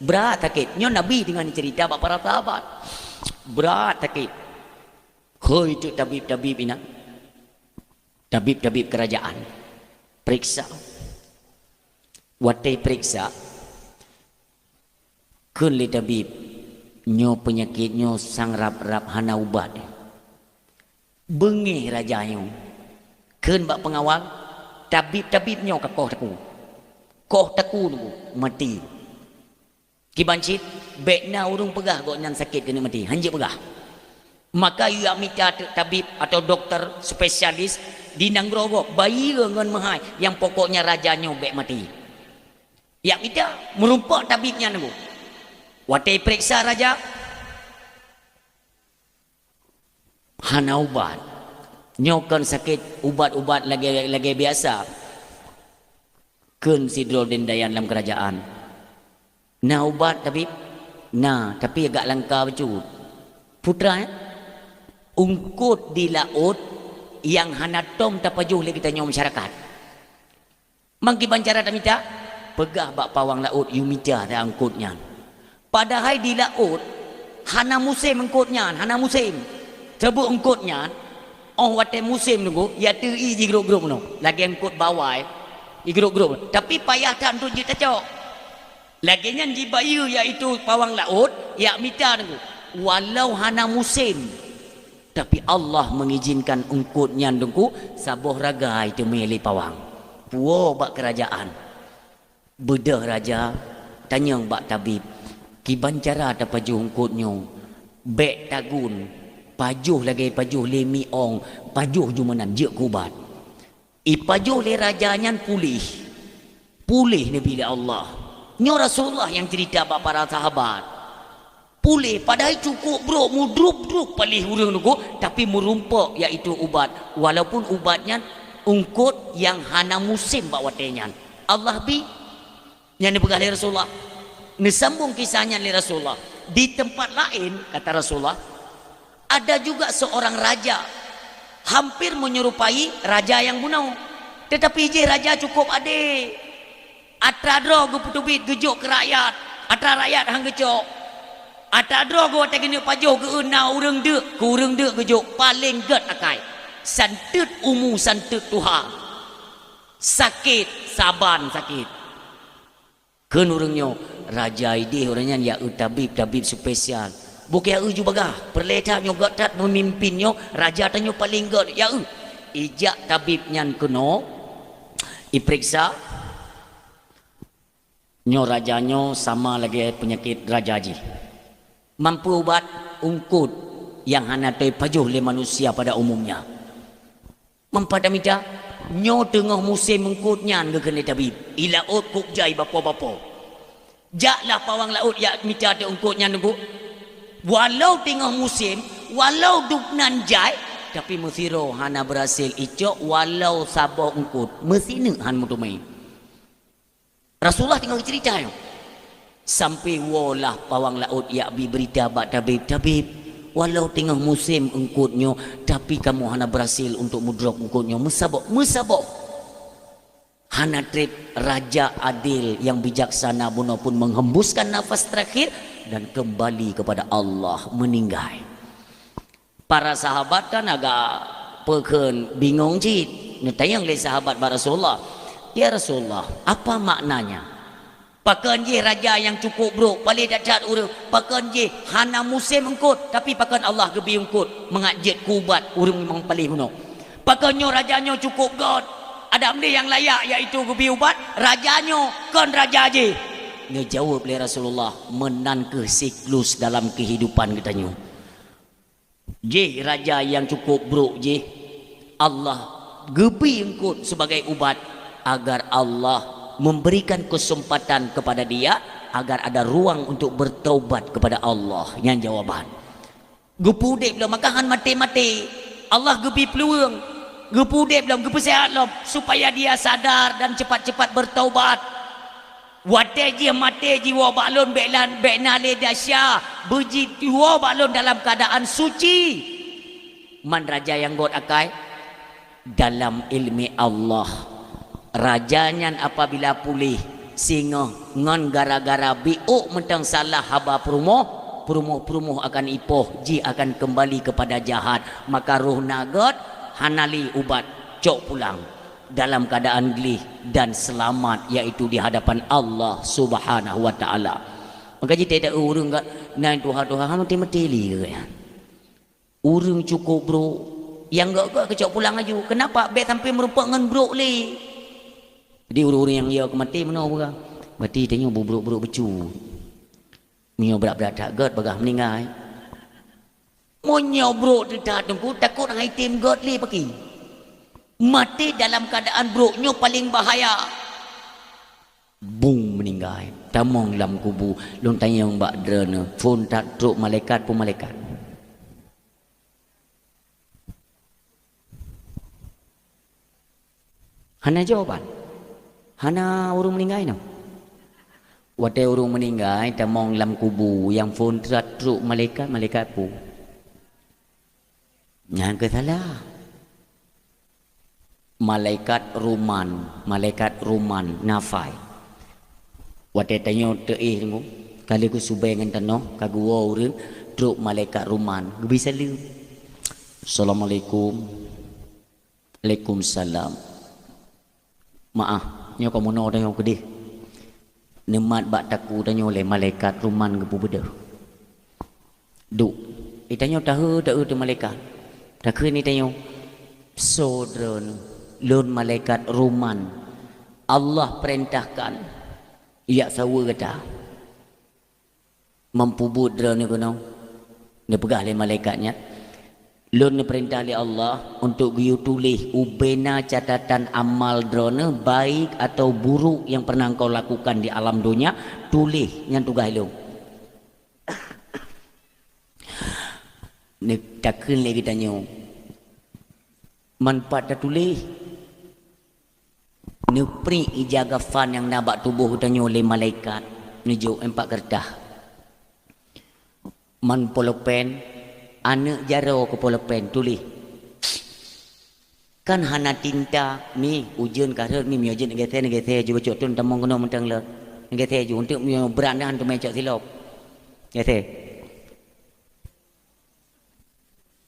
berat sakit. Nyo Nabi dengan cerita bapa para sahabat. Berat sakit. Hoi itu tabib-tabib ini. Tabib-tabib kerajaan. Periksa. Watai periksa kun li tabib nyo penyakit nyo sang rap-rap hana ubat bengih raja nyo kun bak pengawal tabib nyo ke koh taku nunggu mati kibancit bekna urung pegah gok nyan sakit kena mati hanjik pegah maka ia minta tabib atau dokter spesialis di Nanggrogo bayi dengan mahai yang pokoknya raja nyo bek mati. Yang tidak merumpak tabibnya nunggu. Watai periksa raja. Hana ubat. Nyokan sakit ubat-ubat lagi biasa. Kun sidro dendayan dalam kerajaan. Nah ubat tabib. Nah tapi agak langka betul. Putra ungkut di laut yang hana tom tapajuh lagi tanya masyarakat. Mangkiban cara tak minta. Pegah bak pawang laut yumija dah angkutnya. Padahal di laut hana musim angkutnya, hana musim. Sebut angkutnya, oh wate musim nunggu, ya teri di grup-grup no. Lagi angkut bawah, di grup-grup. Tapi payah tak untuk kita cok. Lagi nya di bayu iaitu pawang laut, ya mita nunggu. Walau hana musim, tapi Allah mengizinkan angkutnya nunggu sabuh raga itu milih pawang. Puo bak kerajaan. Bedah raja tanya bak tabib kiban cara ada pajuh ungkutnya bek tagun pajuh lagi pajuh lemi ong pajuh jumanan je kubat pajuh le rajanya pulih Nabi Allah nyo Rasulullah yang cerita bak para sahabat pulih padahal cukup bro mudruk palih urang nunggu tapi merumpak iaitu ubat walaupun ubatnya ungkut yang hana musim bak watenya Allah bi yang dipegah oleh Rasulullah disambung kisahnya oleh Rasulullah di tempat lain kata Rasulullah ada juga seorang raja hampir menyerupai raja yang bunuh tetapi je raja cukup ade atradro guputubit gejuk ke rakyat atra rakyat hang gecok atradro go tegini pajuh ke una urang dek gejuk paling get akai santut umu santut Tuhan sakit saban sakit kan orangnya raja ide orangnya ya tabib spesial bukan ya juga perletanya gatat memimpinnya raja tanya paling gad ya ijak tabibnya kena diperiksa nyo rajanya sama lagi penyakit rajaji mampu ubat ungkut yang hana toy pajuh le manusia pada umumnya mempadamida nyo tengah musim mengkutnya ke kena tabib ila ot kuk jai bapa-bapa Jaklah pawang laut ya mita ada ungkutnya nunggu. Walau tengah musim, walau duknan jai, tapi mesiro hana berhasil icok walau sabah ungkut. Mesina han mutumai. Rasulullah tengah cerita yo. Sampai walah pawang laut ya bi berita bak tabib. Walau tengah musim ungkutnya, tapi kamu hana berhasil untuk mudrop ungkutnya. Mesabok. Hana trip raja adil yang bijaksana bunuh pun menghembuskan nafas terakhir dan kembali kepada Allah meninggal. Para sahabat kan agak peken bingung cit. Tanya oleh sahabat Rasulullah, ya Rasulullah, apa maknanya? Pakan je raja yang cukup bro, paling dacat urang. Pakan je hana musim engkut, tapi pakan Allah gebi engkut mengajit kubat urang memang paling kuno. Pakannya rajanya cukup god. Ada benda yang layak iaitu gebi ubat, rajanya kan raja je. Dia jawab oleh Rasulullah, menan ke siklus dalam kehidupan katanya. Je raja yang cukup bro je, Allah gebi engkut sebagai ubat agar Allah memberikan kesempatan kepada dia agar ada ruang untuk bertaubat kepada Allah. Yang jawaban gepudek belum makahan mati-mati Allah gebi peluang gepudek belum gepesehat belum supaya dia sadar dan cepat-cepat bertaubat. Wate je mati jiwa baklon bekna le dasya beji jiwa baklon dalam keadaan suci. Man raja yang god akai dalam ilmi Allah. Rajanya apabila pulih singa ngan gara-gara biuk mentang salah haba perumuh akan ipoh ji akan kembali kepada jahat, maka roh nagot hanali ubat cok pulang dalam keadaan gelih dan selamat, yaitu di hadapan Allah Subhanahu wa taala. Maka ji tidak urang kat nai Tuhan mati-mati li ke ya. Urang cukup bro yang gak kecok pulang aju. Kenapa bet sampai merupakan bro li? Jadi orang-orang yang ia mati mana bukan? Mati tanya buruk-buruk becu. Mio berat-berat tak god bagah meninggal. Monyo bro tidak tunggu takut hai tim god li pergi. Mati dalam keadaan broknya paling bahaya. Bung meninggal. Tamong dalam kubu. Long tanya yang bak drone. Phone tak truk malaikat pun malaikat. Hana jawaban. Hana urung meninggal no. Wate urung meninggal tamong dalam kubu yang phone tak truk malaikat pun. Yang ke salah. Malaikat ruman nafai. Wate tanyo teih tunggu. Kali ku subay ngan tano kagua urang truk malaikat ruman. Bisa lu. Assalamualaikum. Waalaikumsalam. Maaf, nyo kamu no tanyo kedih. Nemat bak taku tanyo le malaikat ruman gepu beda. Duk. Itanyo tahu tu malaikat. Takut ni tanyo. Sodron lun malaikat ruman Allah perintahkan ia sawa kata mampu budra ni kono dia pegah le malaikatnya lun perintah oleh Allah untuk giu tulis ubena catatan amal drone baik atau buruk yang pernah kau lakukan di alam dunia, tulis yang tugas lu ni takkan lagi tanya manfaat dah tulis nepri ijaga fan yang nabak tubuh tanya oleh malaikat nujuk 4 kertas man polopen anak jaro ke polopen tulis kan hana tinta ni ujian karet ni ujian negete juga cok tun tamong kono mentang le negete ju untuk berandahan tu mecok silop negete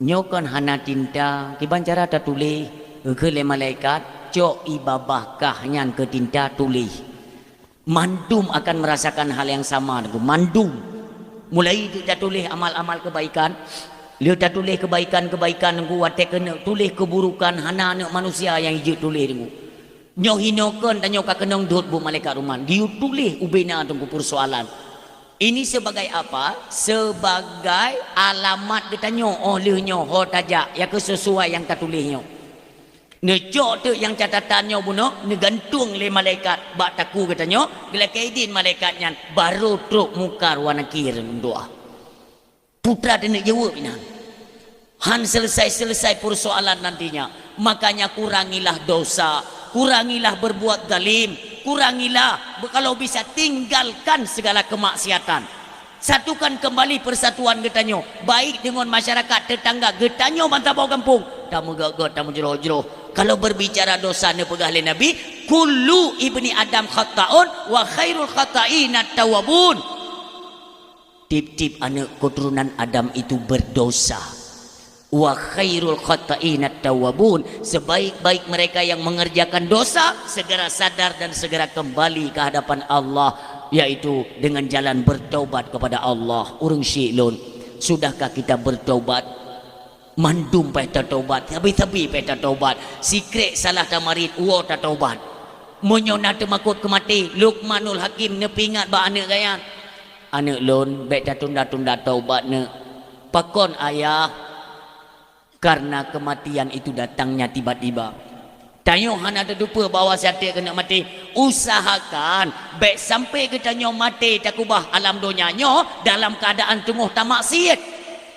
nyokan hana tinta kiban cara ta tulis ke le malaikat cok ibabah kahnya ke tinta tulis mandum akan merasakan hal yang sama dengan mandum mulai dia tulis amal-amal kebaikan dia tak tulis kebaikan nunggu wate kena tulis keburukan hana anak manusia yang hijau tulis nunggu nyo hinokan dan nyo ka kenong dut bu malaikat ruman dia tulis ubena tunggu persoalan. Ini sebagai apa? Sebagai alamat ditanya olehnya ho tajak yang sesuai yang tertulisnya. Nejok tu yang catatannya bunuh, negantung le malaikat bak taku katanya, bila kaidin malaikatnya baru truk mukar wana kirim doa. Putra dia nak jawab inang. Han selesai persoalan nantinya. Makanya kurangilah dosa, kurangilah berbuat zalim, kurangilah kalau bisa tinggalkan segala kemaksiatan. Satukan kembali persatuan getanyo, baik dengan masyarakat tetangga getanyo bantah bau kampung. Tamu gagot, tamu jeroh-jeroh. Kalau berbicara dosa ne pegah le Nabi, kullu ibni Adam khata'un wa khairul khata'ina tawabun. Tip-tip anak keturunan Adam itu berdosa. Wa khairul khata'ina tawabun. Sebaik-baik mereka yang mengerjakan dosa segera sadar dan segera kembali ke hadapan Allah, yaitu dengan jalan bertaubat kepada Allah. Urang syi'lun, sudahkah kita bertaubat? Mandum peta taubat, tabi-tabi peta taubat. Sikret salah tamarit uo ta taubat. Monyona temakut kemati. Luqmanul Hakim nepingat ba anak gaya. Anak lon beta tunda-tunda taubat ne. Pakon ayah, karena kematian itu datangnya tiba-tiba. Tanyo hana ada dupa bawa syati kena mati. Usahakan baik sampai ke tanyo mati takubah alam dunianyo dalam keadaan tengah tak maksiat.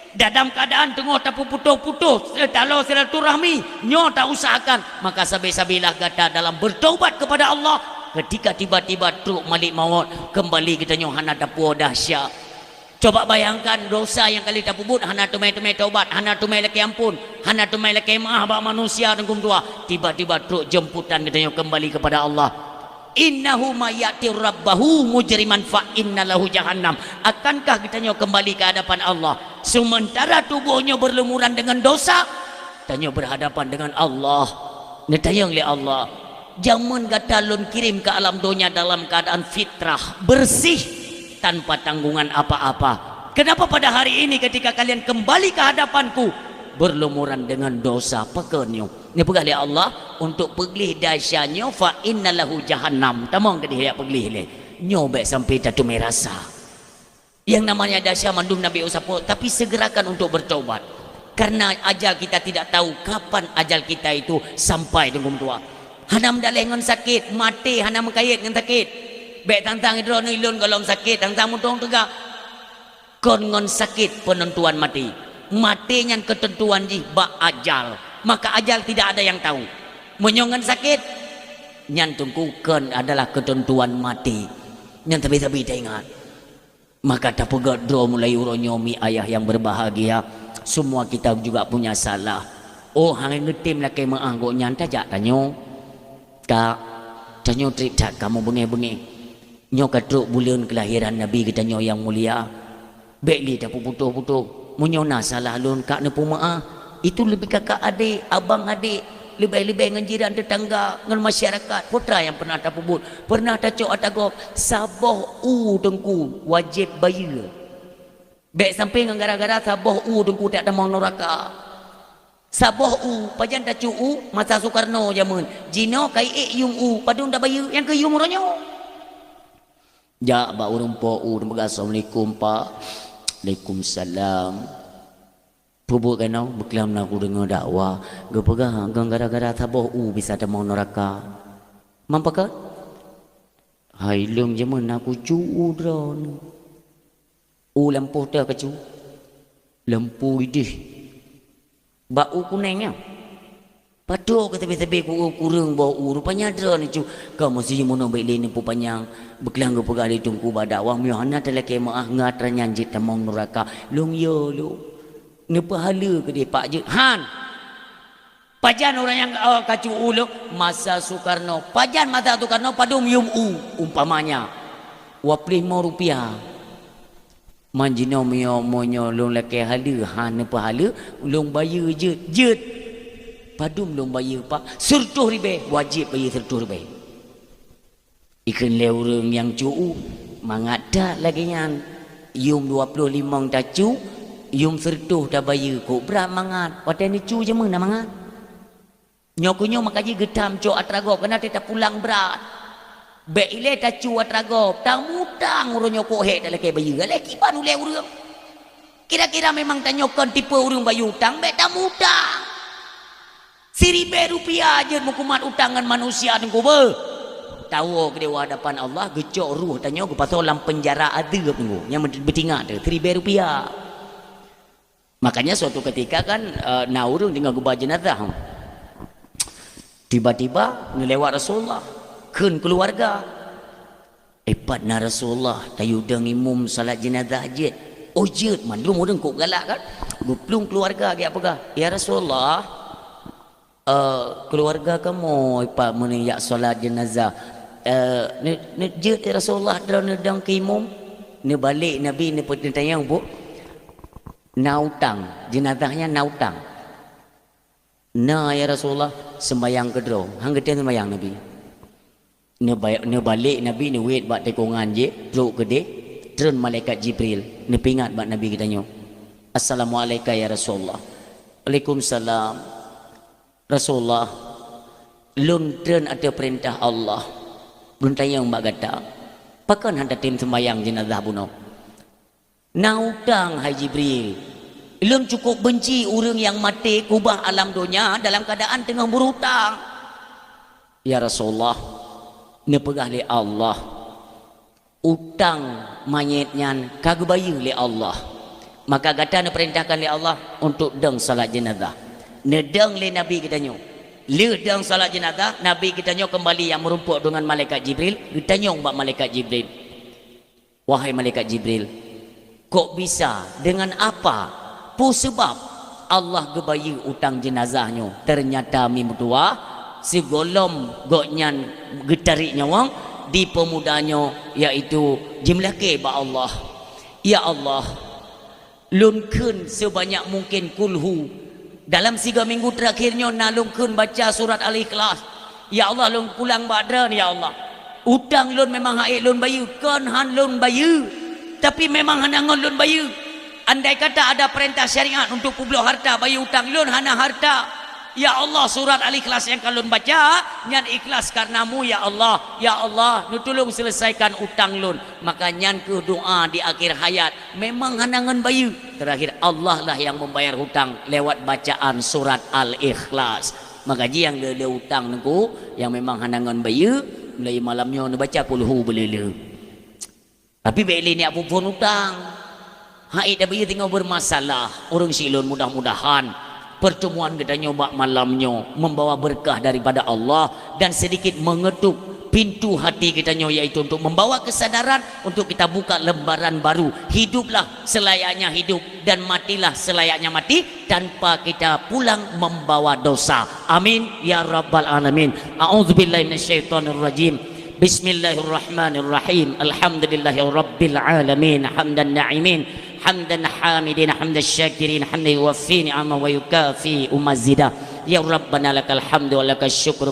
Dalam keadaan tengah tak putus-putus kalau silaturahmi nyo tak usahakan, maka sabi-sabilah kata dalam bertaubat kepada Allah. Ketika tiba-tiba truk malik maut kembali kita nyo hana dapu dahsyat. Coba bayangkan dosa yang kali tak pubut hana tumai-tumai taubat, hana tumai laki ampun, hana tumai laki maaf bak manusia dan tua. Tiba-tiba truk jemputan kita nyo kembali kepada Allah. Innahu mayati rabbahu mujriman fa innalahu jahannam. Akankah kita nyo kembali ke hadapan Allah sementara tubuhnya berlumuran dengan dosa? Tanya berhadapan dengan Allah. Netayang li Allah. Jamun kata lun kirim ke alam dunia dalam keadaan fitrah, bersih, tanpa tanggungan apa-apa. Kenapa pada hari ini ketika kalian kembali ke hadapanku berlumuran dengan dosa? Pekenyo ni pegah li Allah untuk peglih dasyanya fa innalahu jahannam. Tamong ke dia peglih le nyobek sampai tatu merasa yang namanya dasya mandum Nabi Usapo. Tapi segerakan untuk bertaubat, karena ajal kita tidak tahu kapan ajal kita itu sampai dengan tua. Hanam daleh ngan sakit mati, hanam kait ngan sakit bek tantang hidro nilun golong sakit tantang mutong tegak kon ngan sakit penentuan mati. Matinya ketentuan ji ba ajal, maka ajal tidak ada yang tahu. Menyongan sakit nyantungkukan adalah ketentuan mati. Yang tapi tak ingat. Maka tak pegat draw mulai uronyomi ayah yang berbahagia. Semua kita juga punya salah. Oh hang ngetim lah kayak maanggo nyanta jak tanyo. Kak tanyo trip tak kamu bengi-bengi. Nyo katruk bulan kelahiran Nabi kita nyo yang mulia. Bekli tak putuh-putuh. Munyona salah lun kak nepu maah. Itu lebih kakak adik, abang adik, lebih-lebih dengan jiran tetangga, dengan masyarakat. Putra yang pernah tak pubut, pernah tak cok atagop saboh dengku wajib bayar. Baik sampai dengan gara-gara saboh dengku tak ada mau neraka. Saboh pajan tak cuk masa Soekarno jaman. Jino kai yung padung dah bayar yang ke yung ronyo. Ja ba urang po assalamualaikum Pak. Waalaikumsalam. Pubuk kan berkelam nak aku dengar dakwah. Gepegah gara-gara saboh bisa ada mau neraka. Mampakah? Hai lung jaman aku cu drone. Lampu dah kecu. Lampu idih. Bau kuningnya. Patuk ke tepi-tepi ku kurang bau rupanya drone cu. Kau mesti mono baik leni pu panjang. Berkelang gepegah di tungku badak wang miana teleke maah ngatran nyanjit tamong neraka. Lung yo lu. Ni pahala ke dia Pak Je Han pajan orang yang kacu ulu masa Soekarno pajan masa Soekarno padung yum umpamanya waplih mau rupiah manjino mio monyo long leke hala Han ni pahala long bayar je padum long bayar Pak sertuh ribe wajib bayar sertuh ribe ikan leureng yang cu mangada lagi yang yum 25 tacu yung sertuh dah bayar kok berat mangat waktu ni cu je mana mangat nyokunyo makaji getam cok atragop kena tak pulang berat bek ile tak cu atragop tak mudang urang nyokok hek dah laki bayar laki pan ule urang kira-kira memang tak nyokon tipe urang bayar utang bek tak mudang Rp1,000 aja hukuman utangan manusia nengku ber. Tahu ke dewa hadapan Allah gecok ruh tanya ke pasal dalam penjara ada nengku yang bertingkat tu Rp1,000. Makanya suatu ketika kan naurung dengan gubah jenazah. Tiba-tiba ngelewat Rasulullah kun keluarga. Epat na Rasulullah tayu deng imum salat jenazah je. Oh je man lu mudeng kok galak kan. Guplung keluarga ke apakah? Ya Rasulullah keluarga kamu epat meniak salat jenazah. Ne je Rasulullah deng ke imum. Ne balik Nabi ne tanya bu. Nautang jenazahnya nautang. Nah ya Rasulullah sembayang kedro. Hang gede sembayang Nabi. Ne balik Nabi ne wait bak tekongan je, teruk gede. Turun malaikat Jibril. Ne pingat bak Nabi kitanya. Assalamualaikum ya Rasulullah. Waalaikumsalam. Rasulullah lun turun ada perintah Allah. Lun tanya bak kata. Pakan handa tim sembayang jenazah bunuh. Nautang hai Jibril. Ilum cukup benci orang yang mati kubah alam dunia dalam keadaan tengah berhutang. Ya Rasulullah, ne pegah li Allah. Utang mayitnya kagak bayu li Allah. Maka kata ne perintahkan li Allah untuk deng salat jenazah. Ne deng li Nabi kitanya. Le deng salat jenazah, Nabi kitanya kembali yang merumpuk dengan malaikat Jibril. Ditanya mbak malaikat Jibril. Wahai malaikat Jibril, kok bisa dengan apa? Sebab Allah gebayi utang jenazahnya. Ternyata mimtua segolom goknyan getarik nyawang di pemudanya yaitu jumlah ke ba Allah. Ya Allah, lunkeun sebanyak mungkin kulhu. Dalam 3 minggu terakhirnya nalungkeun baca surat Al-Ikhlas. Ya Allah lun pulang badran ya Allah. Utang lun memang haik lun bayu kan han lun bayu. Tapi memang hanangon lun bayu. Andai kata ada perintah syariat untuk publik harta bayi utang lun hana harta. Ya Allah surat Al-Ikhlas yang kalian baca nyan ikhlas karenamu ya Allah. Ya Allah nu tolong selesaikan utang lun. Maka nyan ke doa di akhir hayat memang hanangan bayi. Terakhir Allah lah yang membayar hutang lewat bacaan surat Al-Ikhlas. Maka ji yang le utang nengku yang memang hanangan bayi mulai malamnya nu baca kulhu belele. Tapi beli ni apa pun utang. Haid dah tinggal bermasalah. Orang silun mudah-mudahan pertemuan kita nyoba malamnya membawa berkah daripada Allah dan sedikit mengetuk pintu hati kita yaitu untuk membawa kesadaran untuk kita buka lembaran baru. Hiduplah selayaknya hidup dan matilah selayaknya mati tanpa kita pulang membawa dosa. Amin ya rabbal alamin. A'udzubillahi minasyaitonirrajim. Bismillahirrahmanirrahim. Alhamdulillahi rabbil alamin. Hamdan na'imin, hamdan hamidin, hamdan syakirin, hamdan yuwaffi ni'ama wa yukafi umazida. Ya Rabbana lakal hamdu wa lakal syukru.